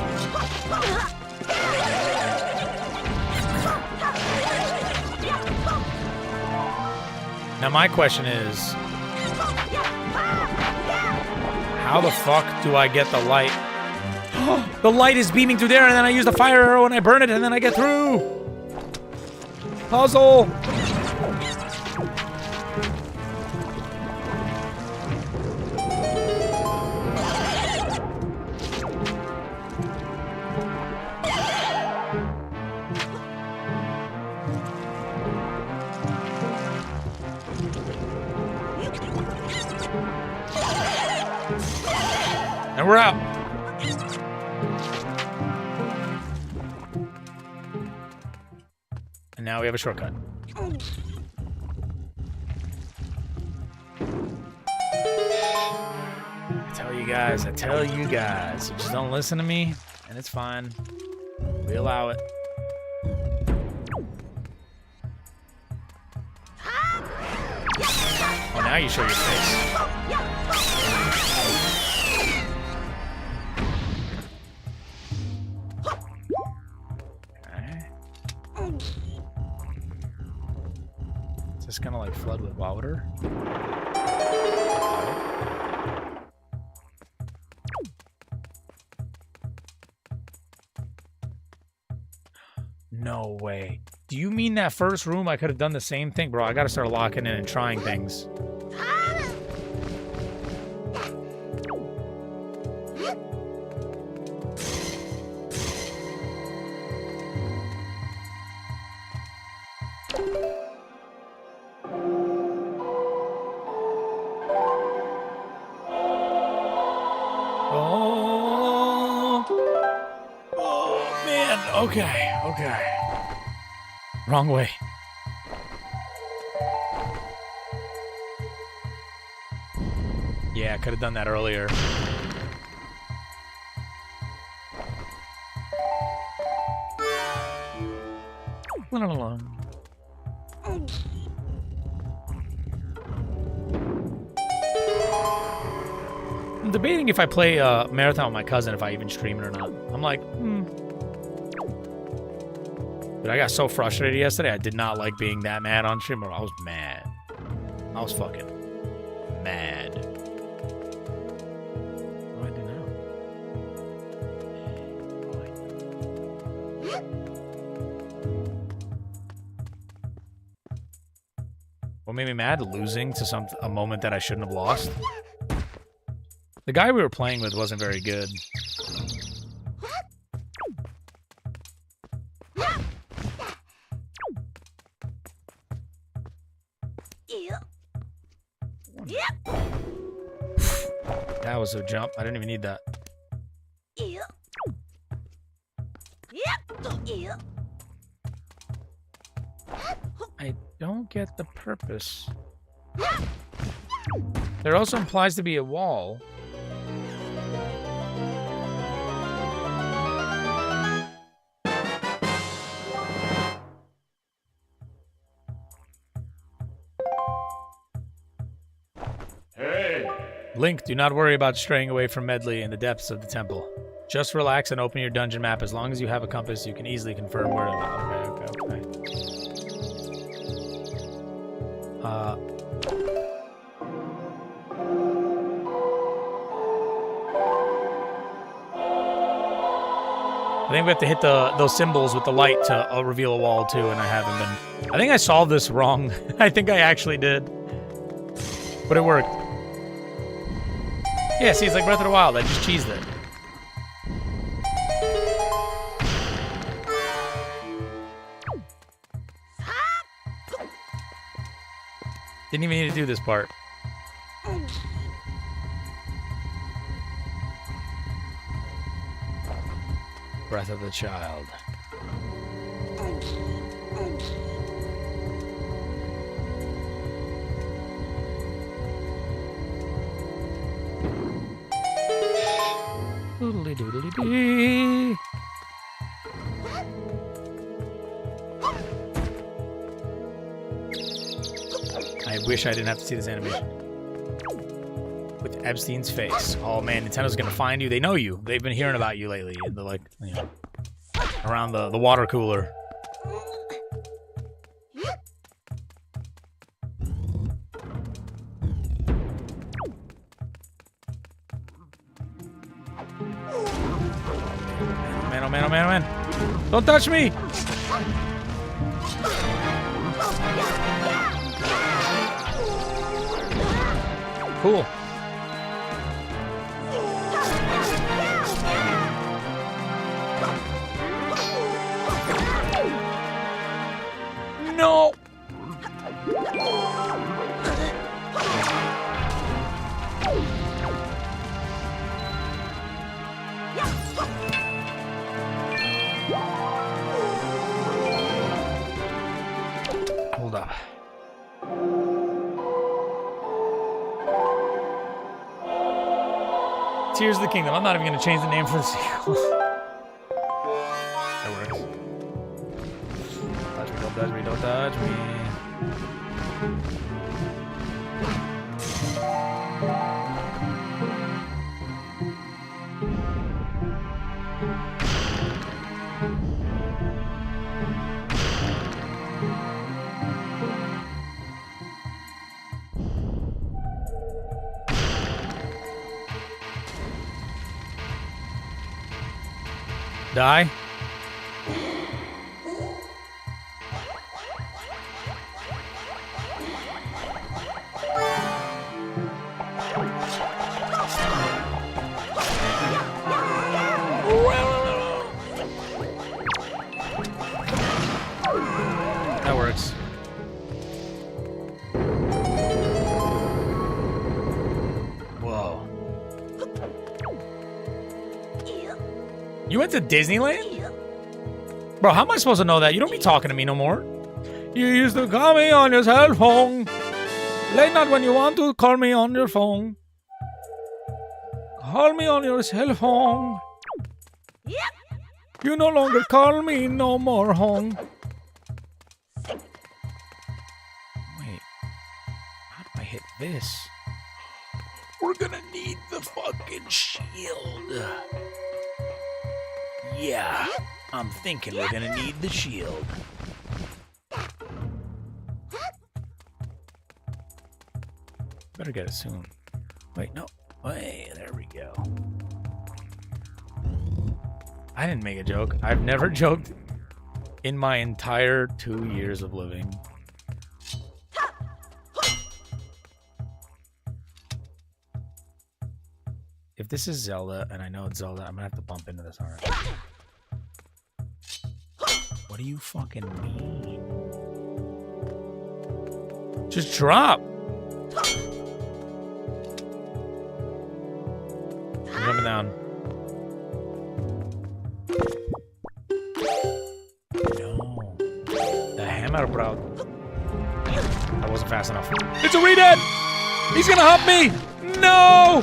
Now my question is, how the fuck do I get the light? The light is beaming through there, and then I use the fire arrow and I burn it, and then I get through. Puzzle. And we're out. And now we have a shortcut. I tell you guys. You just don't listen to me, and it's fine. We allow it. Oh, now you show your face. Is this gonna like flood with water? No way. Do you mean that first room I could have done the same thing? Bro, I gotta start locking in and trying things. Oh. Oh, man. Okay. Okay. Wrong way. Yeah, I could have done that earlier. I'm debating if I play Marathon with my cousin, if I even stream it or not. I'm like, But I got so frustrated yesterday. I did not like being that mad on stream. I was mad. I was fucking mad. What do I do now? What made me mad? Losing to a moment that I shouldn't have lost. The guy we were playing with wasn't very good. That was a jump. I didn't even need that. I don't get the purpose. There also implies to be a wall. Hey! Link, do not worry about straying away from Medley in the depths of the temple. Just relax and open your dungeon map. As long as you have a compass, you can easily confirm where... Okay. I think we have to hit those symbols with the light to reveal a wall, too, and I haven't been... I think I solved this wrong. I think I actually did. But it worked. Yeah, see, it's like Breath of the Wild. I just cheesed it. Didn't even need to do this part. Breath of the Child. Doodly doodly dee. I wish I didn't have to see this animation. With Epstein's face. Oh man, Nintendo's gonna find you. They know you. They've been hearing about you lately. In the, like, you know, around the water cooler. Man, oh man, oh man, oh man. Don't touch me! Cool. No. Hold up. Tears of the Kingdom. I'm not even going to change the name for the sequel. That works. Touch me, don't touch me, don't touch me. Die. That works. to Disneyland? Bro, how am I supposed to know that? You don't be talking to me no more. You used to call me on your cell phone. Late night when you want to call me on your phone. Call me on your cell phone. You no longer call me no more home. Wait. How do I hit this? We're gonna need the fucking shield. Yeah, I'm thinking we're gonna need the shield. Better get it soon. Wait, no. Wait, there we go. I didn't make a joke. I've never joked in my entire 2 years of living. If this is Zelda, and I know it's Zelda, I'm gonna have to bump into this already. What do you fucking mean? Just drop! I'm jumping down. No. The hammer, bro. That wasn't fast enough. It's a Redead! He's gonna hump me! No!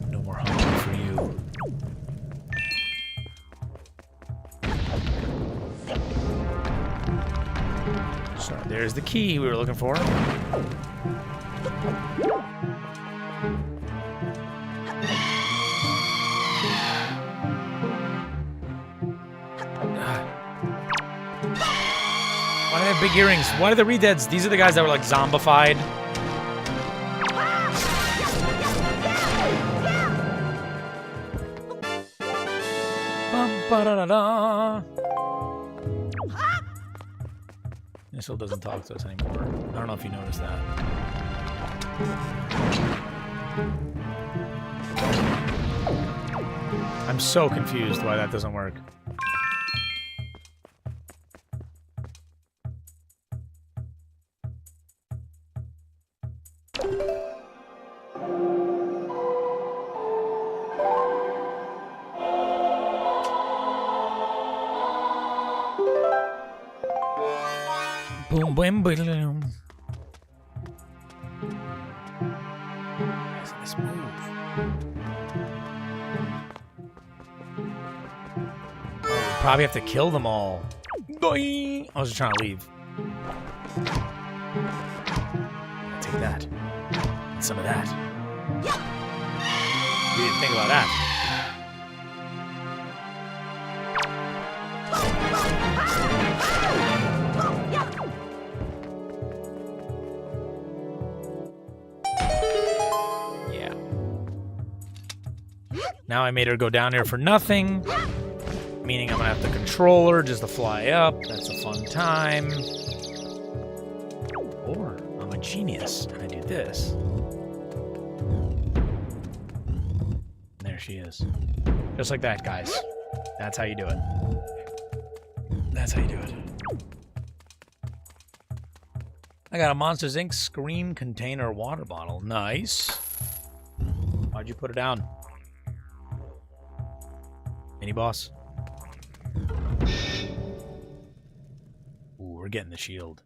No more humping for you. So there's the key we were looking for. Why do they have big earrings? Why are the Redeads? These are the guys that were like zombified. Ba-da-da-da. It still doesn't talk to us anymore. I don't know if you noticed that. I'm so confused why that doesn't work. Boom, boom, boom. Let's move. Oh, we probably have to kill them all. Boing. I was just trying to leave. Take that. And some of that. You didn't think about that. Now I made her go down here for nothing, meaning I'm gonna have to control her just to fly up. That's a fun time. Or I'm a genius and I do this. And there she is. Just like that, guys. That's how you do it. That's how you do it. I got a Monsters Inc. Scream container water bottle. Nice. Why'd you put it down? Mini boss. Ooh, we're getting the shield.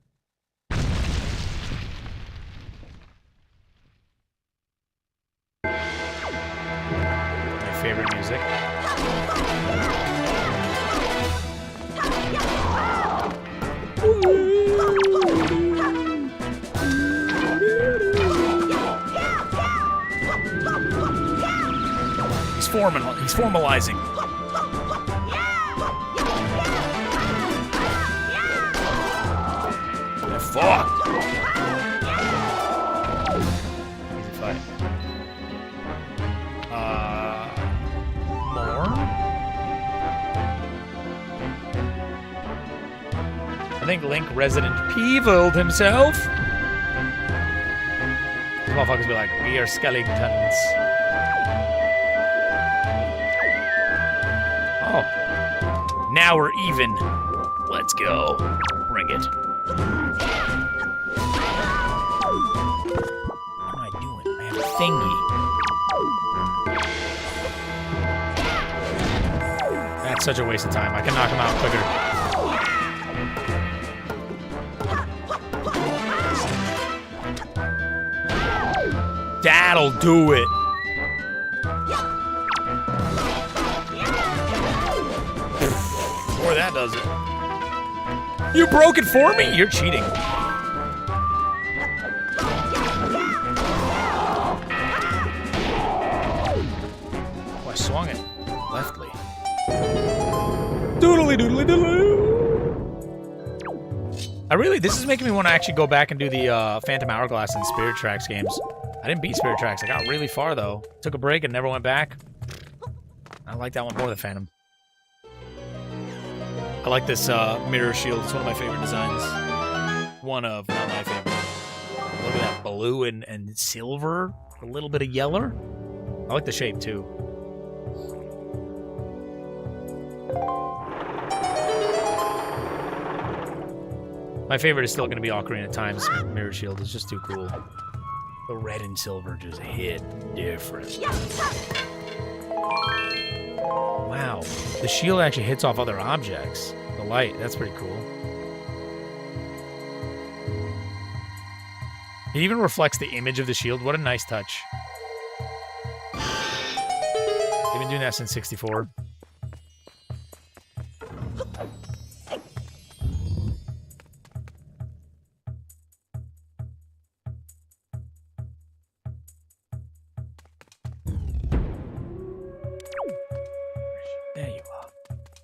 My favorite music. He's formalizing. Fuck! Easy fight. More? I think Link Resident Peevilled himself. These motherfuckers be like, we are skeletons. Oh. Now we're even. Let's go. Bring it. What am I doing? I have a thingy. That's such a waste of time. I can knock him out quicker. That'll do it. Or that does it. You broke it for me? You're cheating. Oh, I swung it. Leftly. Doodly doodly doodly. This is making me want to actually go back and do the Phantom Hourglass and Spirit Tracks games. I didn't beat Spirit Tracks. I got really far, though. Took a break and never went back. I like that one more than Phantom. I like this mirror shield. It's one of my favorite designs. One of, not my favorite. Look at that blue and silver. A little bit of yellow. I like the shape, too. My favorite is still going to be Ocarina of Time's mirror shield. It's just too cool. The red and silver just hit different. Wow. The shield actually hits off other objects. The light, that's pretty cool. It even reflects the image of the shield. What a nice touch. They've been doing that since 64.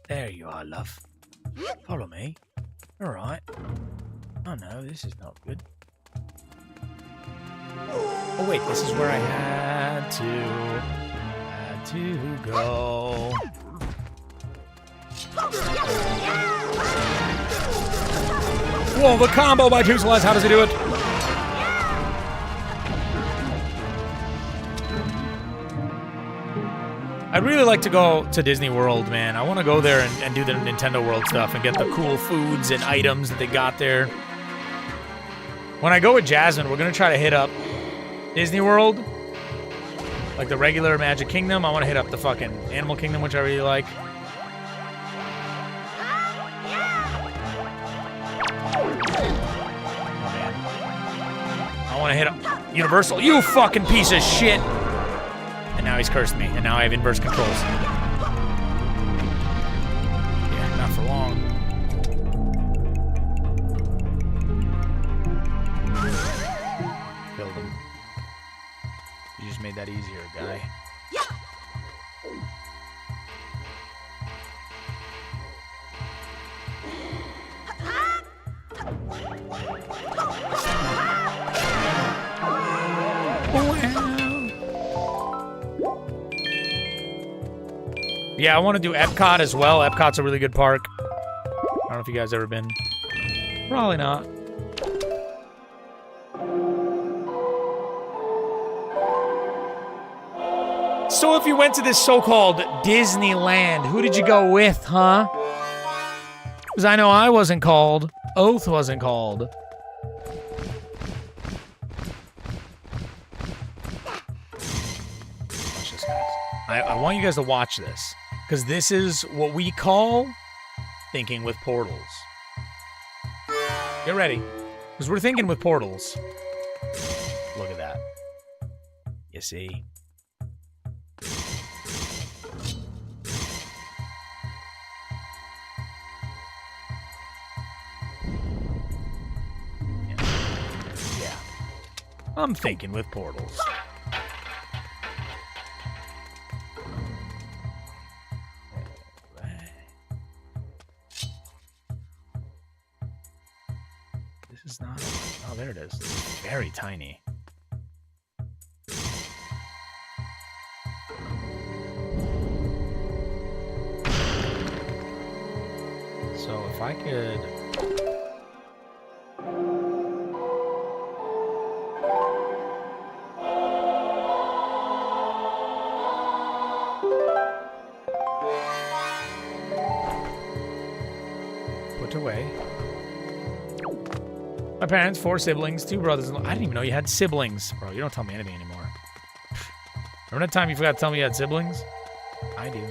There you are, love. Follow me. All right. Oh no, this is not good. Oh wait, this is where I had to go. Whoa, the combo by Toothless. How does he do it? I'd really like to go to Disney World, man. I want to go there and do the Nintendo World stuff and get the cool foods and items that they got there. When I go with Jasmine, we're going to try to hit up Disney World. Like the regular Magic Kingdom. I want to hit up the fucking Animal Kingdom, which I really like. I want to hit up Universal. You fucking piece of shit! And now he's cursed me, and now I have inverse controls. Yeah, not for long. Killed him. You just made that easier, guy. Yeah, I want to do Epcot as well. Epcot's a really good park. I don't know if you guys ever been. Probably not. So if you went to this so-called Disneyland, who did you go with, huh? Because I know I wasn't called. Oath wasn't called. Watch this, guys. I want you guys to watch this. Because this is what we call thinking with portals. Get ready. Because we're thinking with portals. Look at that. You see? Yeah. I'm thinking with portals. Is not. Oh, there it is. It's very tiny. So if I could. Put to My parents, 4 siblings, 2 brothers. I didn't even know you had siblings. Bro, you don't tell me anything anymore. Remember that time you forgot to tell me you had siblings? I do.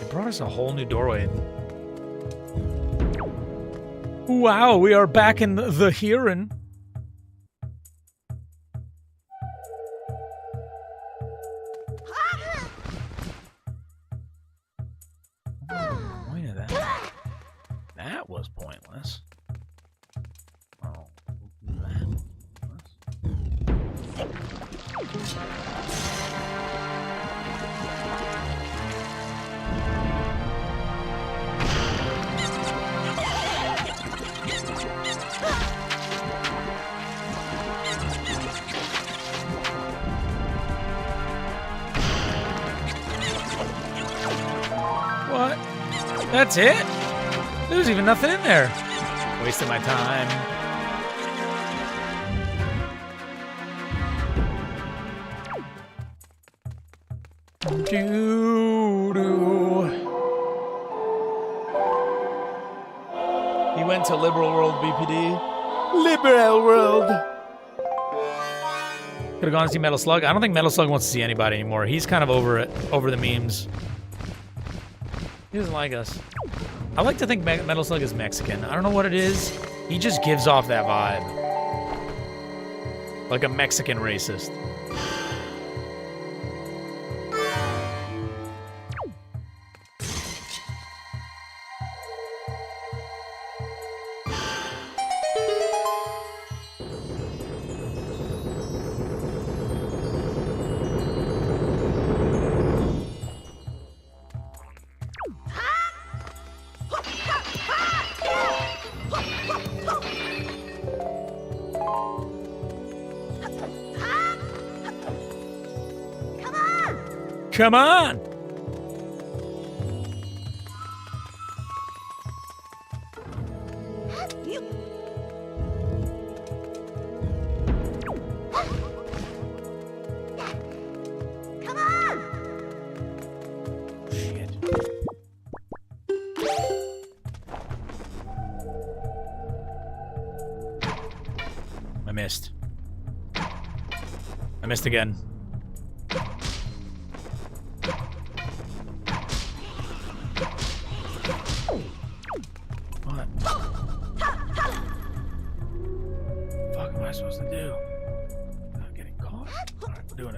Brought us a whole new doorway. Wow, we are back in the hearing. Point of that. That was pointless. Oh, that was What? That's it? There's even nothing in there. Wasting my time. Doo-doo. He went to Liberal World BPD. Liberal World. Could have gone to see Metal Slug. I don't think Metal Slug wants to see anybody anymore. He's kind of over it, over the memes. He doesn't like us. I like to think Metal Slug is Mexican. I don't know what it is. He just gives off that vibe. Like a Mexican racist. Come on! Come on! Shit. I missed. I missed again.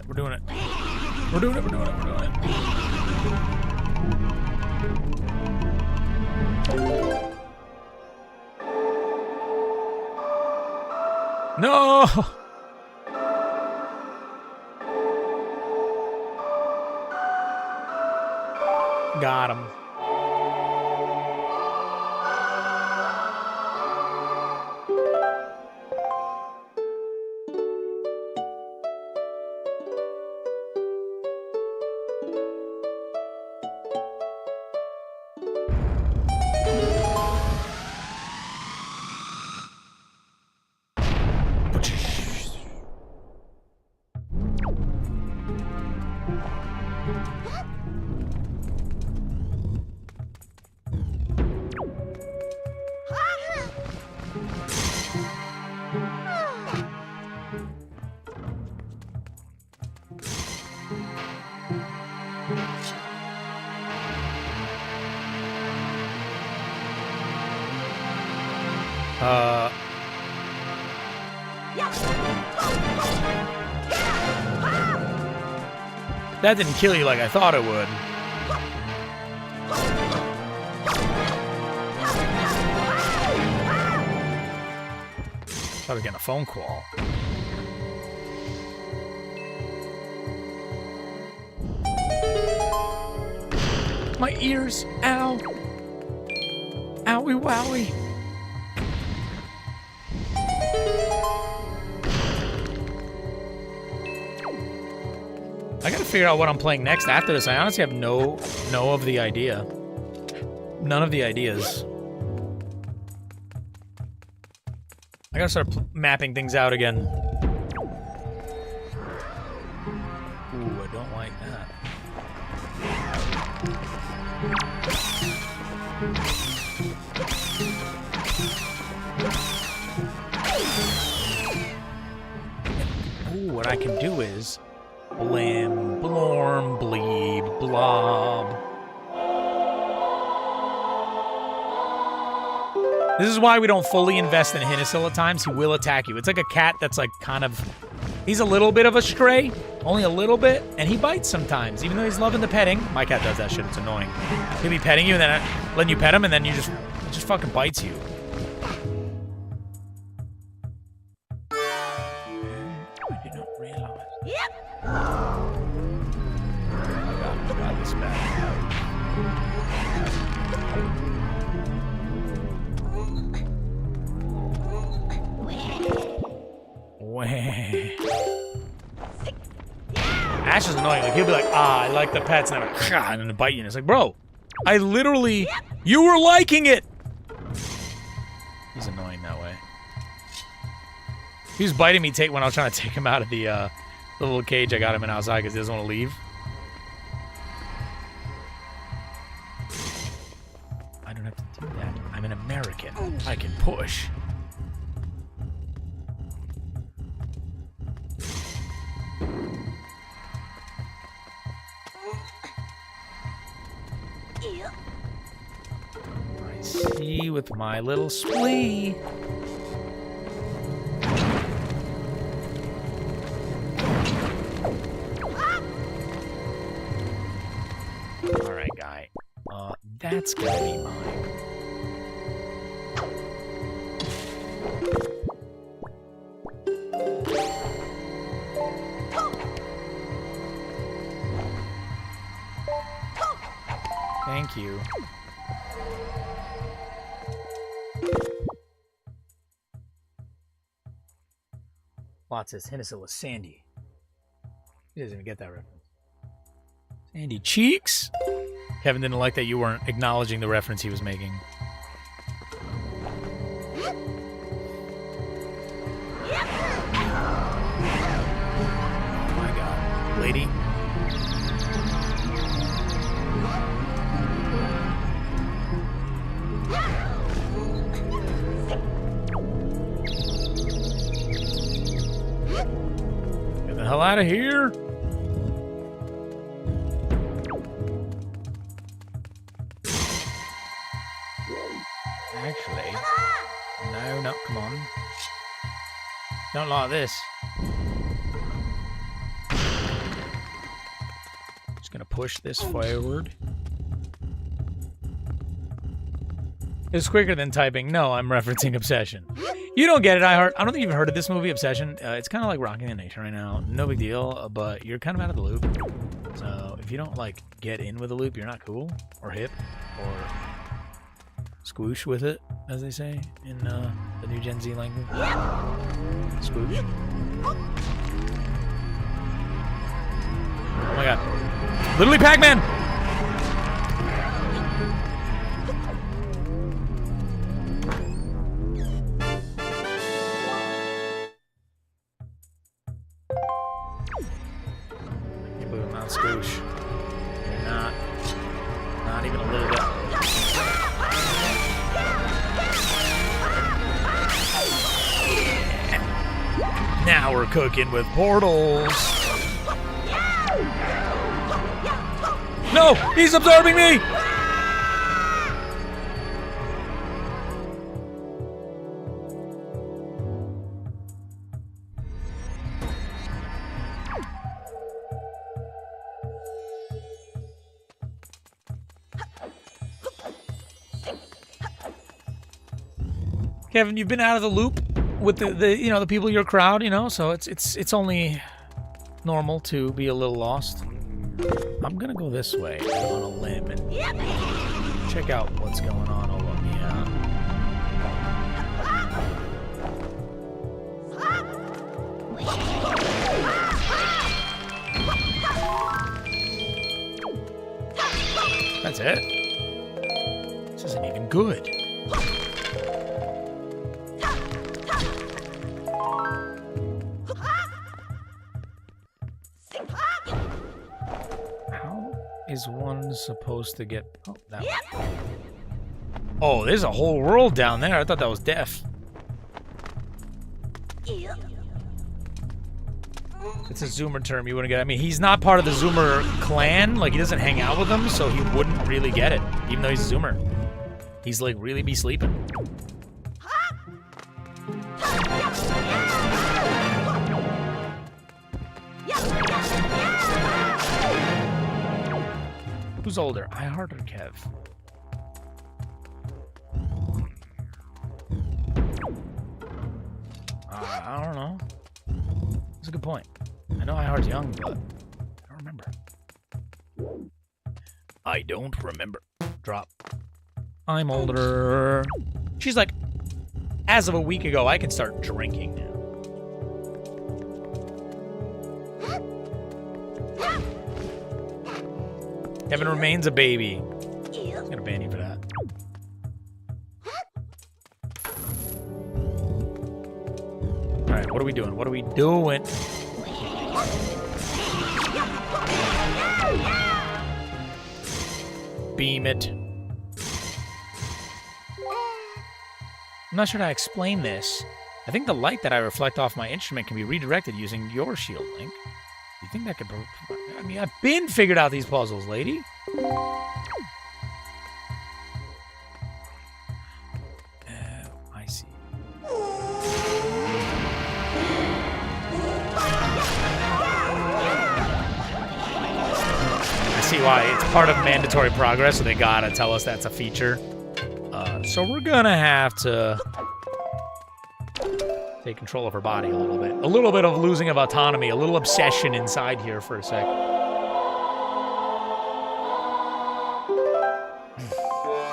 We're doing it. We're doing it. We're doing it. We're doing it. No! Got him. That didn't kill you like I thought it would. Thought I was getting a phone call. My ears, ow. Owie wowie. I gotta figure out what I'm playing next after this. I honestly have no of the idea. None of the ideas. I gotta start mapping things out again. Ooh, I don't like that. Ooh, what I can do is blam, blorm, bleeb, blob. This is why we don't fully invest in Hinasil at times. He will attack you. It's like a cat that's like kind of... He's a little bit of a stray. Only a little bit. And he bites sometimes. Even though he's loving the petting. My cat does that shit. It's annoying. He'll be petting you and then letting you pet him and then you just fucking bites you. I did not realize. Yep. Oh my god, I got this bad. Ash is annoying. Like, he'll be like, I like the pets, and then bite you. And it's like, bro, I literally, you were liking it. He's annoying that way. He was biting me when I was trying to take him out of the little cage I got him in outside because he doesn't want to leave. I don't have to do that. I'm an American. I can push. I see with my little splee. Alright, guy. That's gonna be mine. Thank you. Plot says Hinasil was Sandy. He doesn't even get that reference. Sandy Cheeks? Kevin didn't like that you weren't acknowledging the reference he was making. Oh my god. Lady? Get the hell out of here. Actually, no, come on. Don't like this. Just gonna push this forward. It's quicker than typing. No, I'm referencing Obsession. You don't get it, I don't think you've heard of this movie, Obsession. It's kind of like Rocking the Nation right now. No big deal, but you're kind of out of the loop. So if you don't, like, get in with the loop, you're not cool or hip or squoosh with it, as they say in the new Gen Z language. Squoosh. Oh my god. Literally Pac-Man! Scoosh. You're not even a little bit. Now we're cooking with portals. No, he's absorbing me. Kevin, you've been out of the loop with the people in your crowd, so it's only normal to be a little lost. I'm gonna go this way on a limb and check out what's going on over here. That's it? This isn't even good. How is one supposed to get... Oh, that one. Oh, there's a whole world down there. I thought that was death. It's a Zoomer term you wouldn't get. I mean, he's not part of the Zoomer clan. Like, he doesn't hang out with them, so he wouldn't really get it, even though he's a Zoomer. He's, like, really be sleeping. Who's older? I heart or Kev? I don't know. That's a good point. I know I heart's young, but I don't remember. I don't remember. Drop. I'm older. She's like, as of a week ago, I can start drinking now. Kevin remains a baby. I'm gonna ban you for that. Alright, what are we doing? What are we doing? Beam it. I'm not sure how to explain this. I think the light that I reflect off my instrument can be redirected using your shield, Link. You think that could... I mean, I've been figured out these puzzles, lady. I see. I see why. It's part of mandatory progress, so they gotta tell us that's a feature. So we're gonna have to take control of her body a little bit. A little bit of losing of autonomy, a little obsession inside here for a sec.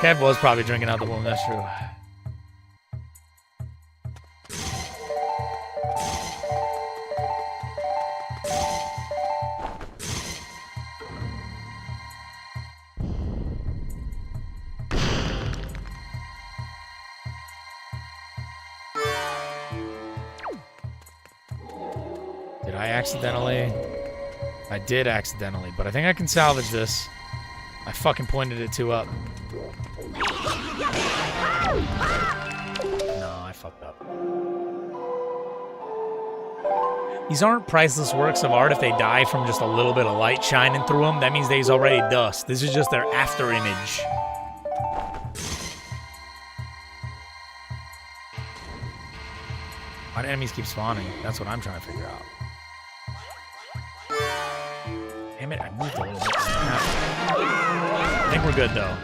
Kev was probably drinking out the womb, that's true. Did I accidentally? I did accidentally, but I think I can salvage this. I fucking pointed it too up. No, I fucked up. These aren't priceless works of art if they die from just a little bit of light shining through them. That means they's already dust. This is just their after image. Why do enemies keep spawning? That's what I'm trying to figure out. Damn it, I moved a little bit. I think we're good, though.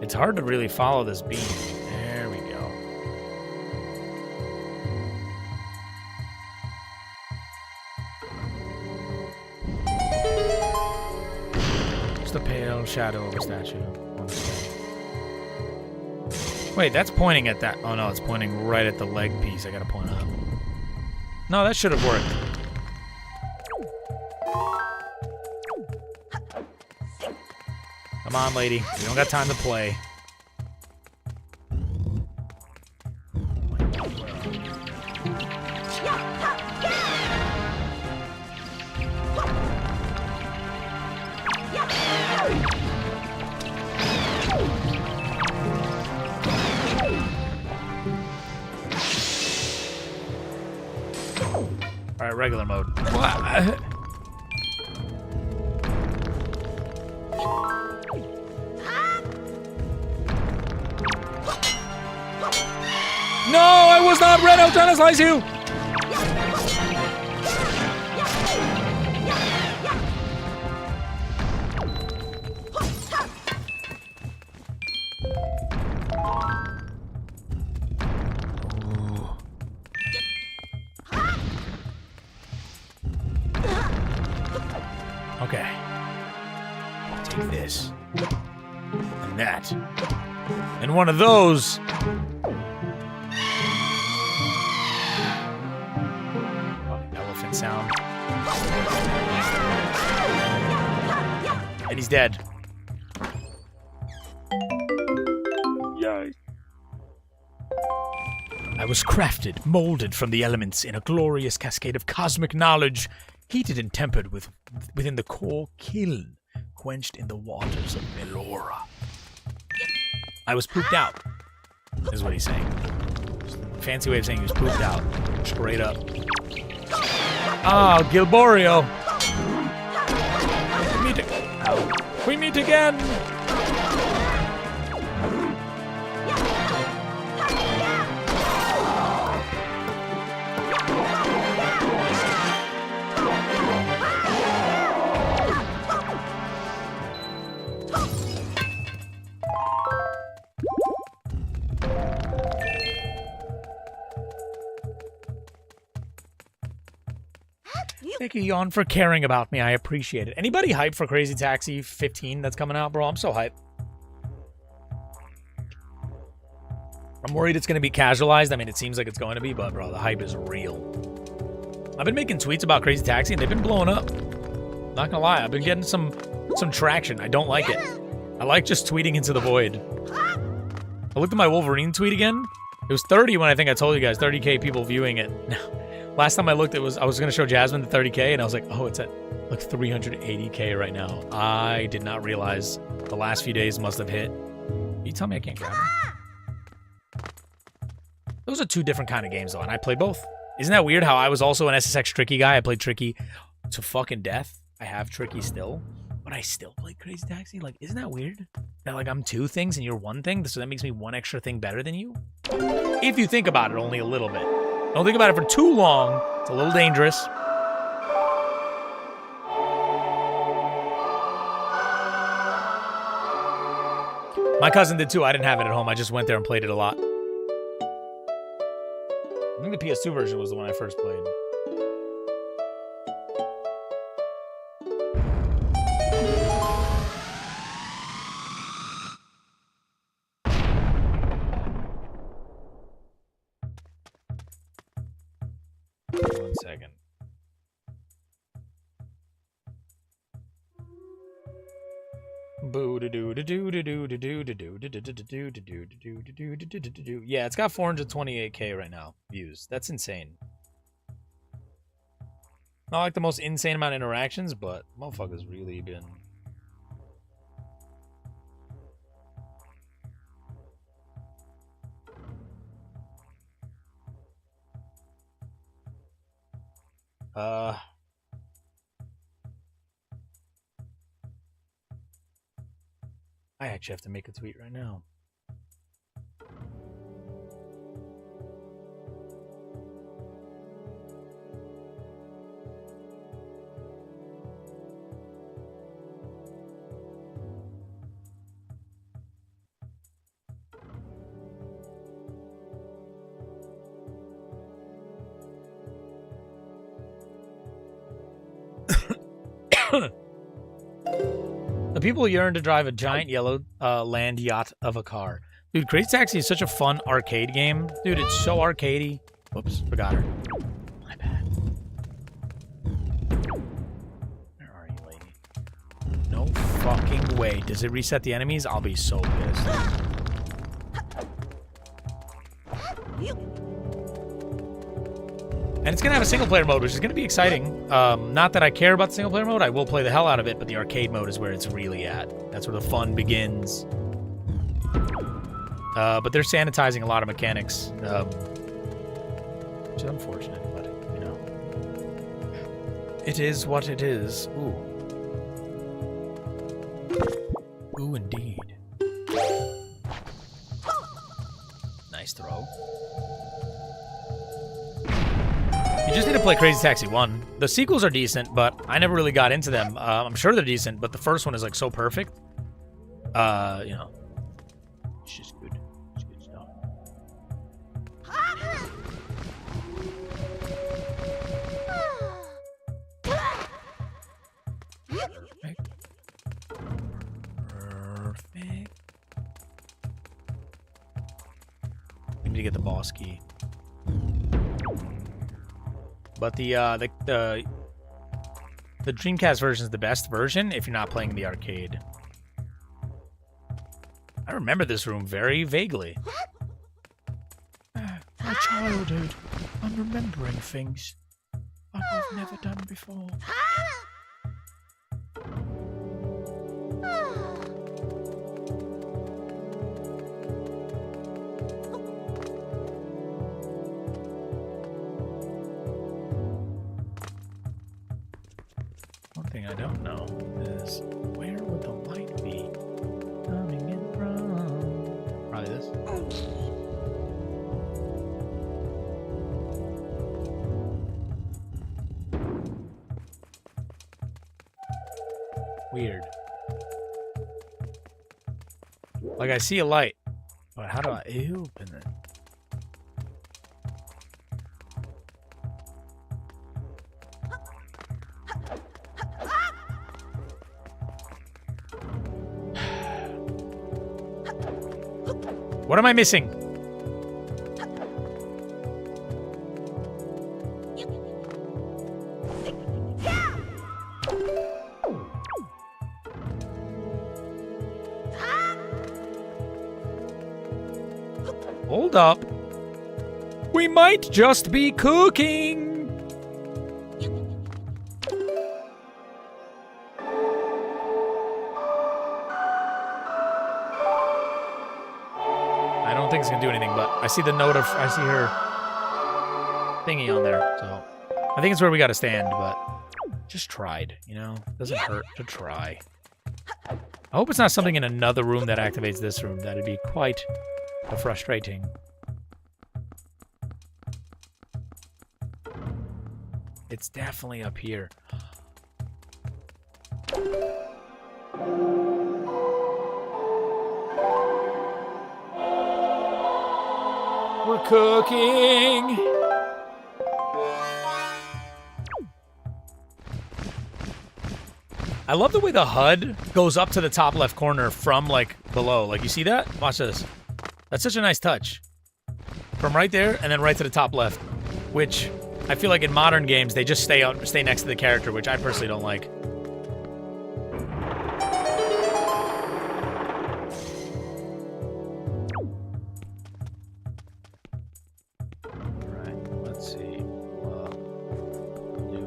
It's hard to really follow this beam. There we go. Just a pale shadow of a statue on the screen. Wait, that's pointing at that. Oh, no, it's pointing right at the leg piece. I gotta point up. No, that should have worked. Come on, lady. We don't got time to play. All right, regular mode. No, I was not red. I was trying to slice you. Okay. Take this. And that. And one of those. Elephant sound. And he's dead. Yay. I was crafted, molded from the elements in a glorious cascade of cosmic knowledge, heated and tempered within the core kiln, quenched in the waters of Melora. I was pooped out, is what he's saying. Fancy way of saying he was pooped out. Straight up. Ah, Gilborio. We meet again. Thank you, Yawn, for caring about me. I appreciate it. Anybody hyped for Crazy Taxi 15 that's coming out, bro? I'm so hyped. I'm worried it's going to be casualized. I mean, it seems like it's going to be, but, bro, the hype is real. I've been making tweets about Crazy Taxi, and they've been blowing up. Not gonna lie, I've been getting some traction. I don't like it. I like just tweeting into the void. I looked at my Wolverine tweet again. It was 30 when I think I told you guys, 30K people viewing it. Last time I looked, I was going to show Jasmine the 30K, and I was like, oh, it's at like 380K right now. I did not realize the last few days must have hit. You tell me I can't grab them. Those are two different kind of games, though, and I play both. Isn't that weird how I was also an SSX Tricky guy? I played Tricky to fucking death. I have Tricky still, but I still play Crazy Taxi. Like, isn't that weird? That, like, I'm two things and you're one thing, so that makes me one extra thing better than you? If you think about it only a little bit. Don't think about it for too long. It's a little dangerous. My cousin did too. I didn't have it at home. I just went there and played it a lot. I think the PS2 version was the one I first played. One second. Yeah, it's got 428K right now views. That's insane. Not like the most insane amount of interactions, but motherfuckers really been. I actually have to make a tweet right now. The people yearn to drive a giant yellow land yacht of a car. Dude, Crazy Taxi is such a fun arcade game. Dude, it's so arcadey. Whoops, forgot her. My bad. Where are you, lady? No fucking way. Does it reset the enemies? I'll be so pissed. And it's going to have a single-player mode, which is going to be exciting. Not that I care about the single-player mode. I will play the hell out of it, but the arcade mode is where it's really at. That's where the fun begins. But they're sanitizing a lot of mechanics, which is unfortunate, but, you know. It is what it is. Ooh. Ooh, indeed. Nice throw. You just need to play Crazy Taxi 1. The sequels are decent, but I never really got into them. I'm sure they're decent, but the first one is like so perfect. You know, it's just good. It's good stuff. Perfect. Perfect. We need to get the boss key. But the Dreamcast version is the best version if you're not playing the arcade. I remember this room very vaguely. My childhood. I'm remembering things I've never done before. One thing I don't know is where would the light be coming in from? Probably this. Weird. Like I see a light, but how do I open it? What am I missing? Hold up. We might just be cooking. I don't think it's gonna do anything, but I see the note of, I see her thingy on there, so I think it's where we gotta stand, but just tried, you know? Doesn't hurt to try. I hope it's not something in another room that activates this room. That'd be quite frustrating. It's definitely up here. We're cooking. I love the way the HUD goes up to the top left corner from like below. Like you see that? Watch this. That's such a nice touch. From right there and then right to the top left, which I feel like in modern games they just stay next to the character, which I personally don't like. Alright, let's see. Do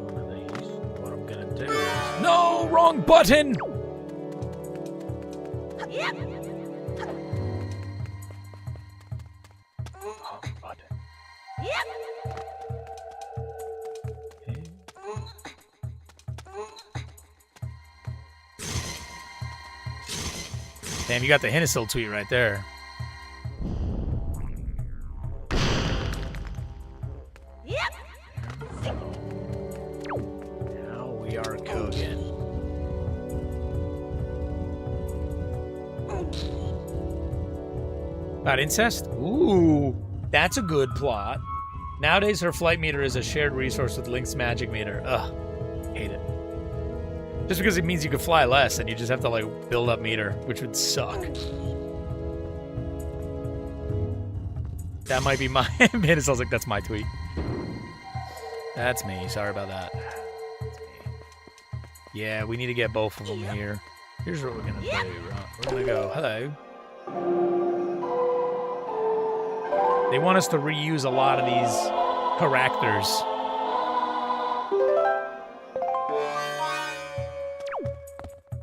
one of these. What I'm gonna do is... No! Wrong button! Damn, you got the Hinnisil tweet right there. Now we are cooking. About incest? Ooh, that's a good plot. Nowadays, her flight meter is a shared resource with Link's magic meter. Ugh, hate it. Just because it means you could fly less and you just have to, like, build up meter, which would suck. That might be my... Man, it sounds like that's my tweet. That's me. Sorry about that. That's me. Yeah, we need to get both of them here. Here's what we're going to do. We're going to go, hello. They want us to reuse a lot of these characters.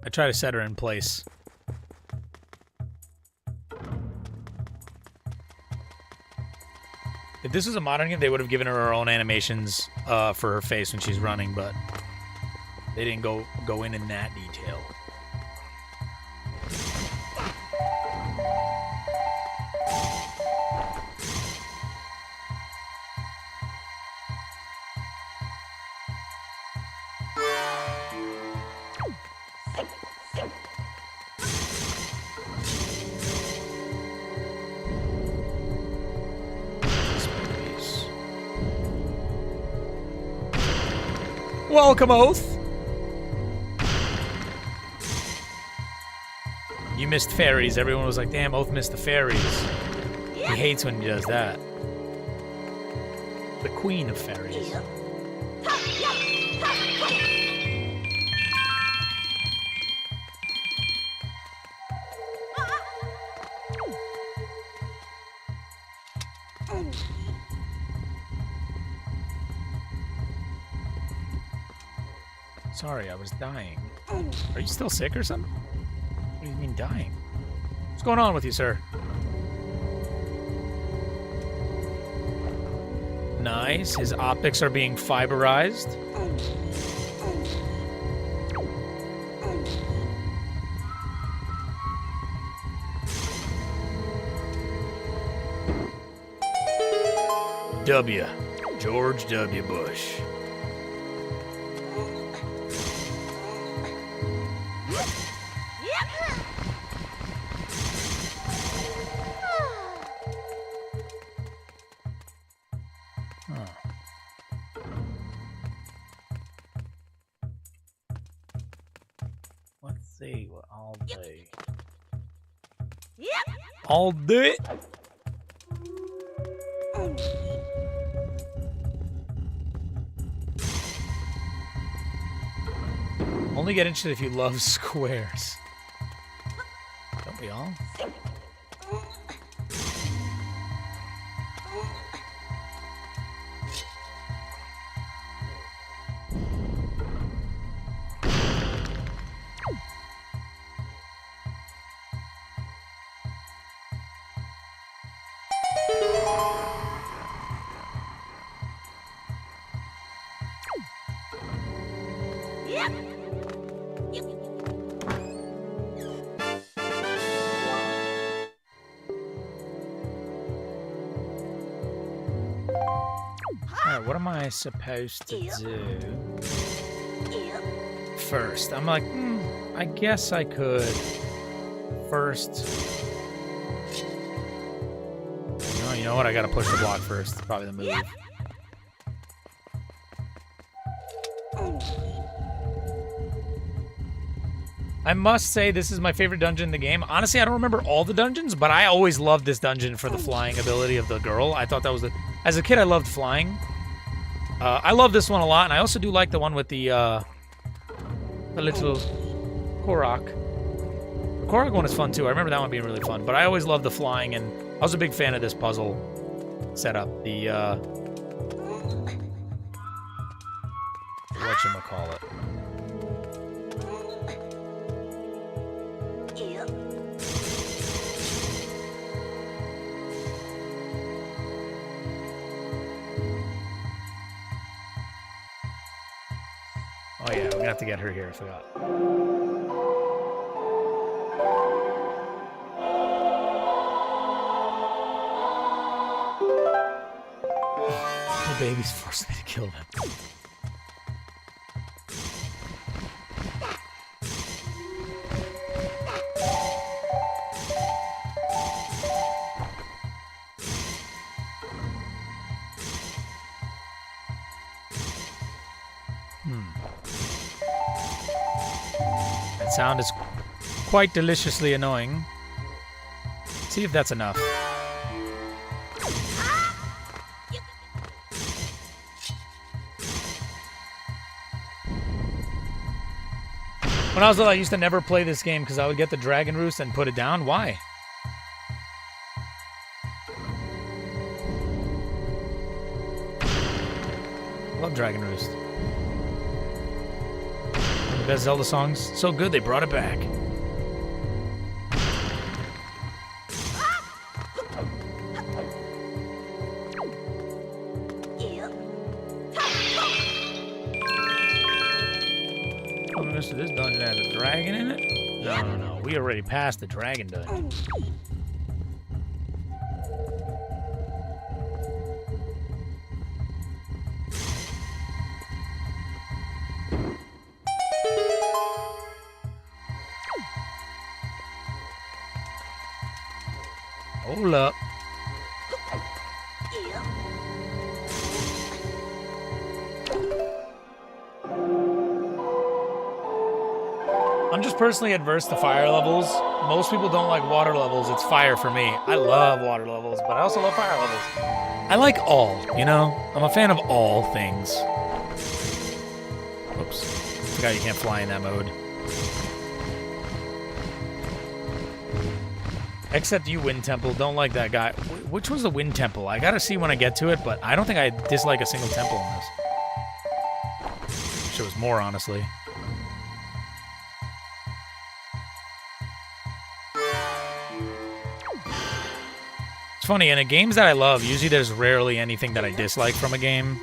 I try to set her in place. If this was a modern game, they would have given her her own animations for her face when she's running, but they didn't go in that detail. Welcome, Oath. You missed fairies. Everyone was like, damn, Oath missed the fairies. He hates when he does that. The queen of fairies. Sorry, I was dying. Are you still sick or something? What do you mean dying? What's going on with you, sir? Nice. His optics are being fiberized. W. George W. Bush. Let's see what I'll do. I'll do it. Only get interested if you love squares. Don't we all? Alright, what am I supposed to do first? I'm like, I guess I could first. No, you know what? I gotta push the block first. Probably the move. I must say this is my favorite dungeon in the game. Honestly, I don't remember all the dungeons, but I always loved this dungeon for the flying ability of the girl. I thought that was as a kid, I loved flying. I love this one a lot, and I also do like the one with the little Korok. The Korok one is fun too. I remember that one being really fun, but I always loved the flying, and I was a big fan of this puzzle setup. The whatchamacallit. Oh yeah, we're gonna have to get her here, I forgot. The baby's forced me to kill them. That sound is quite deliciously annoying. See if that's enough. When I was little, I used to never play this game because I would get the Dragon Roost and put it down. Why? I love Dragon Roost. One of the best Zelda songs. So good, they brought it back. So this dungeon has a dragon in it? No, no, no. We already passed the dragon dungeon. Hold up. I'm just personally adverse to fire levels. Most people don't like water levels. It's fire for me. I love water levels, but I also love fire levels. I like all, you know? I'm a fan of all things. Oops. Forgot you can't fly in that mode. Except you, Wind Temple. Don't like that guy. Which was the Wind Temple? I gotta see when I get to it, but I don't think I dislike a single temple in this. Wish it was more, honestly. It's funny, in games that I love, usually there's rarely anything that I dislike from a game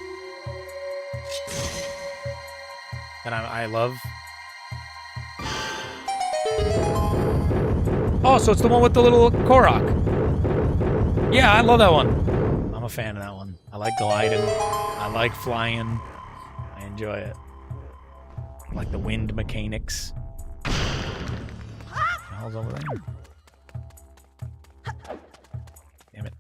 that I love. Oh, so it's the one with the little Korok. Yeah, I love that one. I'm a fan of that one. I like gliding. I like flying. I enjoy it. I like the wind mechanics. What the hell's over there? Damn it.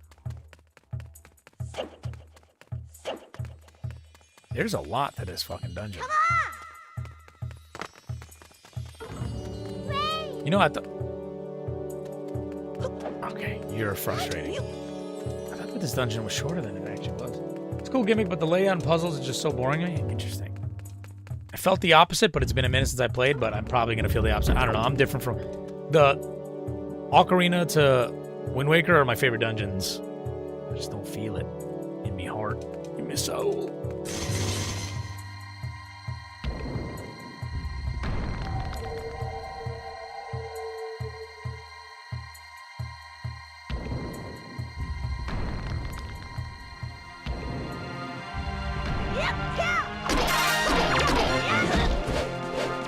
There's a lot to this fucking dungeon. You know, okay, you're frustrating. I thought that this dungeon was shorter than it actually was. It's a cool gimmick, but the layout and puzzles is just so boring. Interesting. I felt the opposite, but it's been a minute since I played, but I'm probably going to feel the opposite. I don't know. I'm different from... The Ocarina to Wind Waker are my favorite dungeons. I just don't feel it in me heart, in my soul.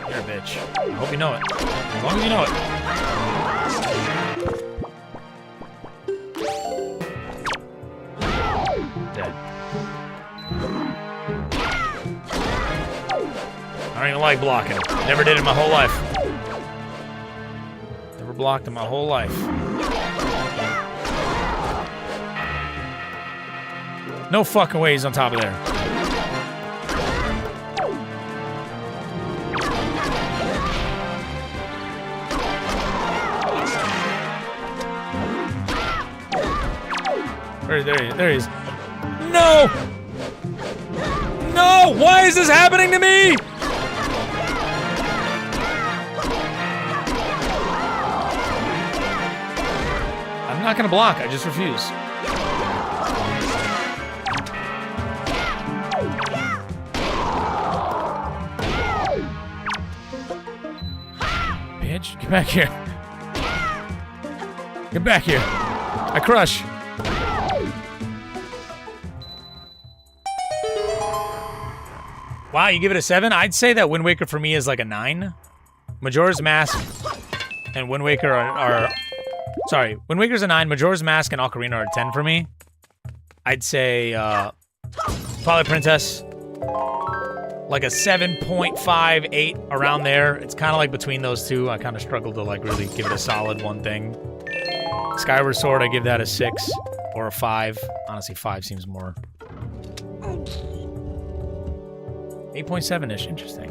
You're a bitch. I hope you know it. As long as you know it. Dead. I don't even like blocking. Never did in my whole life. Never blocked in my whole life. No fucking way he's on top of there. There he is. No! No! Why is this happening to me? I'm not gonna block. I just refuse. Bitch, get back here. Get back here. I crush. Wow, you give it a 7? I'd say that Wind Waker for me is like a 9. Majora's Mask and Wind Waker are sorry, Wind Waker's a 9, Majora's Mask and Ocarina are a 10 for me. I'd say Twilight Princess like a 7.5, 8 around there. It's kind of like between those two. I kind of struggle to like really give it a solid one thing. Skyward Sword, I give that a 6 or a 5. Honestly, 5 seems more. 8.7-ish. Interesting.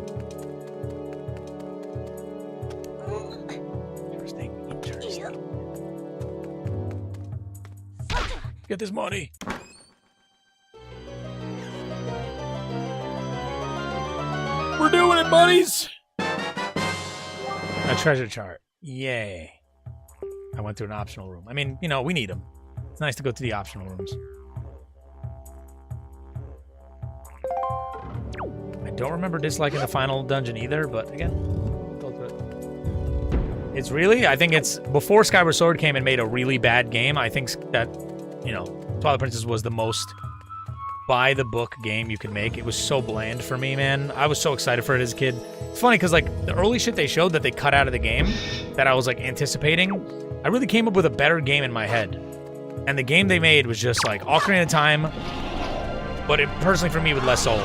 Interesting. Get this money. We're doing it, buddies! A treasure chart. Yay. I went to an optional room. I mean, you know, we need them. It's nice to go to the optional rooms. I don't remember disliking the final dungeon either, but again, go through it. It's really, I think it's, before Skyward Sword came and made a really bad game, I think that, you know, Twilight Princess was the most by-the-book game you could make. It was so bland for me, man. I was so excited for it as a kid. It's funny, because, like, the early shit they showed that they cut out of the game, that I was, like, anticipating, I really came up with a better game in my head. And the game they made was just, like, Ocarina of Time, but it, personally for me, with less soul.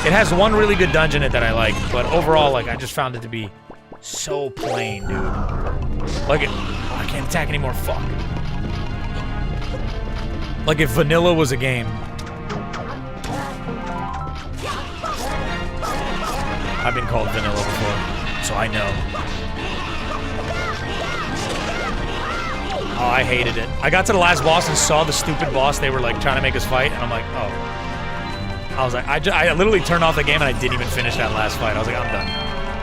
It has one really good dungeon in it that I like, but overall, like, I just found it to be so plain, dude. Like, I can't attack anymore, fuck. Like if vanilla was a game. I've been called vanilla before, so I know. Oh, I hated it. I got to the last boss and saw the stupid boss they were like trying to make us fight, and I'm like, oh. I was like, I literally turned off the game and I didn't even finish that last fight. I was like, I'm done.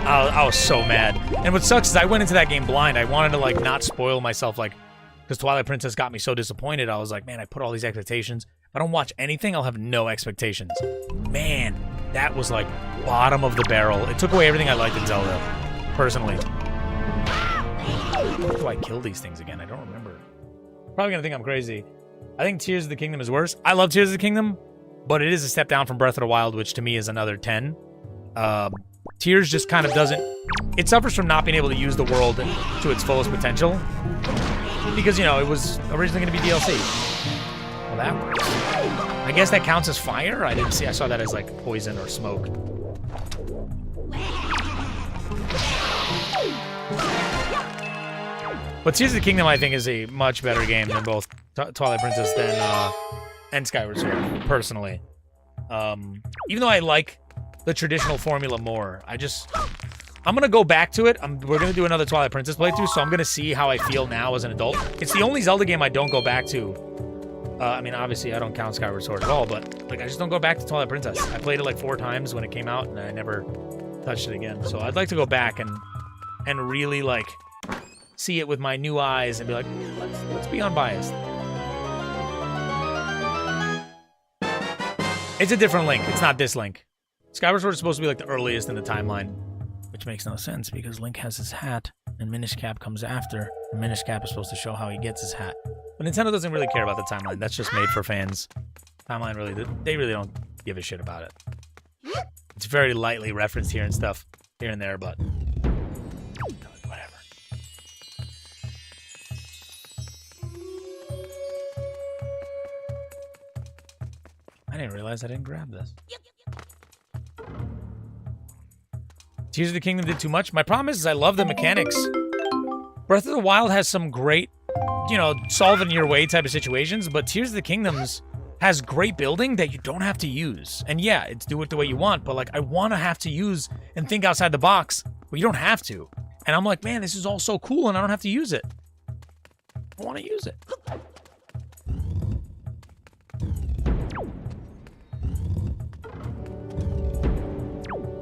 I was so mad. And what sucks is I went into that game blind. I wanted to like not spoil myself, like, because Twilight Princess got me so disappointed. I was like, man, I put all these expectations. If I don't watch anything, I'll have no expectations. Man, that was like bottom of the barrel. It took away everything I liked in Zelda, personally. How do I kill these things again? I don't remember. Probably gonna think I'm crazy. I think Tears of the Kingdom is worse. I love Tears of the Kingdom, but it is a step down from Breath of the Wild, which to me is another 10. Tears just kind of doesn't... It suffers from not being able to use the world to its fullest potential. Because, you know, it was originally going to be DLC. Well, that works. I guess that counts as fire? I didn't see. I saw that as, like, poison or smoke. But Tears of the Kingdom, I think, is a much better game than both Twilight Princess and Skyward Sword, personally. Even though I like the traditional formula more, I'm gonna go back to it. We're gonna do another Twilight Princess playthrough, so I'm gonna see how I feel now as an adult. It's the only Zelda game I don't go back to. I mean, obviously, I don't count Skyward Sword at all, but like, I just don't go back to Twilight Princess. I played it like 4 times when it came out, and I never touched it again. So I'd like to go back and really like see it with my new eyes and be like, let's be unbiased. It's a different Link. It's not this Link. Skyward Sword is supposed to be like the earliest in the timeline, which makes no sense because Link has his hat and Minish Cap comes after. And Minish Cap is supposed to show how he gets his hat. But Nintendo doesn't really care about the timeline. That's just made for fans. Timeline really, they really don't give a shit about it. It's very lightly referenced here and stuff, here and there, but whatever. I didn't realize I didn't grab this. Tears of the Kingdom did too much. My problem is I love the mechanics. Breath of the Wild has some great, you know, solve in your way type of situations, but Tears of the Kingdoms has great building that you don't have to use. And yeah, it's do it the way you want, but like I want to have to use and think outside the box, but you don't have to. And I'm like, man, this is all so cool and I don't have to use it. I want to use it.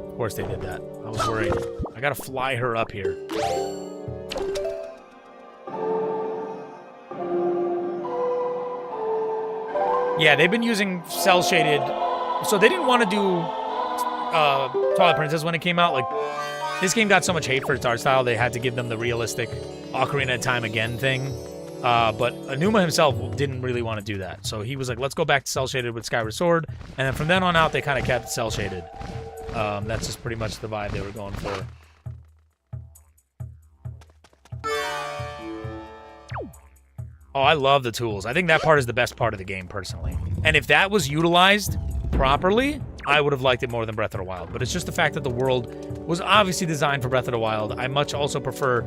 Of course they did that. I was worried. I gotta fly her up here. Yeah, they've been using cell shaded. So they didn't want to do Twilight Princess when it came out. Like, this game got so much hate for its art style, they had to give them the realistic Ocarina of Time again thing. But Aonuma himself didn't really want to do that. So he was like, let's go back to cell shaded with Skyward Sword. And then from then on out, they kind of kept cell shaded. That's just pretty much the vibe they were going for. Oh, I love the tools. I think that part is the best part of the game, personally. And if that was utilized properly, I would have liked it more than Breath of the Wild. But it's just the fact that the world was obviously designed for Breath of the Wild. I much also prefer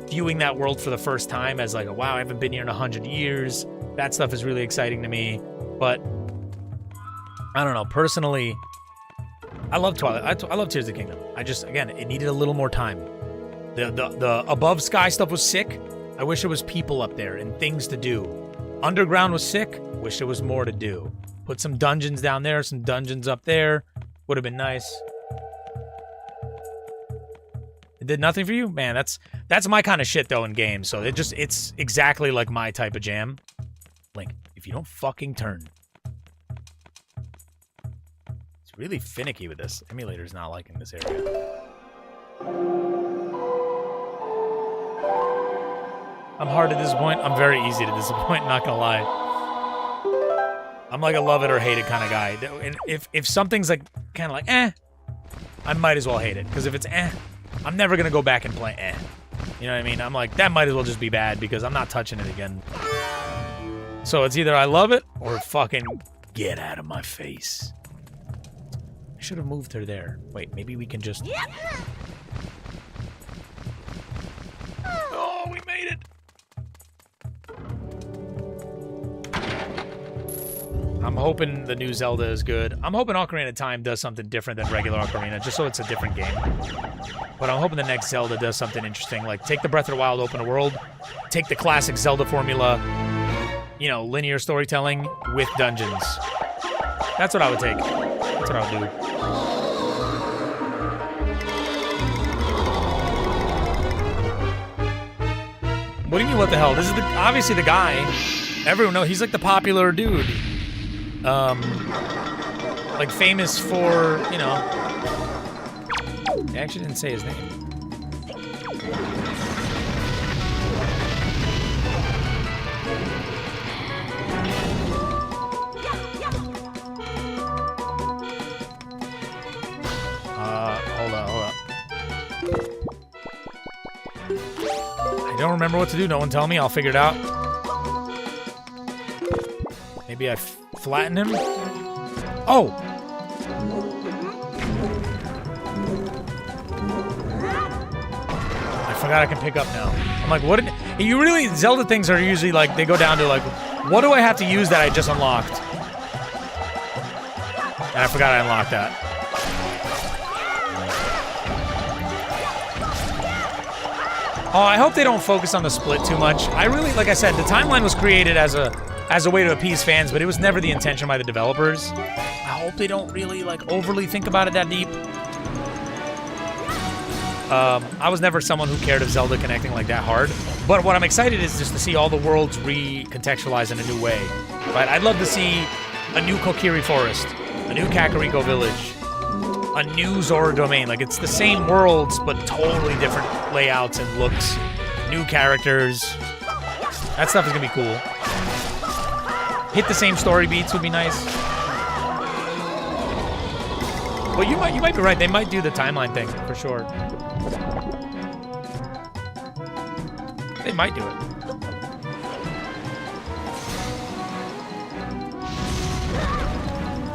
viewing that world for the first time as like, wow, I haven't been here in 100 years. That stuff is really exciting to me. But I don't know, personally, I love Twilight. I love Tears of the Kingdom. Again, it needed a little more time. The above sky stuff was sick. I wish there was people up there and things to do. Underground was sick. Wish there was more to do. Put some dungeons down there, some dungeons up there. Would have been nice. It did nothing for you? Man, that's my kind of shit though in games. So it's exactly like my type of jam. Link, if you don't fucking turn. It's really finicky with this. Emulator's not liking this area. I'm hard to disappoint. I'm very easy to disappoint, not gonna lie. I'm like a love it or hate it kind of guy. And if something's like kind of like I might as well hate it. Because if it's I'm never gonna go back and play You know what I mean? I'm like, that might as well just be bad because I'm not touching it again. So it's either I love it or fucking get out of my face. I should have moved her there. Wait, maybe we can just... Oh, we made it! I'm hoping the new Zelda is good. I'm hoping Ocarina of Time does something different than regular Ocarina, just so it's a different game. But I'm hoping the next Zelda does something interesting, like take the Breath of the Wild open world, take the classic Zelda formula, you know, linear storytelling with dungeons. That's what I would take. That's what I would do. What do you mean, what the hell? This is obviously the guy. Everyone knows he's like the popular dude. Like famous for, you know. They actually didn't say his name. Hold up. I don't remember what to do. No one tell me. I'll figure it out. Maybe I flatten him. Oh! I forgot I can pick up now. I'm like, what? You really, Zelda things are usually like, they go down to like, what do I have to use that I just unlocked? And I forgot I unlocked that. Oh, I hope they don't focus on the split too much. I really, like I said, the timeline was created as a way to appease fans, but it was never the intention by the developers. I hope they don't really like overly think about it that deep. I was never someone who cared of Zelda connecting like that hard, but what I'm excited is just to see all the worlds recontextualized in a new way. Right? I'd love to see a new Kokiri Forest, a new Kakariko Village, a new Zora Domain. Like, it's the same worlds, but totally different layouts and looks. New characters. That stuff is gonna be cool. Hit the same story beats would be nice. But you might be right. They might do the timeline thing for sure. They might do it.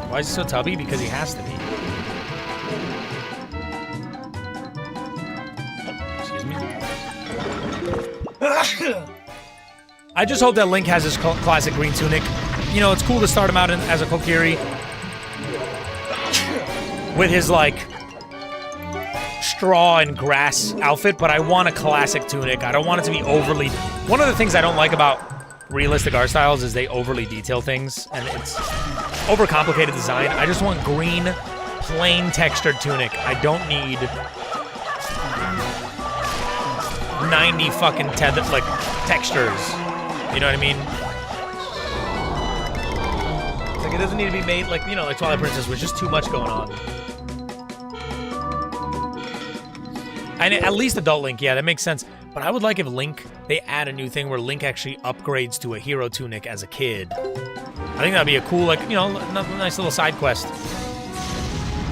Why is he so tubby? Because he has to be. I just hope that Link has his classic green tunic. You know, it's cool to start him out as a Kokiri with his, like, straw and grass outfit, but I want a classic tunic. I don't want it to be overly... One of the things I don't like about realistic art styles is they overly detail things, and it's overcomplicated design. I just want green, plain textured tunic. I don't need 90 fucking textures. You know what I mean? It's like, it doesn't need to be made like, you know, like Twilight Princess was just too much going on. And at least Adult Link, yeah, that makes sense. But I would like if Link, they add a new thing where Link actually upgrades to a hero tunic as a kid. I think that'd be a cool, like, you know, nice little side quest.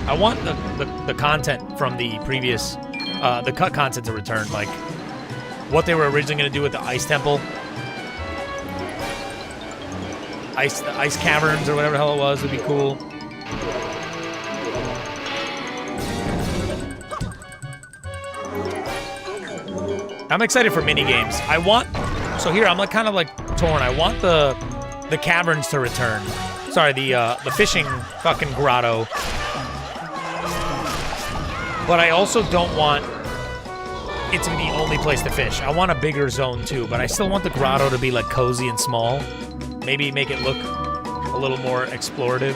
I want the content from the previous, the cut content to return, like what they were originally going to do with the Ice Temple. The ice caverns or whatever the hell it was would be cool. I'm excited for mini games. I want, so here I'm like kind of like torn. I want the caverns to return. Sorry, the fishing fucking grotto. But I also don't want it to be the only place to fish. I want a bigger zone too, but I still want the grotto to be like cozy and small. Maybe make it look a little more explorative.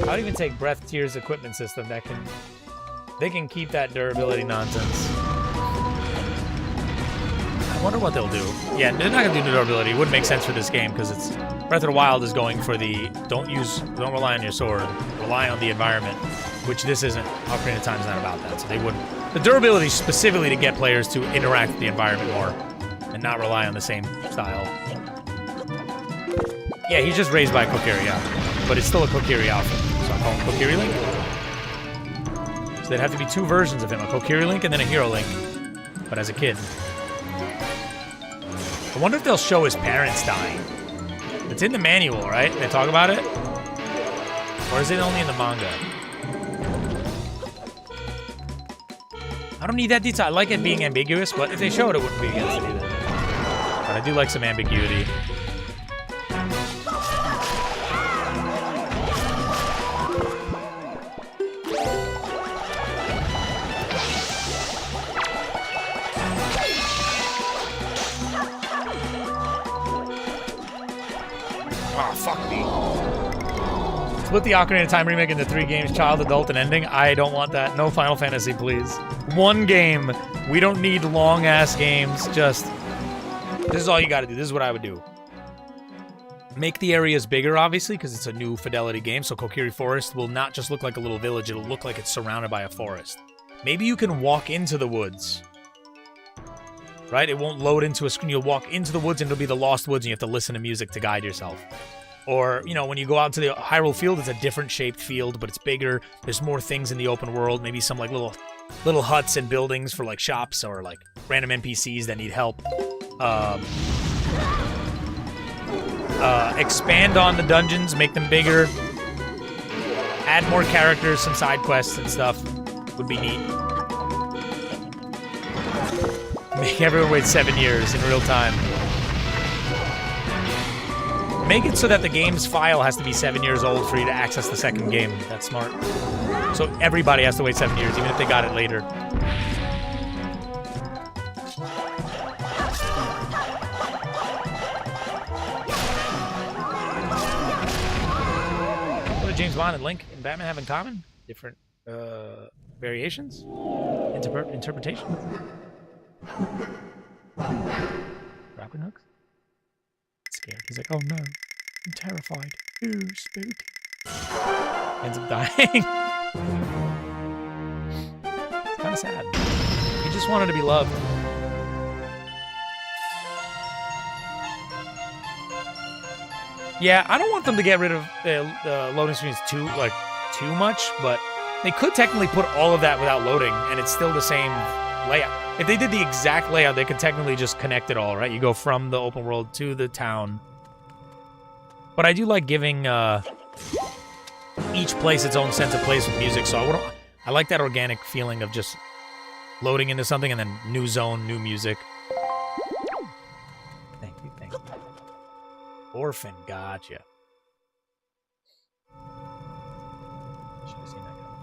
I would even take Breath Tears equipment system that can... They can keep that durability nonsense. I wonder what they'll do. Yeah, they're not gonna do durability. It wouldn't make sense for this game because it's Breath of the Wild is going for the don't rely on your sword, rely on the environment, which this isn't. Ocarina of Time is not about that, so they wouldn't. The durability is specifically to get players to interact with the environment more and not rely on the same style. Yeah, he's just raised by a Kokiri, yeah, but it's still a Kokiri outfit, so I call him Kokiri Link. So there'd have to be two versions of him, a Kokiri Link and then a Hero Link, but as a kid. I wonder if they'll show his parents dying. It's in the manual, right? They talk about it? Or is it only in the manga? I don't need that detail. I like it being ambiguous, but if they show it, it wouldn't be against it either. But I do like some ambiguity. fuck me. Split the Ocarina of Time remake into 3 games, child, adult, and ending. I don't want that. No Final Fantasy, please. 1 game. We don't need long-ass games. Just, this is all you gotta do. This is what I would do. Make the areas bigger, obviously, because it's a new Fidelity game, so Kokiri Forest will not just look like a little village, it'll look like it's surrounded by a forest. Maybe you can walk into the woods. Right? It won't load into a screen. You'll walk into the woods and it'll be the Lost Woods and you have to listen to music to guide yourself. Or, you know, when you go out to the Hyrule Field, it's a different shaped field, but it's bigger. There's more things in the open world. Maybe some, like, little huts and buildings for, like, shops or, like, random NPCs that need help. Expand on the dungeons, make them bigger. Add more characters, some side quests and stuff. Would be neat. Make everyone wait 7 years in real time. Make it so that the game's file has to be 7 years old for you to access the second game. That's smart. So everybody has to wait 7 years, even if they got it later. What do James Bond and Link and Batman have in common? Different variations? Interpretation? Grappling hooks? Scared. He's like, oh no, I'm terrified. Ooh, spooky. Ends up dying. It's kind of sad. He just wanted to be loved. Yeah, I don't want them to get rid of the loading screens too much, but they could technically put all of that without loading, and it's still the same layout. If they did the exact layout, they could technically just connect it all, right? You go from the open world to the town. But I do like giving each place its own sense of place with music, so I like that organic feeling of just loading into something and then new zone, new music. Thank you. Orphan, gotcha. Should have seen that coming.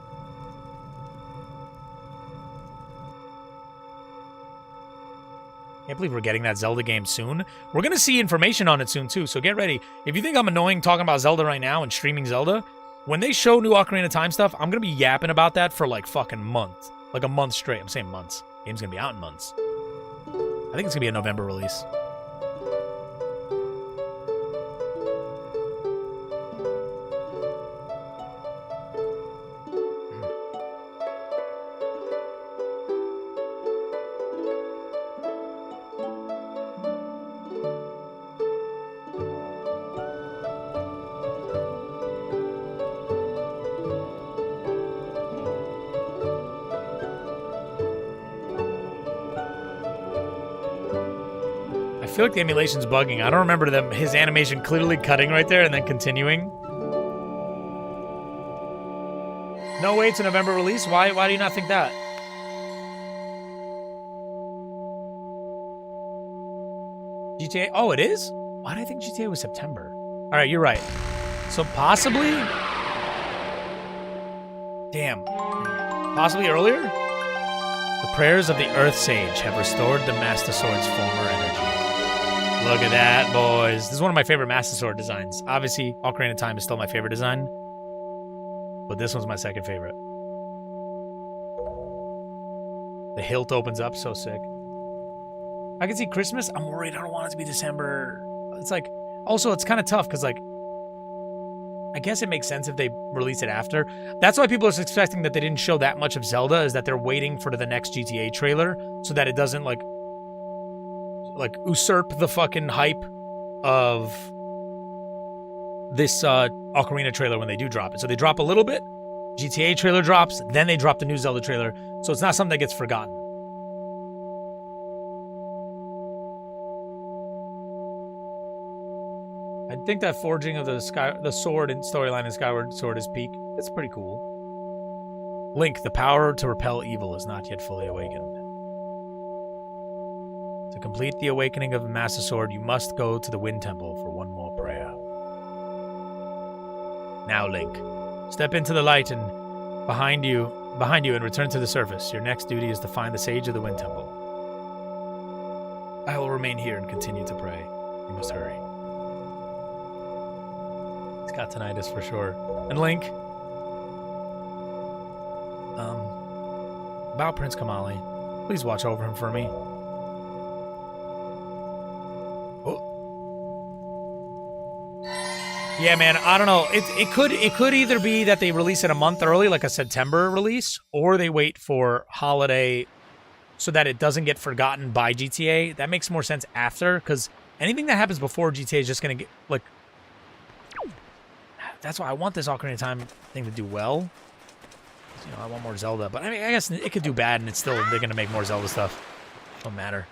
Can't believe we're getting that Zelda game soon. We're going to see information on it soon, too, so get ready. If you think I'm annoying talking about Zelda right now and streaming Zelda, when they show new Ocarina of Time stuff, I'm going to be yapping about that for, like, fucking months. Like a month straight. I'm saying months. Game's going to be out in months. I think it's going to be a November release. I feel like the emulation's bugging. I don't remember his animation clearly cutting right there and then continuing. No way, it's a November release? Why do you not think that? GTA? Oh, it is? Why did I think GTA was September? Alright, you're right. So possibly? Damn. Possibly earlier? The prayers of the Earth Sage have restored the Master Sword's former energy. Look at that, boys. This is one of my favorite Master Sword designs. Obviously, Ocarina of Time is still my favorite design. But this one's my second favorite. The hilt opens up, so sick. I can see Christmas. I'm worried. I don't want it to be December. It's like, also, it's kind of tough because, like, I guess it makes sense if they release it after. That's why people are expecting that they didn't show that much of Zelda, is that they're waiting for the next GTA trailer so that it doesn't, like usurp the fucking hype of this Ocarina trailer when they do drop it. So they drop a little bit, GTA trailer drops, then they drop the new Zelda trailer, so it's not something that gets forgotten. I think that forging of the sword and storyline in Skyward Sword is peak. It's pretty cool. Link, the power to repel evil is not yet fully awakened. To complete the awakening of the Master Sword, you must go to the Wind Temple for one more prayer. Now, Link, step into the light and behind you and return to the surface. Your next duty is to find the Sage of the Wind Temple. I will remain here and continue to pray. You must hurry. It's got tinnitus for sure. And Link. About Prince Kamali. Please watch over him for me. Oh. Yeah, man, I don't know. It could either be that they release it a month early, like a September release, or they wait for holiday so that it doesn't get forgotten by GTA. That makes more sense after, because anything that happens before GTA is just gonna get like. That's why I want this Ocarina of Time thing to do well. You know, I want more Zelda, but I mean, I guess it could do bad, and it's still they're gonna make more Zelda stuff. Don't matter.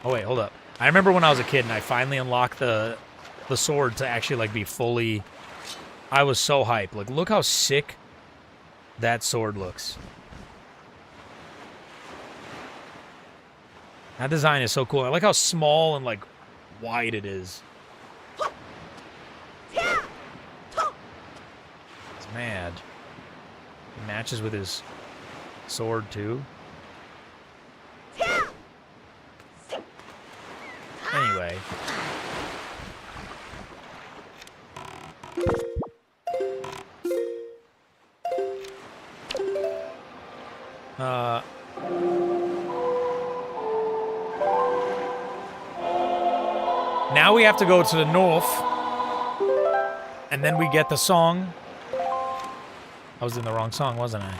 Oh wait, hold up. I remember when I was a kid and I finally unlocked the sword to actually like be fully. I was so hyped. Like, look how sick that sword looks. That design is so cool. I like how small and like wide it is. It's mad. It matches with his sword too. Anyway. Now we have to go to the north, and then we get the song. I was in the wrong song, wasn't I?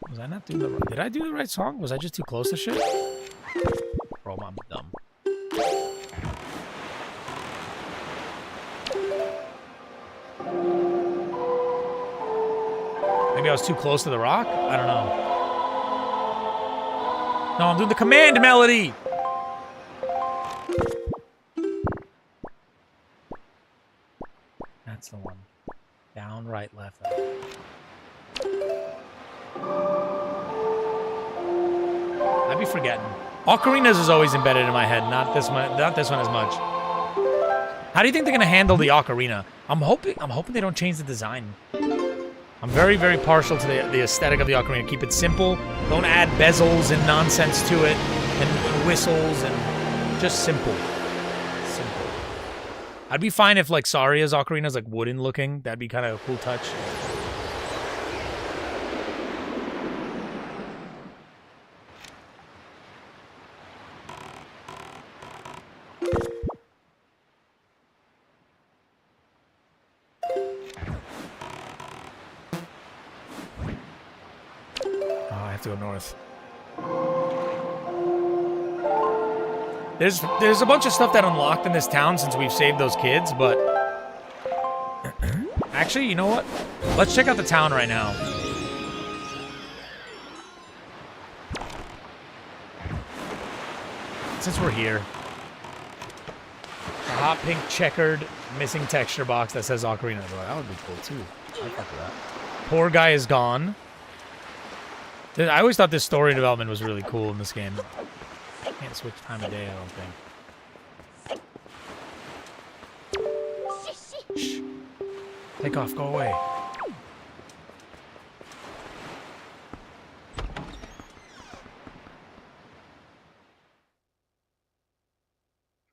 Was I not doing the right? Did I do the right song? Was I just too close to shit? Bro, I'm dumb. Maybe I was too close to the rock? I don't know. No, I'm doing the command melody! That's the one. Down, right, left. I'd be forgetting. Ocarinas is always embedded in my head, not this one as much. How do you think they're gonna handle the ocarina? I'm hoping they don't change the design. I'm very, very partial to the aesthetic of the ocarina. Keep it simple. Don't add bezels and nonsense to it, and whistles, and just simple. Simple. I'd be fine if like Saria's ocarina is like wooden looking. That'd be kind of a cool touch. To go north. There's a bunch of stuff that unlocked in this town since we've saved those kids, but actually, you know what? Let's check out the town right now. Since we're here. A hot pink checkered missing texture box that says Ocarina. That would be cool too. I'd fuck with that. Poor guy is gone. I always thought this story development was really cool in this game. Can't switch time of day, I don't think. Shh. Take off, go away.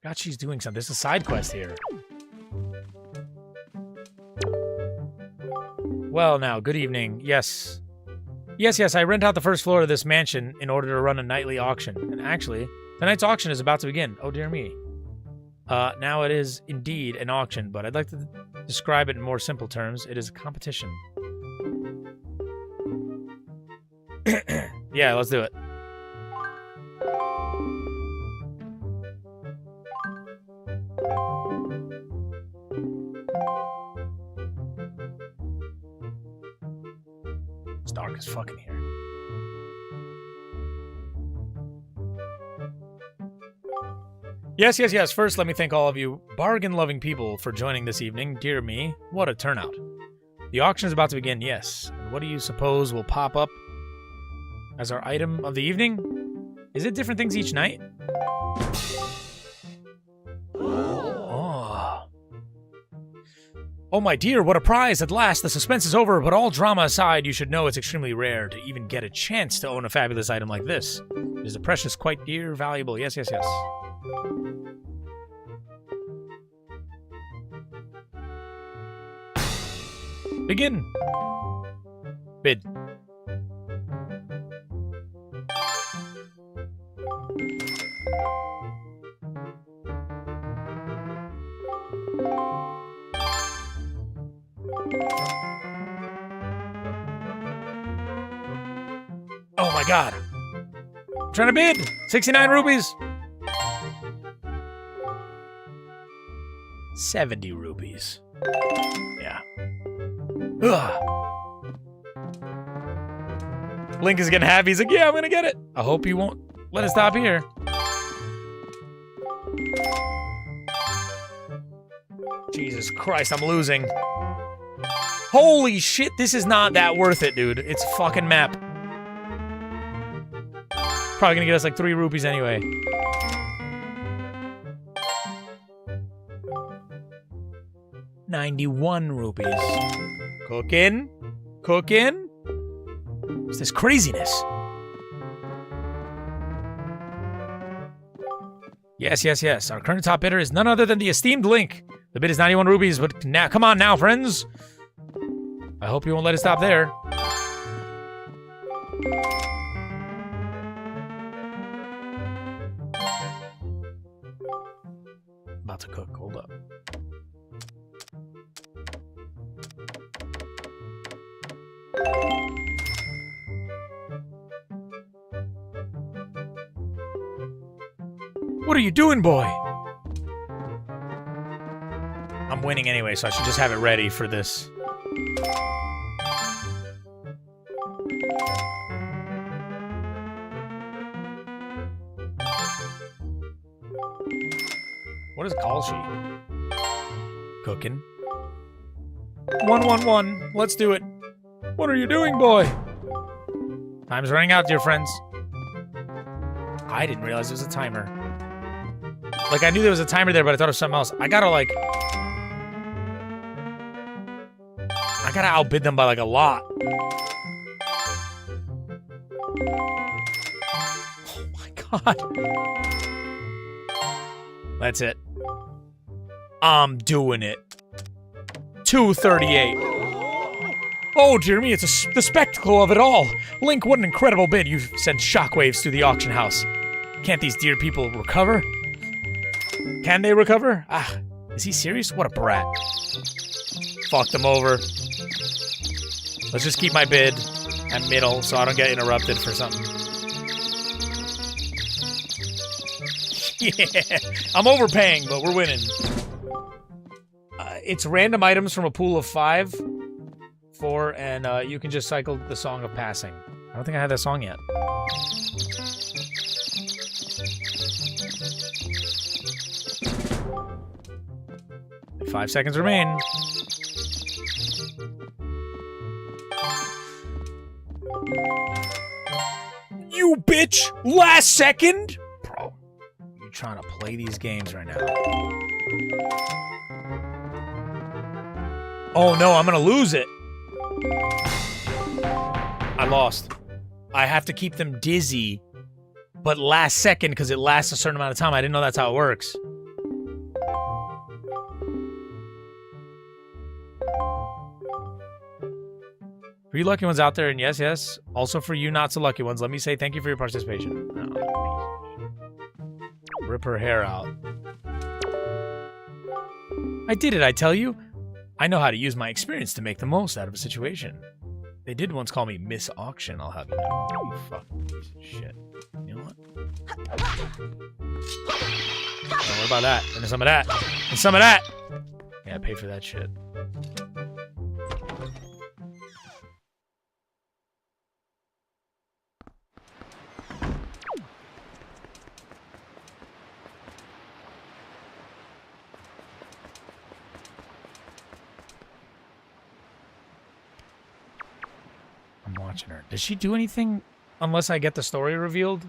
God, she's doing something. There's a side quest here. Well, now, good evening. Yes. Yes, I rent out the first floor of this mansion in order to run a nightly auction. And actually, tonight's auction is about to begin. Oh, dear me. Now it is indeed an auction, but I'd like to describe it in more simple terms. It is a competition. Yeah, let's do it. It's dark as fucking here. Yes. First, let me thank all of you bargain-loving people for joining this evening. Dear me, what a turnout. The auction is about to begin, yes. And what do you suppose will pop up as our item of the evening? Is it different things each night? Oh. Oh my dear, what a prize! At last, the suspense is over, but all drama aside, you should know it's extremely rare to even get a chance to own a fabulous item like this. It is a precious, quite dear, valuable. Yes, yes, yes. Begin. Bid. Oh my god. I'm trying to bid. 69 rupees. 70 rupees. Yeah. Ugh. Link is getting happy. He's like, yeah, I'm gonna get it. I hope you won't let it stop here. Jesus Christ, I'm losing. Holy shit, this is not that worth it, dude. It's a fucking map. Probably gonna get us like 3 rupees anyway. $91 rupees. Cooking? Cooking? What's this craziness? Yes, yes, yes. Our current top bidder is none other than the esteemed Link. The bid is 91 rupees, but now, come on now, friends. I hope you won't let it stop there. About to cook. Hold up. What are you doing, boy? I'm winning anyway, so I should just have it ready for this. What is call sheet? Cooking. 111. Let's do it. What are you doing, boy? Time's running out, dear friends. I didn't realize there was a timer. Like, I knew there was a timer there, but I thought it was something else. I gotta outbid them by, like, a lot. Oh, my God. That's it. I'm doing it. 238. Oh, dear me, it's the spectacle of it all. Link, what an incredible bid. You've sent shockwaves through the auction house. Can't these dear people recover? Can they recover? Ah, is he serious? What a brat. Fucked him over. Let's just keep my bid at middle so I don't get interrupted for something. Yeah, I'm overpaying, but we're winning. It's random items from a pool of 5, 4, and you can just cycle the Song of Passing. I don't think I had that song yet. Five seconds remain. You bitch! Last second? Bro, you're trying to play these games right now. Oh no, I'm gonna lose it. I lost. I have to keep them dizzy, but last second because it lasts a certain amount of time. I didn't know that's how it works. For you lucky ones out there, and yes, yes, also for you not so lucky ones, let me say thank you for your participation. Oh, rip her hair out. I did it, I tell you. I know how to use my experience to make the most out of a situation. They did once call me Miss Auction, I'll have you know. You fucking piece of shit. You know what? Don't worry about that. And some of that. And some of that. Yeah, pay for that shit. I'm watching her. Does she do anything unless I get the story revealed?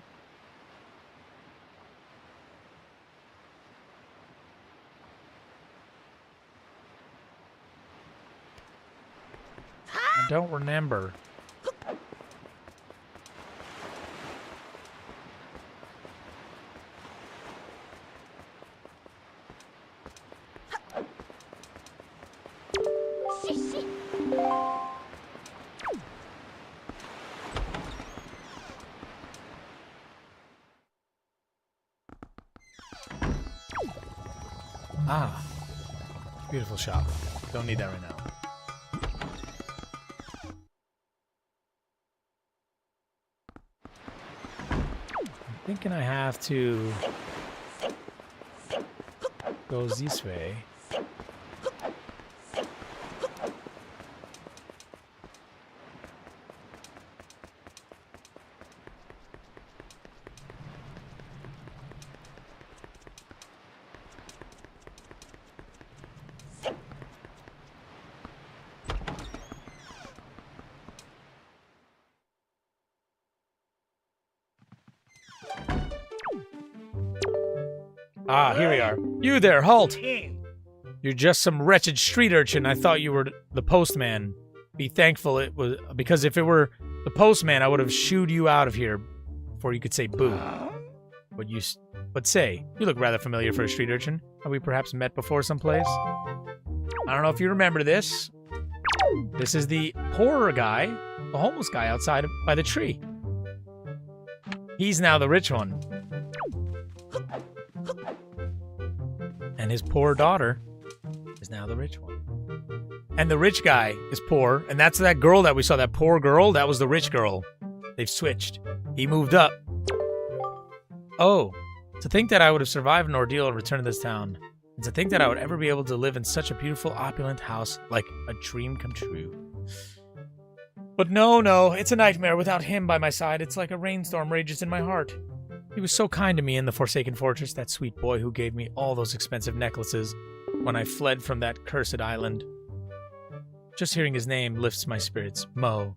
don't remember. Ah, beautiful shop. Don't need that right now. I'm thinking I have to go this way. Ah, here we are. You there, halt! You're just some wretched street urchin. I thought you were the postman. Be thankful it was, because if it were the postman, I would have shooed you out of here before you could say boo. But say, you look rather familiar for a street urchin. Have we perhaps met before someplace? I don't know if you remember this. This is the poorer guy, the homeless guy outside by the tree. He's now the rich one. And his poor daughter is now the rich one. And the rich guy is poor, and that's that girl that we saw, that poor girl, that was the rich girl. They've switched. He moved up. Oh, to think that I would have survived an ordeal and returned to this town. And to think that I would ever be able to live in such a beautiful, opulent house, like a dream come true. But no, it's a nightmare without him by my side. It's like a rainstorm rages in my heart. He was so kind to me in the Forsaken Fortress, that sweet boy who gave me all those expensive necklaces when I fled from that cursed island. Just hearing his name lifts my spirits. Mo,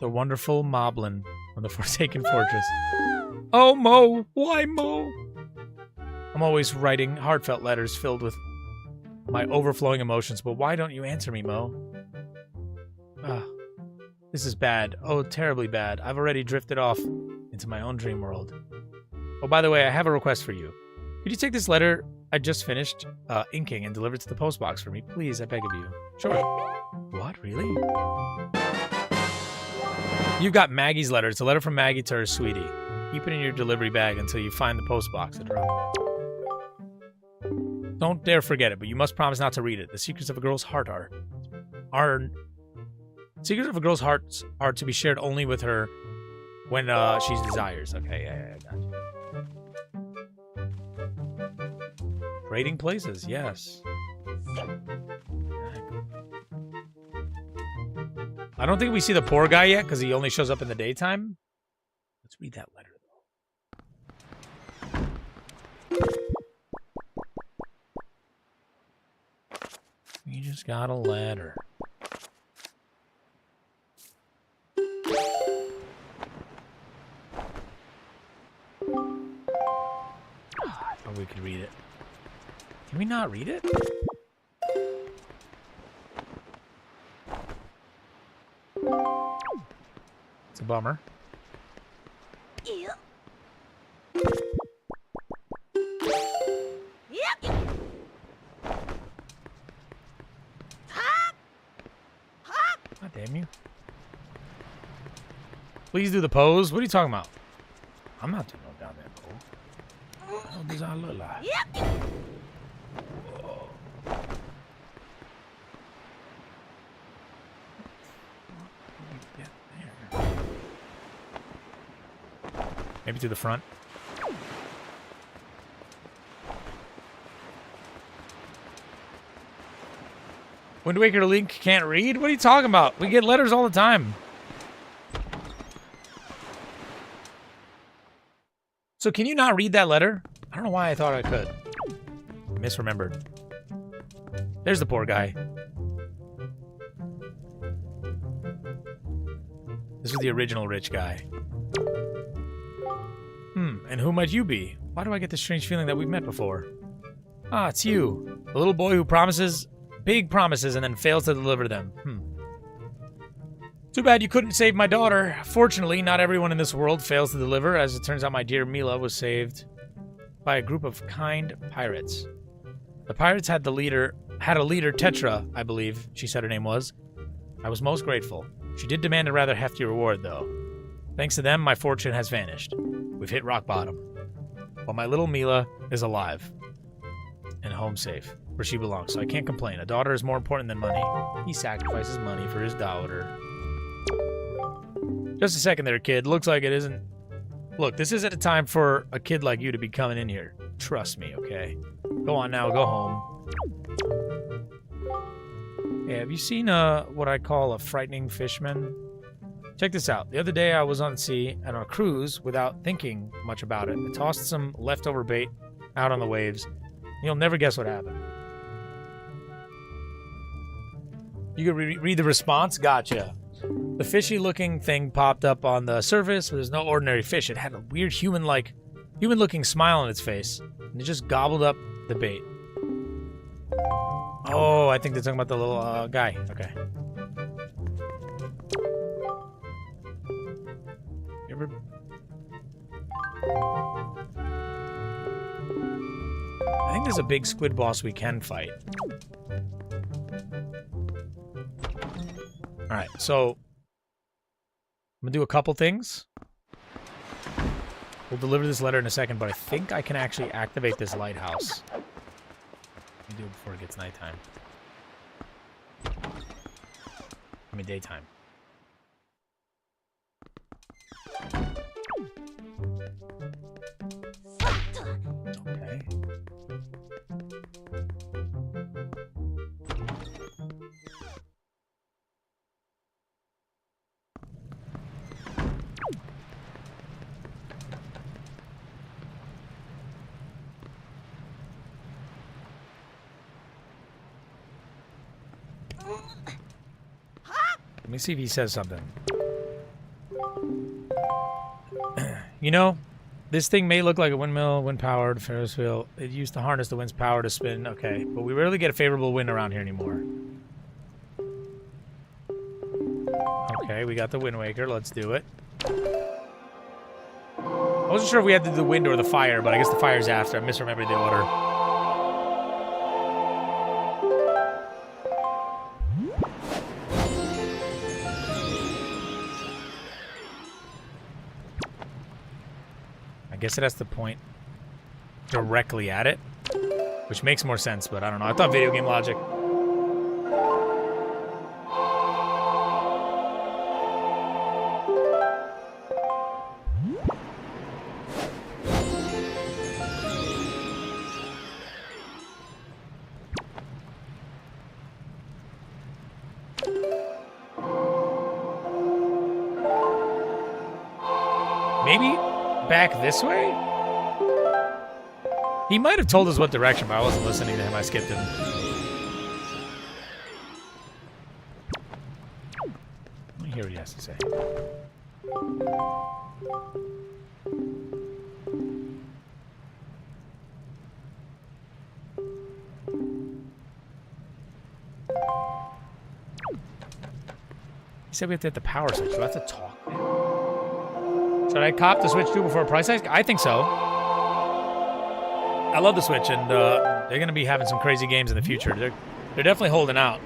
the wonderful Moblin from the Forsaken Fortress. Oh, Mo! Why, Mo? I'm always writing heartfelt letters filled with my overflowing emotions, but why don't you answer me, Mo? Ah, this is bad. Oh, terribly bad. I've already drifted off into my own dream world. Oh, by the way, I have a request for you. Could you take this letter I just finished inking and deliver it to the post box for me? Please, I beg of you. Sure. What, really? You've got Maggie's letter. It's a letter from Maggie to her sweetie. Keep it in your delivery bag until you find the post box to drop. Don't dare forget it, but you must promise not to read it. The secrets of a girl's heart are secrets of a girl's heart are to be shared only with her when she desires. Okay, yeah, got you. Trading places, yes. I don't think we see the poor guy yet because he only shows up in the daytime. Let's read that letter, though. We just got a letter. I thought we could read it. Can we not read it? It's a bummer. Yep. God damn you. Please do the pose. What are you talking about? I'm not doing no down there pose. What does that look like? Yep. Maybe to the front. Wind Waker Link can't read? What are you talking about? We get letters all the time. So can you not read that letter? I don't know why I thought I could. I misremembered. There's the poor guy. This is the original rich guy. And who might you be? Why do I get this strange feeling that we've met before? Ah, it's you. The little boy who promises big promises and then fails to deliver them. Too bad you couldn't save my daughter. Fortunately, not everyone in this world fails to deliver. As it turns out, my dear Mila was saved by a group of kind pirates. The pirates had a leader, Tetra, I believe she said her name was. I was most grateful. She did demand a rather hefty reward, though. Thanks to them, my fortune has vanished. We've hit rock bottom. But my little Mila is alive and home safe, where she belongs, so I can't complain. A daughter is more important than money. He sacrifices money for his daughter. Just a second there, kid. Looks like it isn't... Look, this isn't a time for a kid like you to be coming in here. Trust me, okay? Go on now, go home. Yeah, have you seen what I call a frightening fishman? Check this out. The other day I was on sea and on a cruise without thinking much about it. I tossed some leftover bait out on the waves. You'll never guess what happened. You can read the response? Gotcha. The fishy-looking thing popped up on the surface. It was no ordinary fish. It had a weird human-looking smile on its face. And it just gobbled up the bait. Oh, I think they're talking about the little guy. Okay. You ever... I think there's a big squid boss we can fight. Alright, so I'm gonna do a couple things. We'll deliver this letter in a second, but I think I can actually activate this lighthouse. Let me do it before it gets nighttime. I mean daytime. Okay. Let me see if he says something. You know, this thing may look like a windmill, wind-powered Ferris wheel. It used to harness the wind's power to spin. Okay, but we rarely get a favorable wind around here anymore. Okay, we got the Wind Waker. Let's do it. I wasn't sure if we had to do the wind or the fire, but I guess the fire's after. I misremembered the order. I guess it has to point directly at it, which makes more sense, but I don't know. I thought video game logic. Maybe back this way? He might have told us what direction, but I wasn't listening to him. I skipped him. Let me hear what he has to say. He said we have to hit the power switch. Do I have to talk now? Should I cop the Switch 2 before a price hike? I think so. I love the Switch, and they're going to be having some crazy games in the future. They're definitely holding out.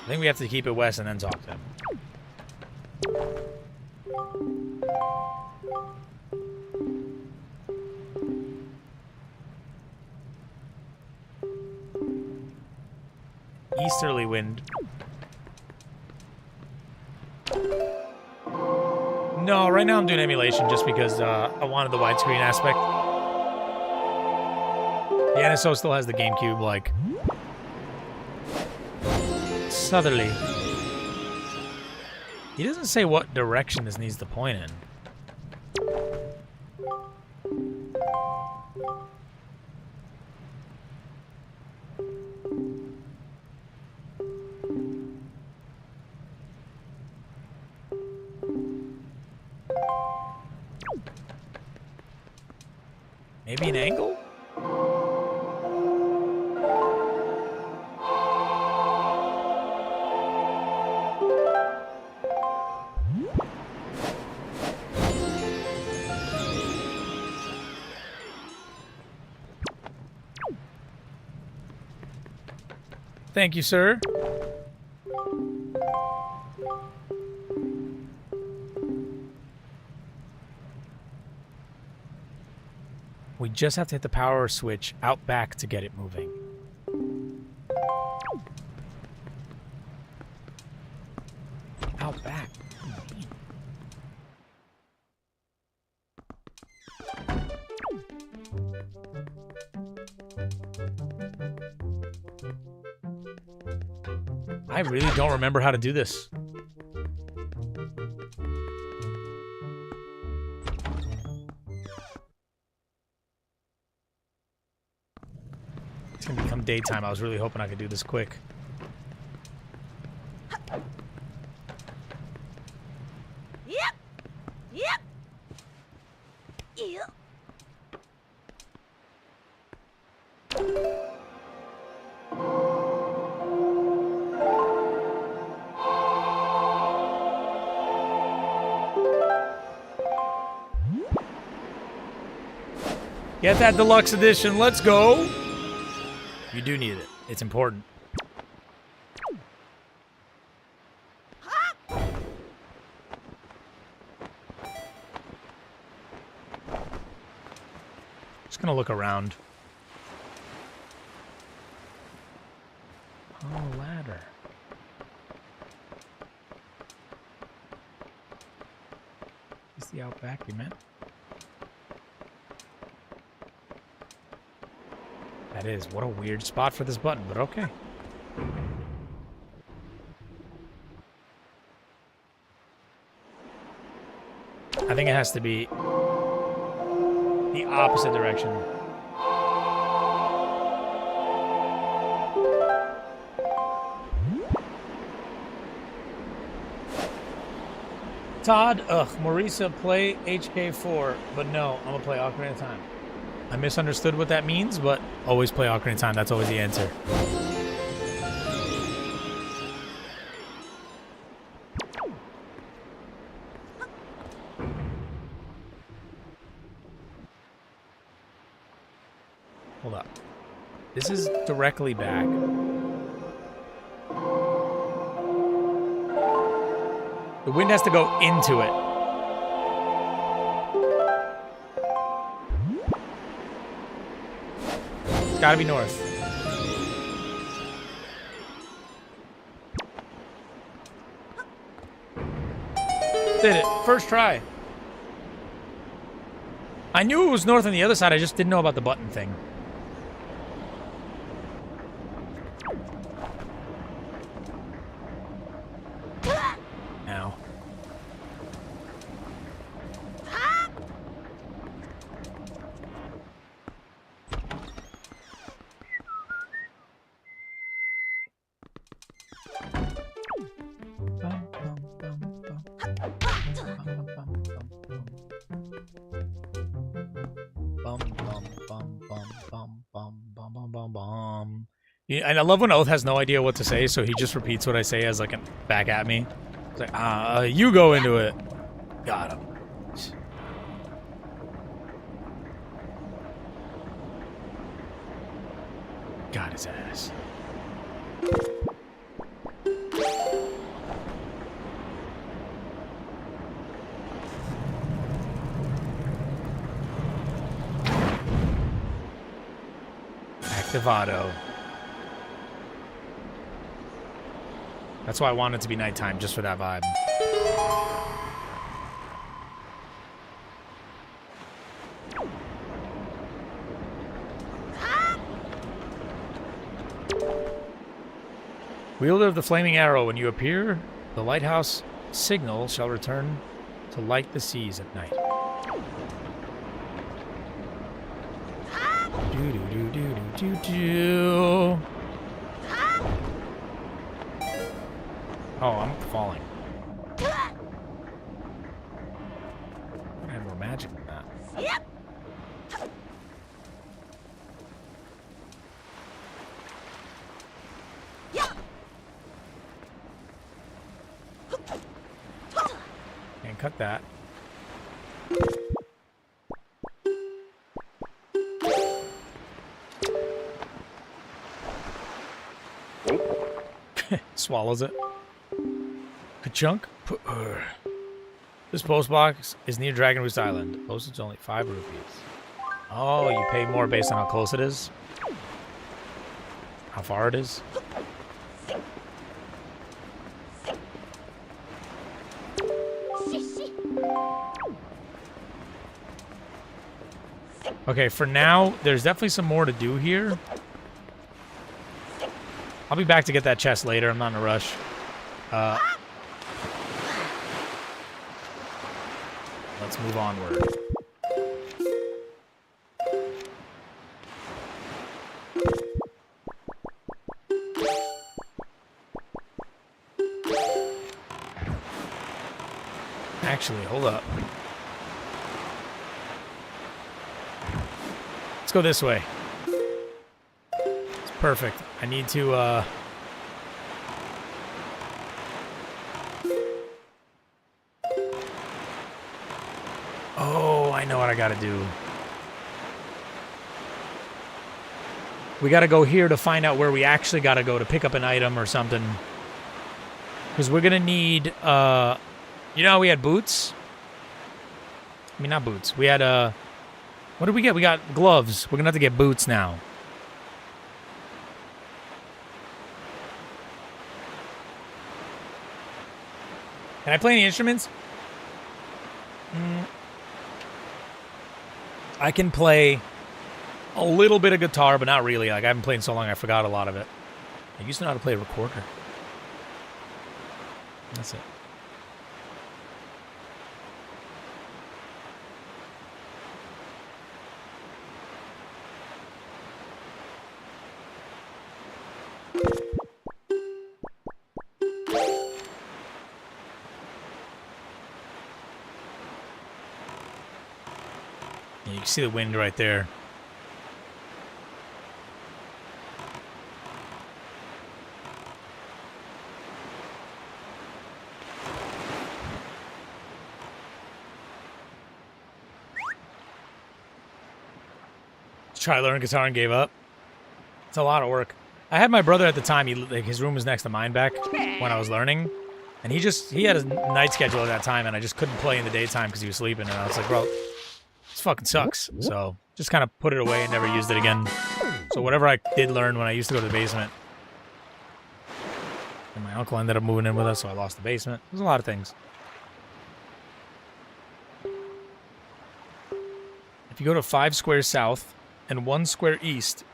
I think we have to keep it west and then talk to him. Easterly wind. No, right now I'm doing emulation just because I wanted the widescreen aspect. The NSO still has the GameCube, like, southerly. He doesn't say what direction this needs to point in. Maybe an angle? Thank you, sir. We just have to hit the power switch out back to get it moving. Out back? What do you mean? I really don't remember how to do this. It's gonna become daytime. I was really hoping I could do this quick. Yep. Yep. Ew. Get that deluxe edition. Let's go. You do need it. It's important. Just gonna look around. Oh, ladder. Is the outback you meant? That is. What a weird spot for this button, but okay. I think it has to be the opposite direction. Todd, Marisa, play HK4, but no, I'm gonna play Ocarina of Time. I misunderstood what that means, but always play Ocarina of Time. That's always the answer. Hold up. This is directly back. The wind has to go into it. It's gotta be north. Did it. First try. I knew it was north on the other side, I just didn't know about the button thing. Ow. Yeah, and I love when Oath has no idea what to say, so he just repeats what I say as like back at me. It's like, you go into it. Got him. Got his ass. Activado. That's why I want it to be nighttime, just for that vibe. Wielder of the flaming arrow, when you appear, the lighthouse signal shall return to light the seas at night. Do do do do do do do. Oh, I'm falling. I have more magic than that. Yep. Yeah. Can't cut that. Oh. Swallows it. Ka-chunk. This post box is near Dragon Roost Island. Postage only 5 rupees. Oh, you pay more based on how close it is? How far it is? Okay, for now, there's definitely some more to do here. I'll be back to get that chest later. I'm not in a rush. Let's move onward. Actually, hold up. Let's go this way. It's perfect. I need to, Oh, I know what I gotta do. We gotta go here to find out where we actually gotta go to pick up an item or something. Because we're gonna need, you know how we had boots? I mean, not boots. We had, what did we get? We got gloves. We're gonna have to get boots now. Can I play any instruments? I can play a little bit of guitar, but not really. Like, I haven't played in so long, I forgot a lot of it. I used to know how to play a recorder. That's it. You can see the wind right there. Try learning guitar and gave up. It's a lot of work. I had my brother at the time. His room was next to mine back when I was learning, and he had a night schedule at that time, and I just couldn't play in the daytime because he was sleeping. And I was like, bro, this fucking sucks. So just kind of put it away and never used it again. So whatever I did learn when I used to go to the basement, and my uncle ended up moving in with us, so I lost the basement. There's a lot of things. If you go to 5 squares south and 1 square east,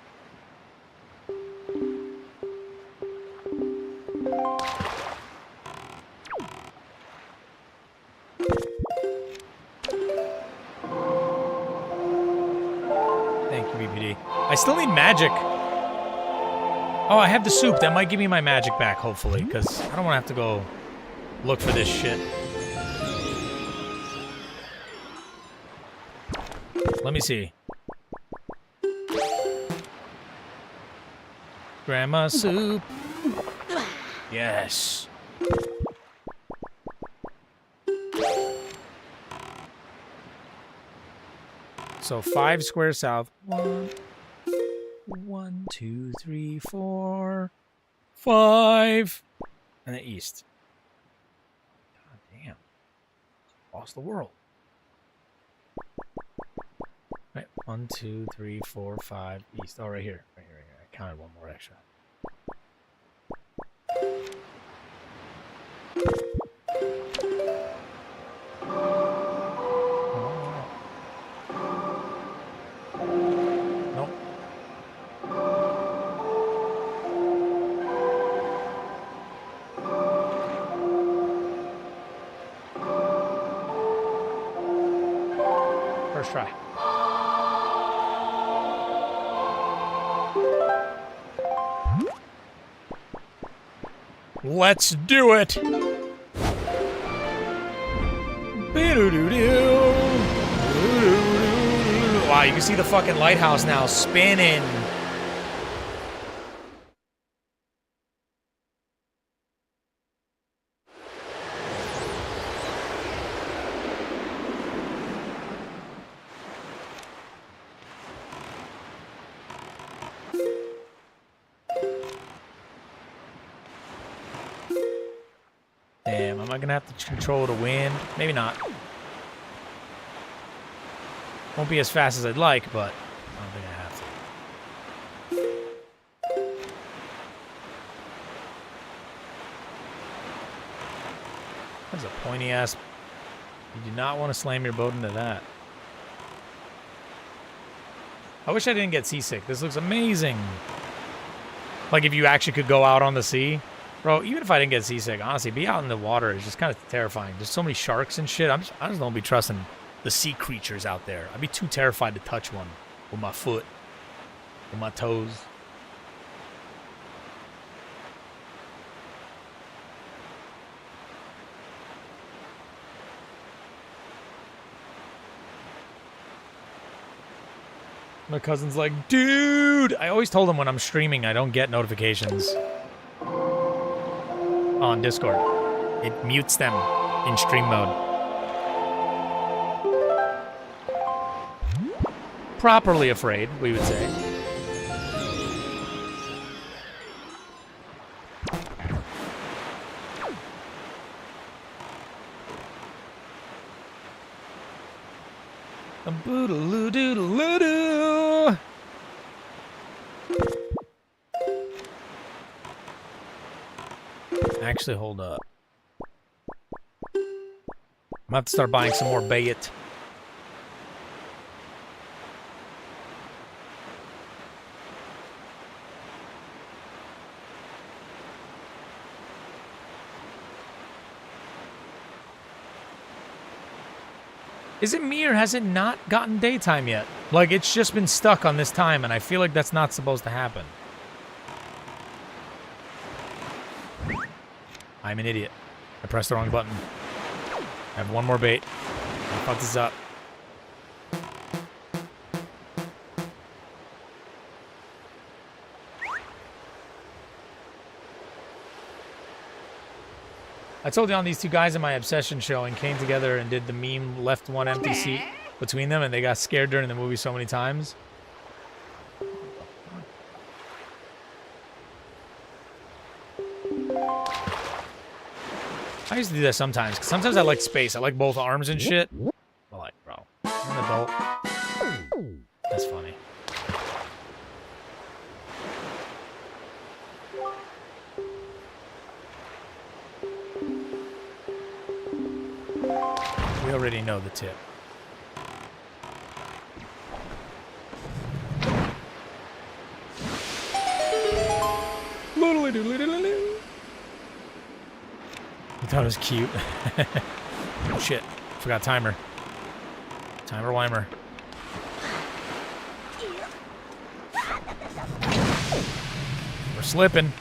I still need magic. Oh, I have the soup. That might give me my magic back, hopefully, because I don't want to have to go look for this shit. Let me see. Grandma soup. Yes. So 5 squares south. 1, 2, 3, 4, 5, and then east. God damn, lost the world. Right, 1, 2, 3, 4, 5, east. Oh, right here, right here, right here. I counted one more extra. Try. Let's do it. Wow, you can see the fucking lighthouse now spinning. Damn, am I gonna have to control the wind? Maybe not. Won't be as fast as I'd like, but I don't think I have to. That's a pointy ass. You do not want to slam your boat into that. I wish I didn't get seasick. This looks amazing. Like if you actually could go out on the sea. Bro, even if I didn't get seasick, honestly, be out in the water is just kind of terrifying. There's so many sharks and shit. I just don't be trusting the sea creatures out there. I'd be too terrified to touch one with my foot, with my toes. My cousin's like, dude! I always told him when I'm streaming I don't get notifications on Discord. It mutes them in stream mode. Properly afraid, we would say. Boodaloo-doodaloo-doo. Actually, hold up. I'm gonna have to start buying some more bait. Is it me or has it not gotten daytime yet? Like, it's just been stuck on this time, and I feel like that's not supposed to happen. I'm an idiot. I pressed the wrong button. I have one more bait. I'll fuck this up. I told you on these two guys in my obsession showing came together and did the meme left one empty seat between them and they got scared during the movie so many times. I used to do that sometimes, 'cause sometimes I like space. I like both arms and shit. I'm like, bro, I'm an adult. That's funny. We already know the tip. I thought it was cute. Oh shit, forgot timer. Timer Weimer. We're slipping.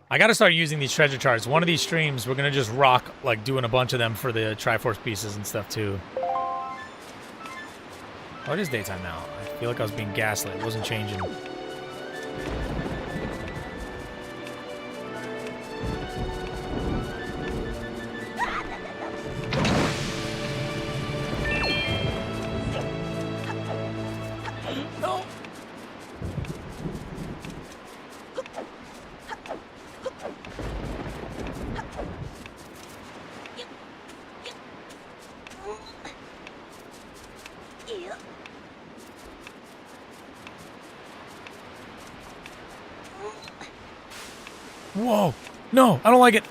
I gotta start using these treasure charts. One of these streams, we're gonna just rock, like, doing a bunch of them for the Triforce pieces and stuff, too. Oh, it is daytime now. I feel like I was being gaslit. It wasn't changing. No! Whoa! No, I don't like it.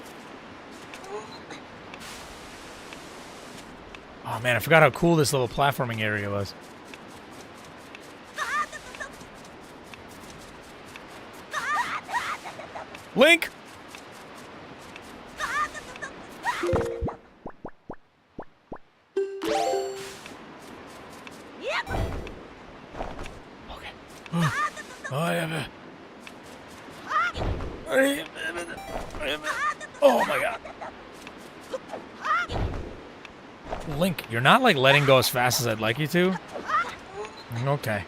Oh man, I forgot how cool this little platforming area was. Link! Okay. Oh, yeah. Oh my god. Link, you're not like letting go as fast as I'd like you to. Okay.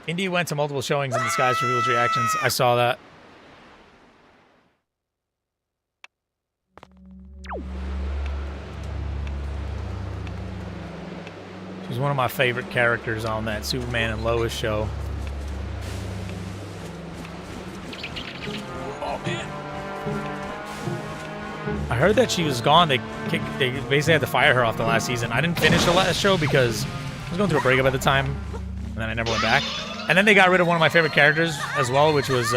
Indy went to multiple showings in disguise for people's reactions. I saw that. She's one of my favorite characters on that Superman and Lois show. Oh man! I heard that she was gone. They basically had to fire her off the last season. I didn't finish the last show because I was going through a breakup at the time, and then I never went back. And then they got rid of one of my favorite characters as well, which was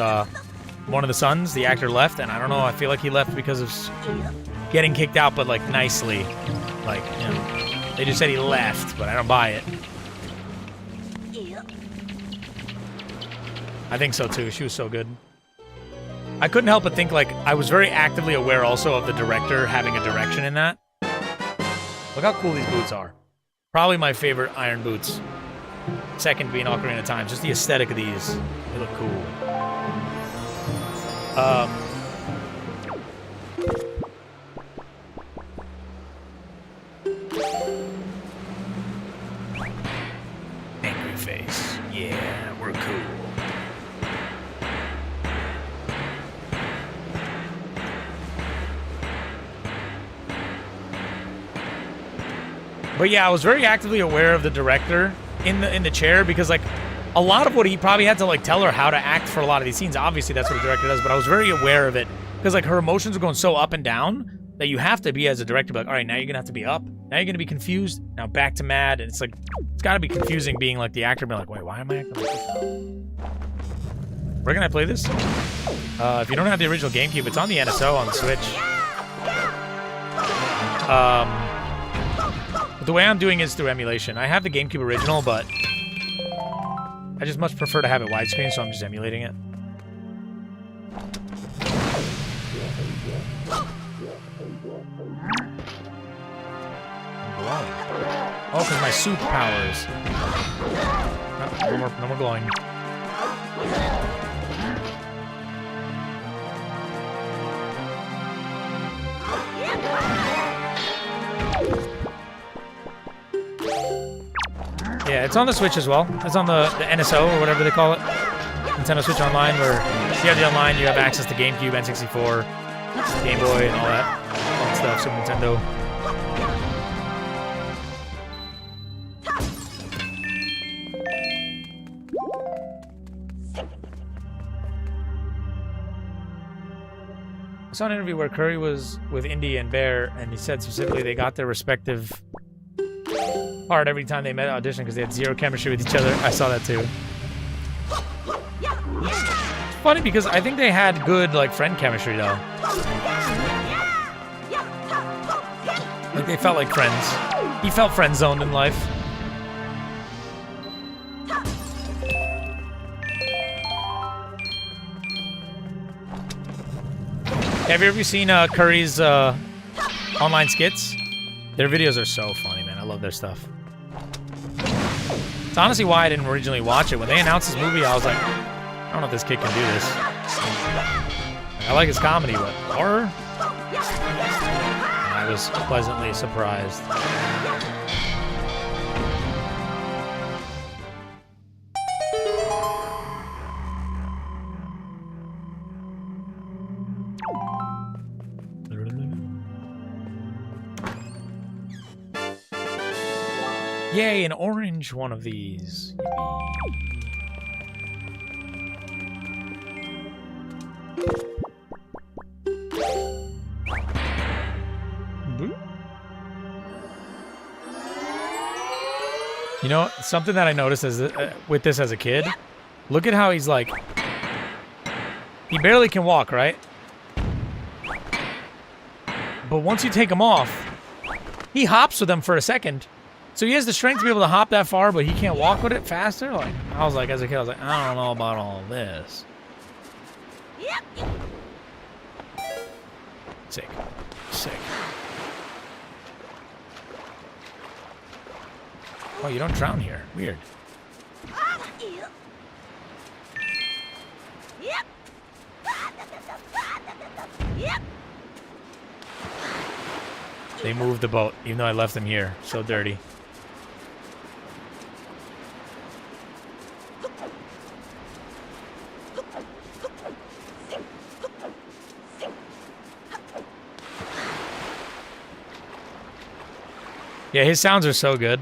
one of the sons. The actor left, and I don't know. I feel like he left because of getting kicked out, but like nicely, like you know. They just said he left, but I don't buy it. I think so too. She was so good. I couldn't help but think, like, I was very actively aware also of the director having a direction in that. Look how cool these boots are. Probably my favorite Iron boots. Second being Ocarina of Time. Just the aesthetic of these. They look cool. Angry face. Yeah, we're cool. But yeah, I was very actively aware of the director in the chair because like a lot of what he probably had to like tell her how to act for a lot of these scenes. Obviously, that's what a director does, but I was very aware of it because like her emotions were going so up and down that you have to be as a director, be like, all right, now you're gonna have to be up. Now you're gonna be confused. Now back to mad. And it's like it's got to be confusing being like the actor, being like, wait, why am I acting like this now? Where can I play this? If you don't have the original GameCube, it's on the NSO on the Switch. The way I'm doing it is through emulation. I have the GameCube original, but I just much prefer to have it widescreen, so I'm just emulating it. Oh, because my suit powers. No more glowing. Yeah, it's on the Switch as well. It's on the NSO or whatever they call it. Nintendo Switch Online, where if you have the online, you have access to GameCube, N64, Game Boy, and all that stuff, Super Nintendo. I saw an interview where Curry was with Indy and Bear, and he said specifically they got their respective part every time they met audition because they had zero chemistry with each other. I saw that too. It's funny because I think they had good like friend chemistry though. Like they felt like friends. He felt friend zoned in life. Have you ever seen Curry's online skits? Their videos are so funny, man. I love their stuff. It's honestly why I didn't originally watch it. When they announced this movie, I was like, I don't know if this kid can do this. I like his comedy, but horror? I was pleasantly surprised. Yay, an orange one of these. You know, something that I noticed is with this as a kid, look at how he's like, he barely can walk, right? But once you take him off, he hops with them for a second. So he has the strength to be able to hop that far, but he can't walk with it faster? Like, I was like, as a kid, I was like, I don't know about all this. Yep. Sick. Sick. Oh, you don't drown here. Weird. Yep. Yep. They moved the boat, even though I left them here. So dirty. Yeah, his sounds are so good.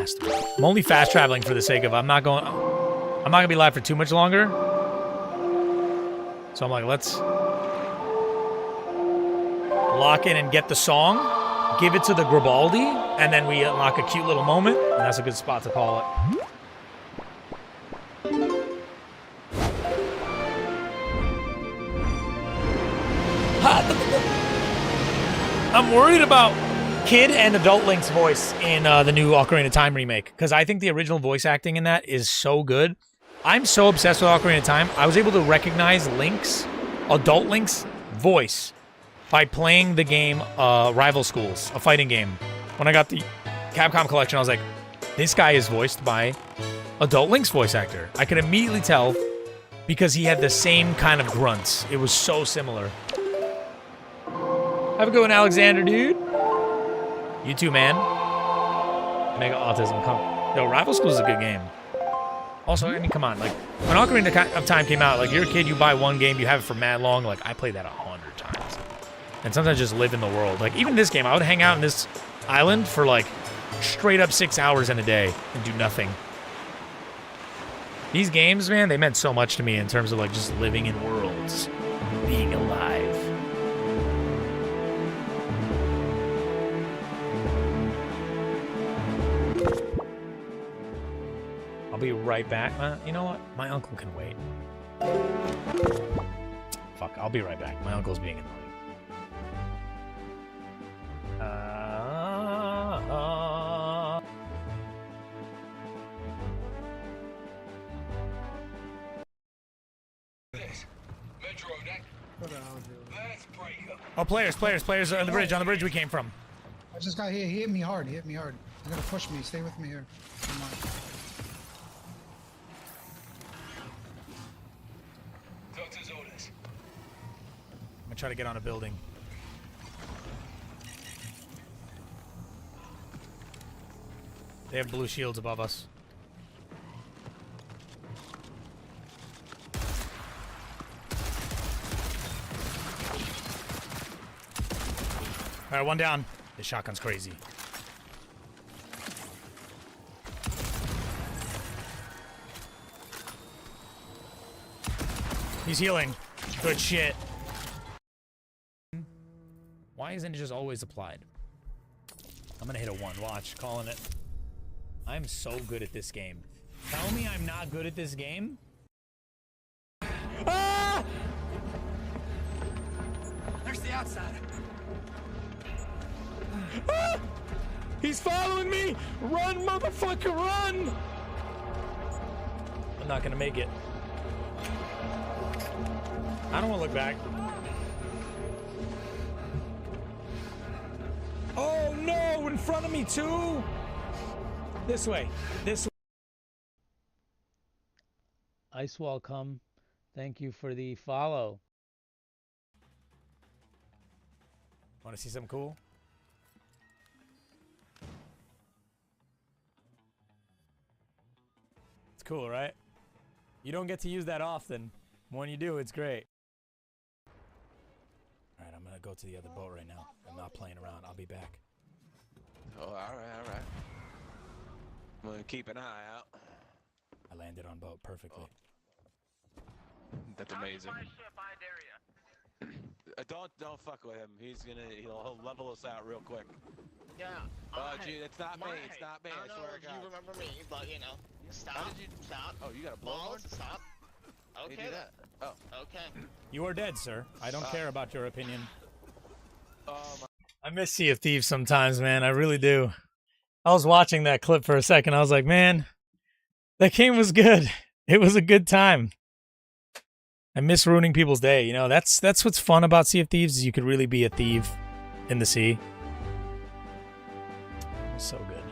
fast. I'm only fast traveling for the sake of I'm not gonna be live for too much longer. So I'm like, let's lock in and get the song, give it to the Gribaldi, and then we unlock a cute little moment, and that's a good spot to call it. I'm worried about kid and adult Link's voice in the new Ocarina of Time remake, because I think the original voice acting in that is so good. I'm so obsessed with Ocarina of Time, I was able to recognize adult Link's voice by playing the game Rival Schools, a fighting game. When I got the Capcom collection, I was like, this guy is voiced by adult Link's voice actor. I could immediately tell because he had the same kind of grunts. It was so similar. Have a good one, Alexander, dude. You too, man. Mega Autism, come. Yo, Rival Schools is a good game. Also, I mean, come on, like, when Ocarina of Time came out, like, you're a kid, you buy one game, you have it for mad long, like, I played that 100 times. And sometimes just live in the world. Like, even this game, I would hang out in this island for, like, straight up 6 hours in a day and do nothing. These games, man, they meant so much to me in terms of, like, just living in worlds, being alive. I'll be right back. You know what? My uncle can wait. Fuck, I'll be right back. My uncle's being annoying. Oh, players on the bridge we came from. I just got hit. He hit me hard. He's gonna push me. Stay with me here. Come on. I'm gonna try to get on a building. They have blue shields above us. All right, one down. This shotgun's crazy. He's healing. Good shit. Why isn't it just always applied? I'm gonna hit a 1. Watch, calling it. I'm so good at this game. Tell me I'm not good at this game? Ah! There's the outsider. Ah! He's following me! Run, motherfucker, run! I'm not gonna make it. I don't wanna look back. Oh no, in front of me too! This way, this way. Icewall, come. Thank you for the follow. Wanna see something cool? It's cool, right? You don't get to use that often. When you do, it's great. Alright, I'm gonna go to the other boat right now. I'm not playing around. I'll be back. Oh, alright. I'm gonna keep an eye out. I landed on boat perfectly. That's amazing. Don't fuck with him. He'll level us out real quick. Yeah. Oh, gee, it's not me. It's not me. I don't swear know to if God. you remember me, but you know, stop. How did you stop? Oh, you got a blowhorn? Balls, stop. How do Okay. you do that? Oh. Okay. You are dead, sir. I don't care about your opinion. Oh my. I miss Sea of Thieves sometimes, man. I really do. I was watching that clip for a second. I was like, man, that game was good. It was a good time. I miss ruining people's day. You know, that's what's fun about Sea of Thieves is you could really be a thief in the sea. It was so good.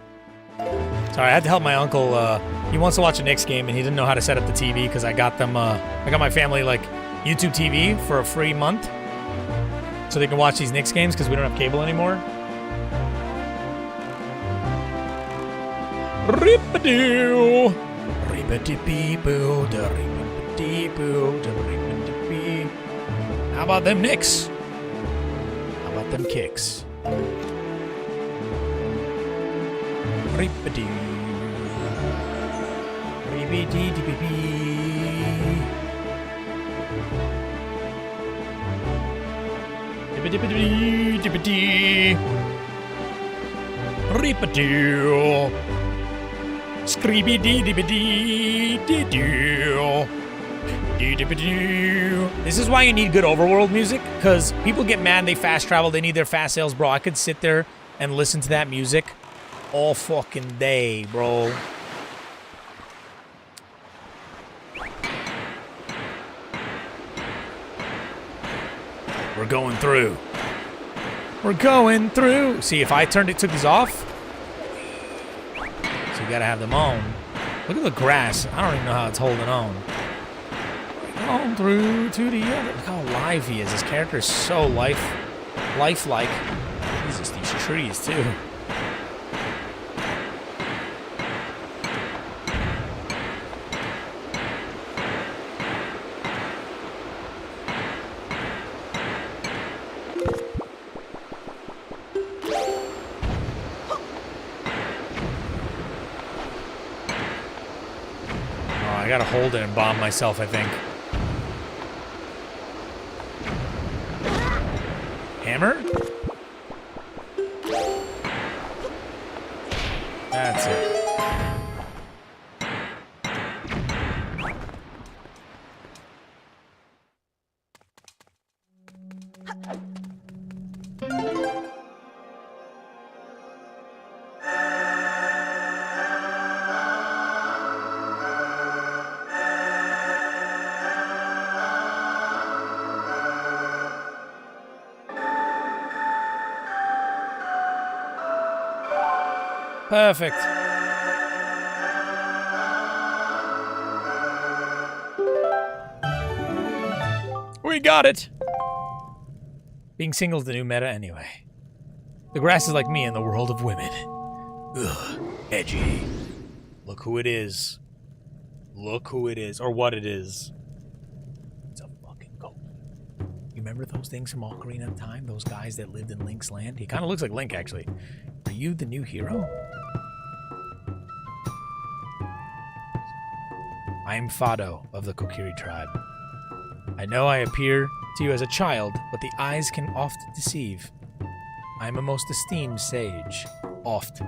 Sorry, I had to help my uncle. He wants to watch a Knicks game, and he didn't know how to set up the TV because I got them. I got my family like YouTube TV for a free month, so they can watch these Knicks games because we don't have cable anymore. Rip-a-doo, rip-a-dee-boo, da rip-a-dee-boo, da rip-a-dee-bee. How about them Knicks? How about them kicks? Rip-a-doo. This is why you need good overworld music, because people get mad they fast travel, they need their fast sales, bro. I could sit there and listen to that music all fucking day, bro. We're going through. We're going through. See, if I took these off, so you gotta have them on. Look at the grass. I don't even know how it's holding on. On through to the other. Look how alive he is. His character is so lifelike. Jesus, these trees too. Oh, I gotta hold it and bomb myself, I think. Hammer? That's it. Perfect. We got it. Being single is the new meta anyway. The grass is like me in the world of women. Ugh, edgy. Look who it is. Look who it is, or what it is. It's a fucking goat. You remember those things from Ocarina of Time? Those guys that lived in Link's land? He kind of looks like Link, actually. Are you the new hero? I am Fado of the Kokiri tribe. I know I appear to you as a child, but the eyes can oft deceive. I am a most esteemed sage. Oft.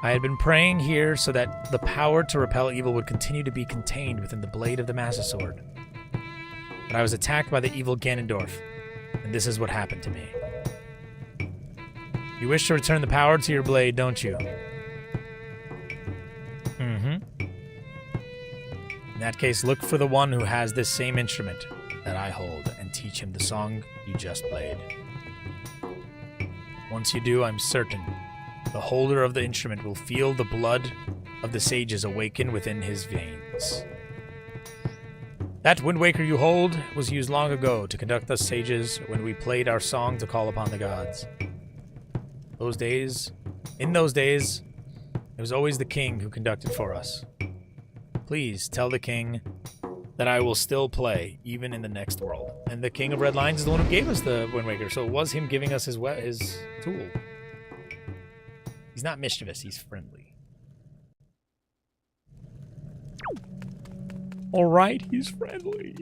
I had been praying here so that the power to repel evil would continue to be contained within the blade of the Master Sword. But I was attacked by the evil Ganondorf, and this is what happened to me. You wish to return the power to your blade, don't you? In that case, look for the one who has this same instrument that I hold and teach him the song you just played. Once you do, I'm certain the holder of the instrument will feel the blood of the sages awaken within his veins. That Wind Waker you hold was used long ago to conduct us sages when we played our song to call upon the gods. In those days, it was always the king who conducted for us. Please tell the king that I will still play, even in the next world. And the king of Red Lions is the one who gave us the Wind Waker, so it was him giving us his tool. He's not mischievous, he's friendly. Alright, he's friendly.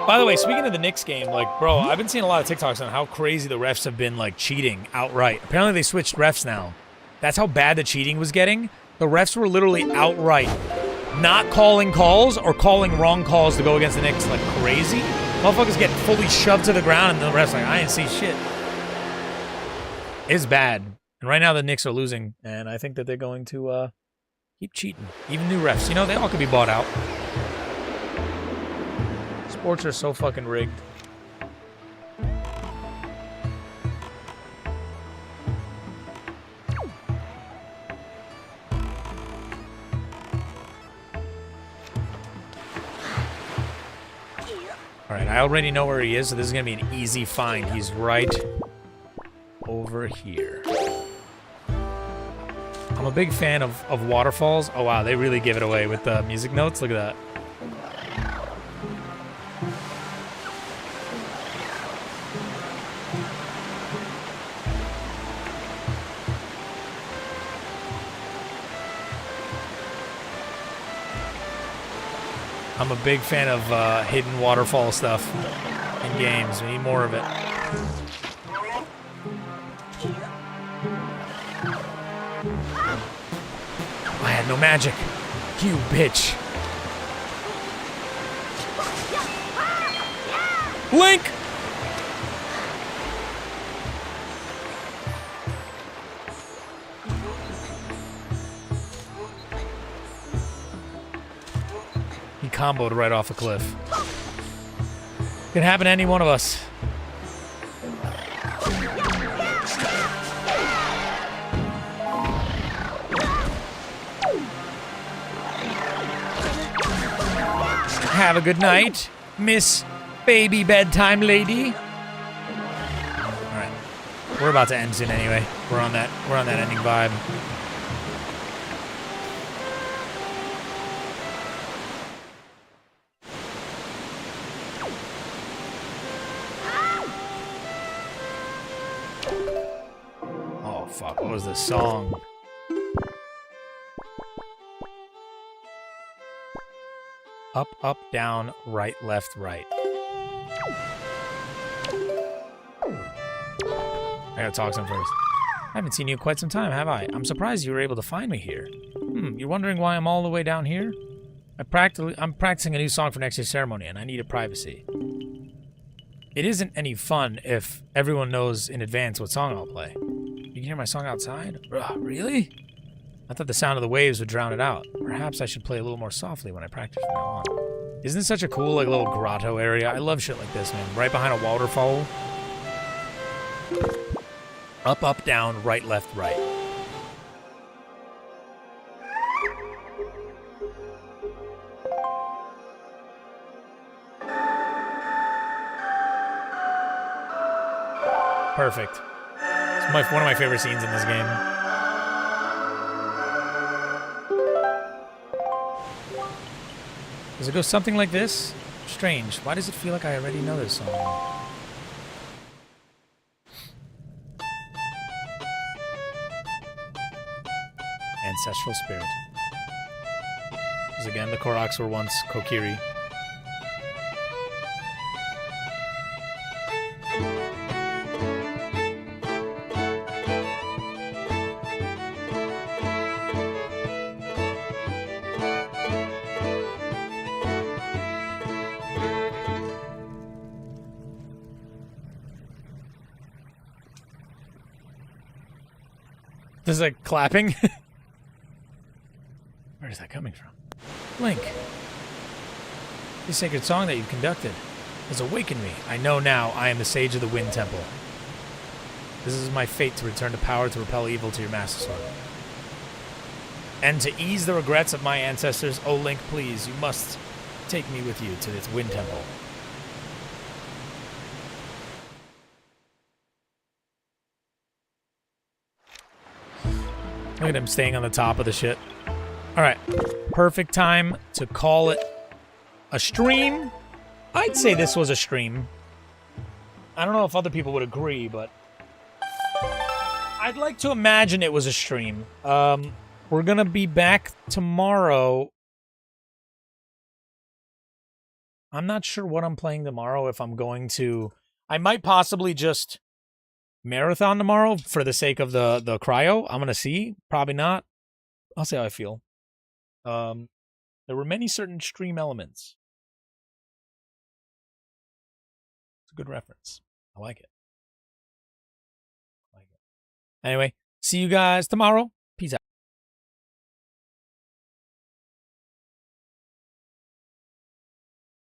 By the way, speaking of the Knicks game, like, bro, I've been seeing a lot of TikToks on how crazy the refs have been, like, cheating outright. Apparently they switched refs now. That's how bad the cheating was getting. The refs were literally outright not calling calls or calling wrong calls to go against the Knicks like crazy. Motherfuckers get fully shoved to the ground and the refs like, I didn't see shit. It's bad. And right now the Knicks are losing, and I think that they're going to keep cheating. Even new refs. You know, they all could be bought out. Sports are so fucking rigged. All right, I already know where he is, so this is gonna be an easy find. He's right over here. I'm a big fan of waterfalls. Oh wow, they really give it away with the music notes. Look at that. I'm a big fan of hidden waterfall stuff in games. We need more of it. I had no magic. You bitch. Link! He comboed right off a cliff. Could happen to any one of us. Have a good night, Miss Baby Bedtime Lady. All right, we're about to end soon anyway. We're on that ending vibe. Oh fuck! What was this song? Up, up, down, right, left, right. I gotta talk to him first. I haven't seen you in quite some time, have I? I'm surprised you were able to find me here. You're wondering why I'm all the way down here? I'm practicing a new song for next year's ceremony, and I needed privacy. It isn't any fun if everyone knows in advance what song I'll play. You can hear my song outside? Ugh, really? I thought the sound of the waves would drown it out. Perhaps I should play a little more softly when I practice from now on. Isn't this such a cool, like, little grotto area? I love shit like this, man. Right behind a waterfall. Up, up, down, right, left, right. Perfect. It's one of my favorite scenes in this game. Does it go something like this? Strange. Why does it feel like I already know this song? Ancestral spirit. Because again, the Koroks were once Kokiri. This is like clapping. Where is that coming from? Link. This sacred song that you've conducted has awakened me. I know now I am the Sage of the Wind Temple. This is my fate to return to power to repel evil to your Master Sword. And to ease the regrets of my ancestors, oh Link, please, you must take me with you to this Wind Temple. Look at him staying on the top of the shit. Alright. Perfect time to call it a stream. I'd say this was a stream. I don't know if other people would agree, but I'd like to imagine it was a stream. We're gonna be back tomorrow. I'm not sure what I'm playing tomorrow, if I'm going to... I might possibly just marathon tomorrow for the sake of the cryo. I'm gonna see. Probably not. I'll see how I feel. There were many certain stream elements. It's a good reference. I like it. Anyway, see you guys tomorrow. Peace out.